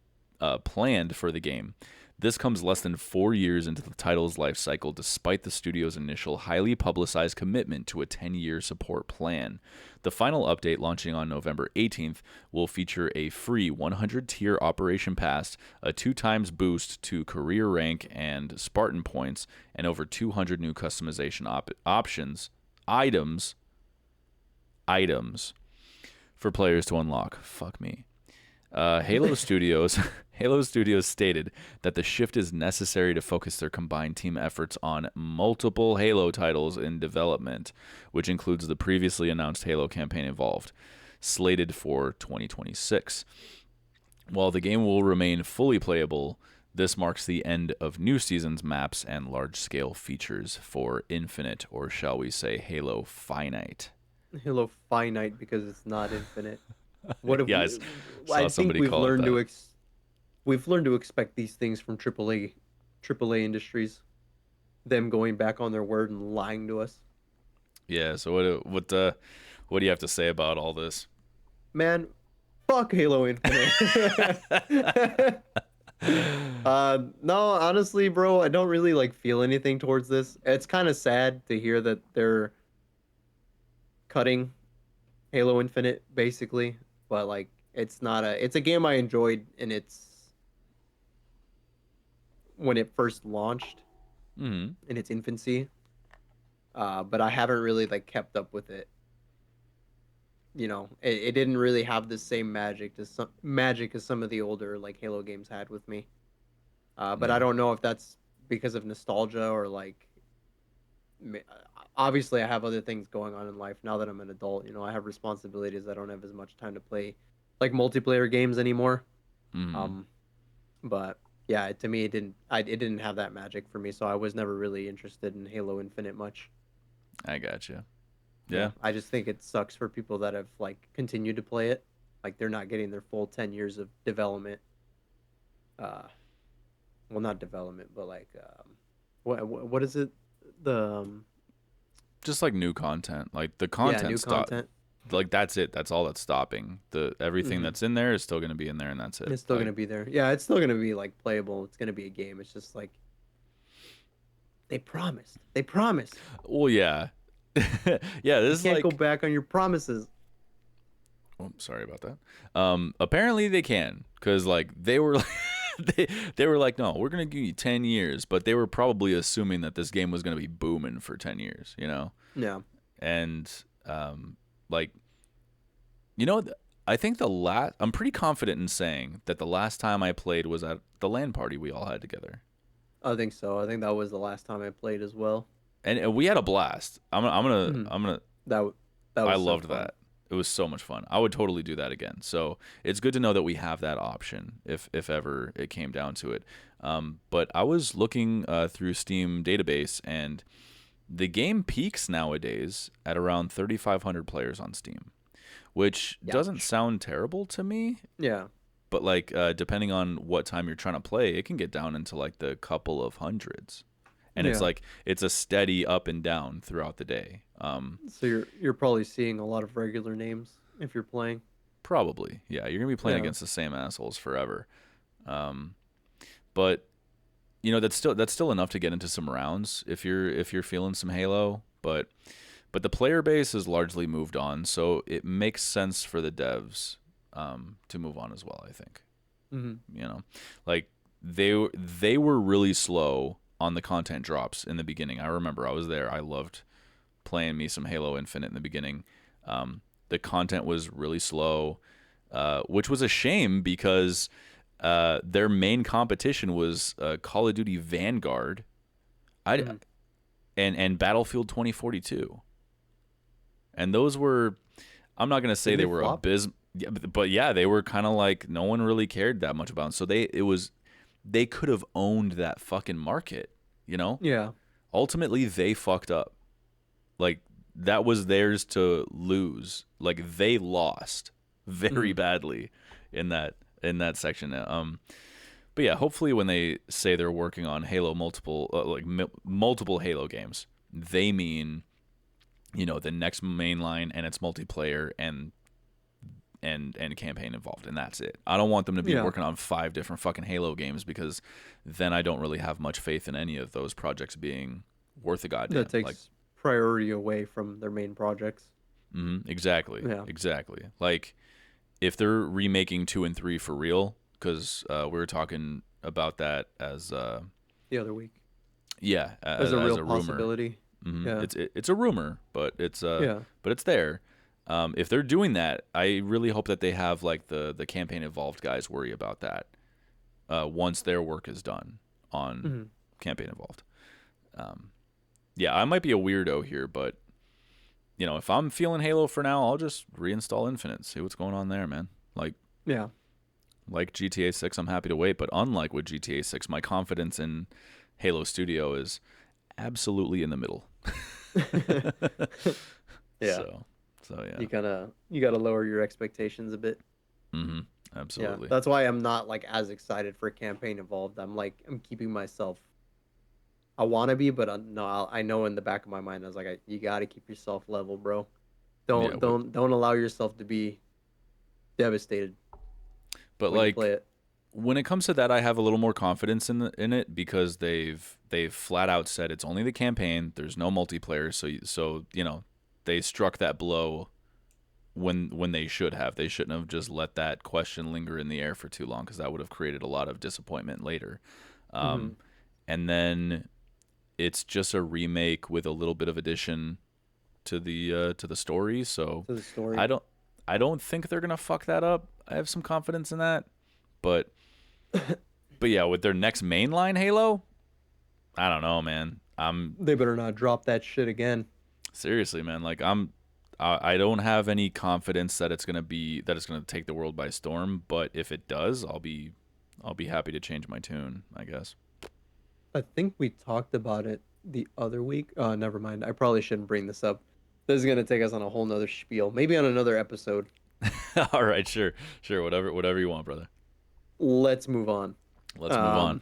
planned for the game. This comes less than 4 years into the title's life cycle, despite the studio's initial highly publicized commitment to a 10-year support plan. The final update, launching on November 18th, will feature a free 100-tier Operation Pass, a 2 times boost to career rank and Spartan points, and over 200 new customization options, items for players to unlock. Fuck me. Halo Studios Halo Studios stated that the shift is necessary to focus their combined team efforts on multiple Halo titles in development, which includes the previously announced Halo campaign Evolved, slated for 2026. While the game will remain fully playable, this marks the end of new seasons, maps, and large-scale features for Infinite, or shall we say Halo Finite. Halo Finite because it's not infinite. What if Yeah, I we? I saw think somebody we've call it learned that. we've learned to expect these things from AAA industries. Them going back on their word and lying to us. Yeah, so what do you have to say about all this? Man, fuck Halo Infinite. No, honestly, bro, I don't really like feel anything towards this. It's kind of sad to hear that they're cutting Halo Infinite basically, but like it's a game I enjoyed in its when it first launched Hmm. in its infancy. But I haven't really like kept up with it. It didn't really have the same magic as some of the older like Halo games had with me. But I Yeah. don't know if that's because of nostalgia or like obviously I have other things going on in life now that I'm an adult. I have responsibilities. I don't have as much time to play like multiplayer games anymore. Hmm. Um, but yeah, to me it didn't have that magic for me, so I was never really interested in Halo Infinite much. I gotcha. Yeah, Yeah. I just think it sucks for people that have like continued to play it. Like they're not getting their full 10 years of development. Uh, well, not development, but like what is it? The Just like new content. Like the yeah, content new stop. content. Like that's it. That's all that's stopping. The everything Hmm. that's in there is still gonna be in there, and that's it. It's still Like, gonna be there. Yeah, it's still gonna be like playable. It's gonna be a game. It's just like they promised. They promised. well, yeah, yeah. You This is can't go like, back on your promises. oh, sorry about that. Apparently they can, cause like they were, they were like, no, we're gonna give you 10 years, but they were probably assuming that this game was gonna be booming for 10 years, you know, Yeah. and like, you know, I think I'm pretty confident in saying that the last time I played was at the LAN party we all had together. I think so. I think that was the last time I played as well. And we had a blast. Hmm. I'm gonna. That that I was so loved fun. that. It was so much fun. I would totally do that again. So it's good to know that we have that option if ever it came down to it. But I was looking through Steam database, and the game peaks nowadays at around 3,500 players on Steam, which doesn't Ouch. sound terrible to me. Yeah. But like depending on what time you're trying to play, it can get down into like the couple of hundreds, and it's Yeah. like it's a steady up and down throughout the day. So you're probably seeing a lot of regular names if you're playing. Probably, yeah. You're gonna be playing Yeah. against the same assholes forever. Um, but you know that's still enough to get into some rounds if you're feeling some Halo. But the player base has largely moved on, so it makes sense for the devs to move on as well. I think. Hmm. You know, like they were really slow on the content drops in the beginning. I remember I was there. I loved playing me some Halo Infinite in the beginning. The content was really slow, which was a shame because their main competition was Call of Duty Vanguard, I Hmm. and Battlefield 2042, and those were. I'm not gonna say Didn't they they were flop? abysmal, yeah, but yeah, they were kind of like no one really cared that much about them. So they could have owned that fucking market, you know. Yeah. Ultimately, they fucked up. Like that was theirs to lose. Like they lost very Hmm. badly in that section. But yeah, hopefully when they say they're working on Halo multiple Halo games, they mean the next main line and its multiplayer and campaign involved, and that's it. I don't want them to be Yeah. working on 5 different fucking Halo games because then I don't really have much faith in any of those projects being worth a That goddamn. Like, takes priority away from their main projects. exactly, Yeah. exactly. Like if they're remaking 2 and 3 for real, because we were talking about that as The other week. yeah, There's a as real a rumor. possibility. Yeah. It's a rumor, but Yeah. it's there. If they're doing that, I really hope that they have like the campaign involved guys worry about that once their work is done on Hmm. campaign involved. Um, yeah, I might be a weirdo here, but if I'm feeling Halo for now, I'll just reinstall Infinite, see what's going on there, man. Yeah. Like GTA 6, I'm happy to wait, but unlike with GTA 6, my confidence in Halo Studio is absolutely in the middle. Yeah. So yeah. You gotta lower your expectations a bit. Mm-hmm. Yeah. Absolutely. That's why I'm not like as excited for campaign involved. I'm keeping myself. I want to be, but no, I know in the back of my mind I was like, you gotta keep yourself level, bro. Yeah. Don't allow yourself to be devastated But when you play like it. when it comes to that, I have a little more confidence in it because they've flat out said it's only the campaign. There's no multiplayer, so they struck that blow when they should have. They shouldn't have just let that question linger in the air for too long because that would have created a lot of disappointment later. Hmm. Um, and then it's just a remake with a little bit of addition to the story. So To the story. I don't I don't think they're gonna fuck that up. I have some confidence in that, but yeah, with their next mainline Halo, I don't know, man. I'm They better not drop that shit again. seriously, man. Like I don't have any confidence that it's gonna take the world by storm. But if it does, I'll be happy to change my tune, I guess. I think we talked about it the other week. Never mind. I probably shouldn't bring this up. This is gonna take us on a whole nother spiel. Maybe on another episode. All right, sure, sure, whatever you want, brother. Let's move on. Let's move on.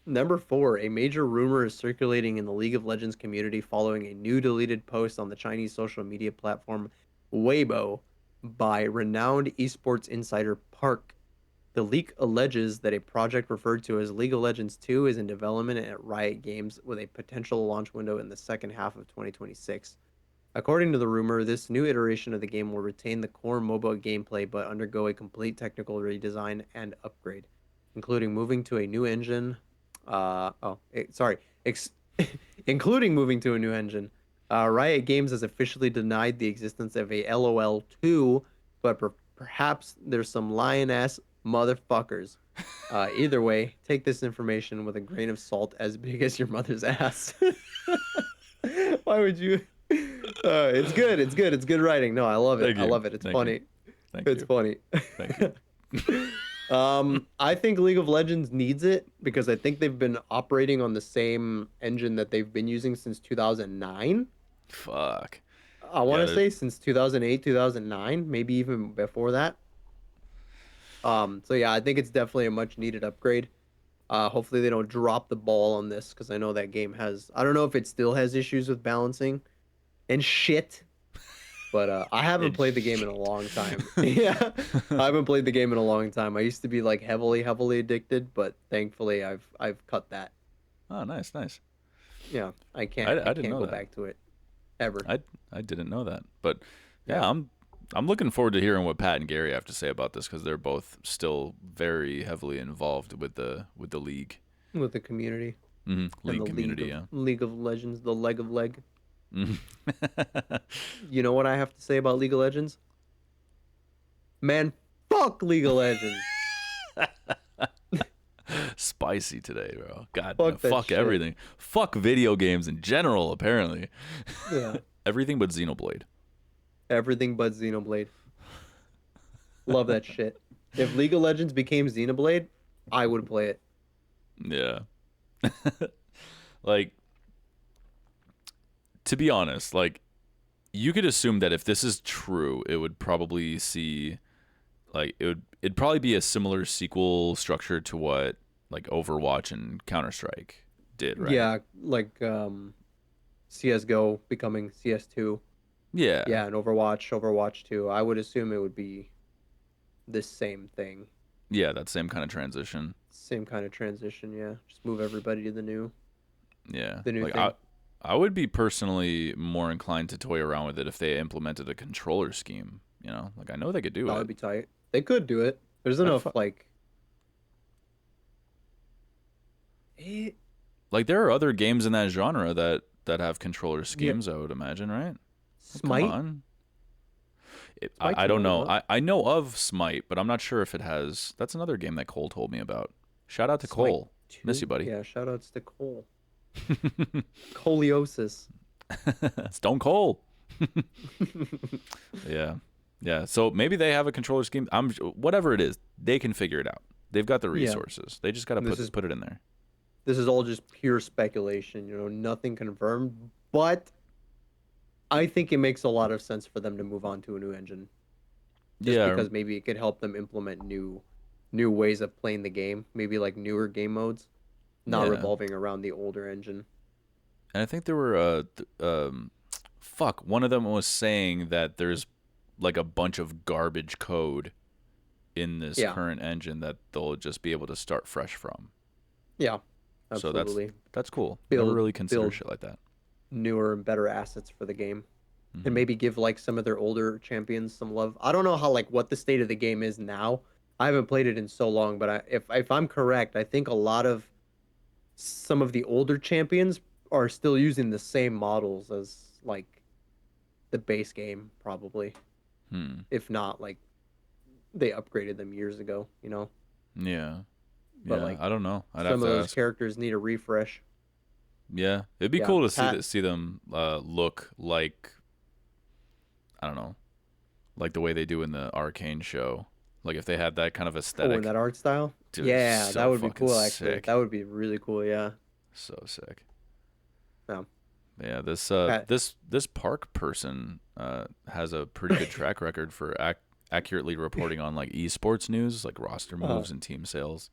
Number four, a major rumor is circulating in the League of Legends community following a new deleted post on the Chinese social media platform Weibo by renowned esports insider Park. The leak alleges that a project referred to as League of Legends 2 is in development at Riot Games with a potential launch window in the second half of 2026. According to the rumor, this new iteration of the game will retain the core mobile gameplay but undergo a complete technical redesign and upgrade, including moving to a new engine. Sorry, including moving to a new engine. Riot Games has officially denied the existence of a LOL 2, but perhaps there's some lion ass motherfuckers. Either way, take this information with a grain of salt as big as your mother's ass. Why would you? It's good. It's good. It's good writing. No, I love it. Thank I you. love it. It's Thank funny. you. Thank It's you. funny. Thank you. I think League of Legends needs it because I think they've been operating on the same engine that they've been using since 2009. Fuck. I want Yeah, to say since 2008, 2009, maybe even before that. So yeah, I think it's definitely a much needed upgrade. Hopefully they don't drop the ball on this because I know that game has. I don't know if it still has issues with balancing and shit. But I haven't and played the game in a shit. long time. Yeah, I haven't played the game in a long time. I used to be like heavily addicted, but thankfully I've cut that. Oh, nice, nice. Yeah, I can't I I didn't can't know go that. back to it ever. I didn't know that. But Yeah, yeah, I'm looking forward to hearing what Pat and Gary have to say about this because they're both still very heavily involved with the league. with the community and League community. Yeah. League of Legends, the leg of leg. Mhm. You know what I have to say about League of Legends? Man, fuck League of Legends. Spicy today, bro. God, Fuck that fuck shit. everything. Fuck video games in general. Apparently, Yeah, everything but Xenoblade. everything but Xenoblade. Love that shit. If League of Legends became Xenoblade, I would play it. Yeah. Like, to be honest, like you could assume that if this is true, it would probably see like it'd probably be a similar sequel structure to what like Overwatch and Counter Strike did, right? Yeah, like CS:GO becoming CS2. Yeah. Yeah, and Overwatch 2. I would assume it would be the same thing. Yeah, that same kind of transition. Same kind of transition, yeah. Just move everybody to Yeah. the new Like thing. I would be personally more inclined to toy around with it if they implemented a controller scheme, Like I know they could do That it. would be tight. They could do it. There's I'd enough fu- like eh, like there are other games in that genre that have controller yeah, schemes, I would imagine, right? Like, come Smite. on. I Smite's don't one of them, know. huh? I know of Smite, but I'm not sure if it has. That's another game that Cole told me about. Shout out to Smite Cole. Miss you, 2. buddy. Yeah, shout outs to Cole. Coliosis. Stone Cold. Yeah. Yeah. So maybe they have a controller scheme. Whatever it is, they can figure it out. They've got the Yeah. resources. They just got to This is put it in there. this is all just pure speculation, nothing confirmed, but I think it makes a lot of sense for them to move on to a new engine, just Yeah. because maybe it could help them implement new ways of playing the game, maybe like newer game modes, not Yeah. revolving around the older engine. And I think there were fuck, one of them was saying that there's like a bunch of garbage code in this Yeah, current engine that they'll just be able to start fresh from. yeah, So absolutely. that's cool. Never Build really considered build shit like that. newer and better assets for the game, and Hmm. maybe give like some of their older champions some love. I don't know how like what the state of the game is now. I haven't played it in so long, but if I'm correct, I think a lot of some of the older champions are still using the same models as like the base game, probably. Hmm. If not, like they upgraded them years ago. Yeah. But Yeah. like I don't know. I'd have some of to those ask. characters need a refresh. Yeah. It'd be Yeah, cool to Pat. see them look like I don't know, like the way they do in the Arcane show. Like if they had that kind of Oh, in aesthetic, that art style. dude, Yeah, that so would be fucking cool. Actually, sick. that would be really cool. Yeah. So sick. Yeah. Yeah, this Pat. this park person has a pretty good track record for accurately reporting on like esports news, like roster Uh, moves and team sales,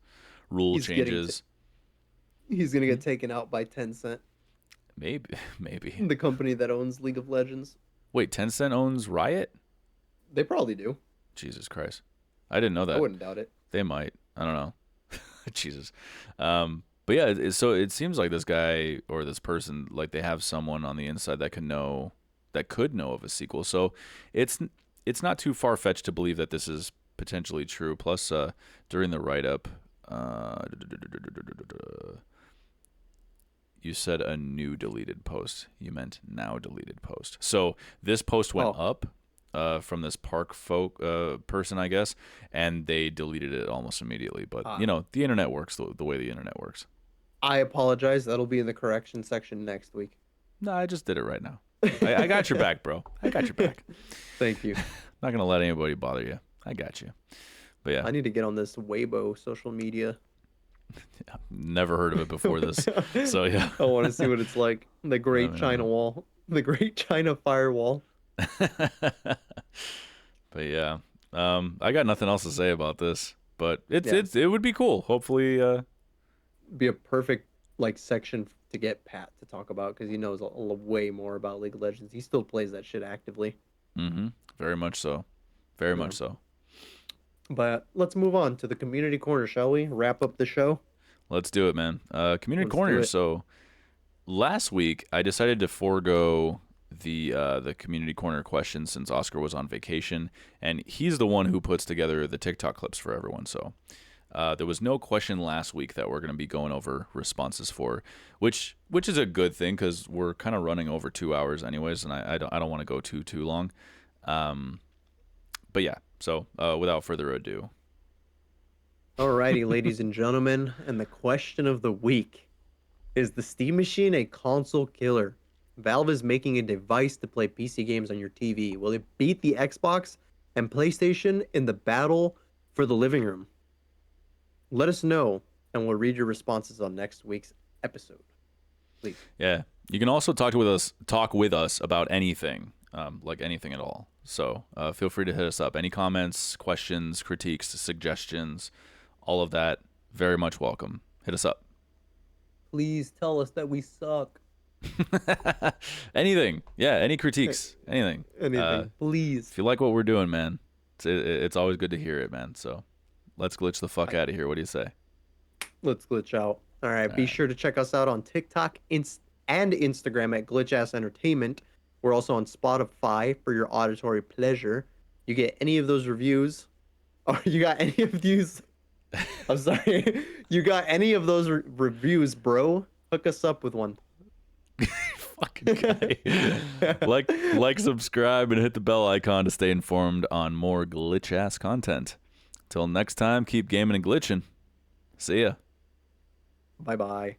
rule he's getting changes. he's gonna Hmm? get taken out by Tencent, Maybe, maybe. the company that owns League of Legends. Wait, Tencent owns Riot? They probably do. Jesus Christ, I didn't know I that. wouldn't doubt it. They might. I don't know. Jesus. But yeah, so it seems like this guy or this person, like they have someone on the inside that could know of a sequel. So it's it's not too far fetched to believe that this is potentially true. Plus, during the write up, you said a new deleted post. You meant now deleted post. So this post went Oh, up from this park folk person, I guess, and they deleted it almost immediately. But uh, you know, the internet works the way the internet works. I apologize. That'll be in the correction section next week. No, I just did it right now. I got your back, bro. I got your back. Thank you. Not gonna let anybody bother you. I got you. But yeah, I need to get on this Weibo social media. never heard of it before this. So yeah. I want to see what it's like. The I Great China mean, Wall, the Great China Firewall. but yeah, I got nothing else to say about this. But Yeah, it would be cool. Hopefully, be a perfect like section to get Pat to talk about because he knows way more about League of Legends. He still plays that shit actively. mm-hmm, very much so, very Yeah. much so. But let's move on to the community corner, shall we? Wrap up the show. Let's do it, man. Community Let's do corner. it. So last week I decided to forego the community corner question since Oscar was on vacation, and he's the one who puts together the TikTok clips for everyone. So there was no question last week that we're going to be going over responses for, which is a good thing because we're kind of running over 2 hours anyways, and I don't want to go too long. But yeah, so without further ado, Alrighty, ladies and gentlemen, and the question of the week is: the Steam Machine a console killer? Valve is making a device to play PC games on your TV. Will it beat the Xbox and PlayStation in the battle for the living room? Let us know, and we'll read your responses on next week's episode. Please. yeah, you can also talk with us about anything, like anything at all. So feel free to hit us up. Any comments, questions, critiques, suggestions, all of that, very much welcome. Hit us up. Please tell us that we suck. Anything, yeah, any critiques, anything. Anything, please. If you like what we're doing, man, it's always good to hear it, man. So let's glitch the fuck out of here. What do you say? Let's glitch out. All right. All Be right. sure to check us out on TikTok and Instagram at Glitch Ass Entertainment. We're also on Spotify for your auditory pleasure. You get any of those reviews, or you got any of these. I'm sorry. You got any of those reviews, bro? Hook us up with one. Fucking guy. like, subscribe, and hit the bell icon to stay informed on more glitch ass content. Till next time, keep gaming and glitching. See ya. Bye bye.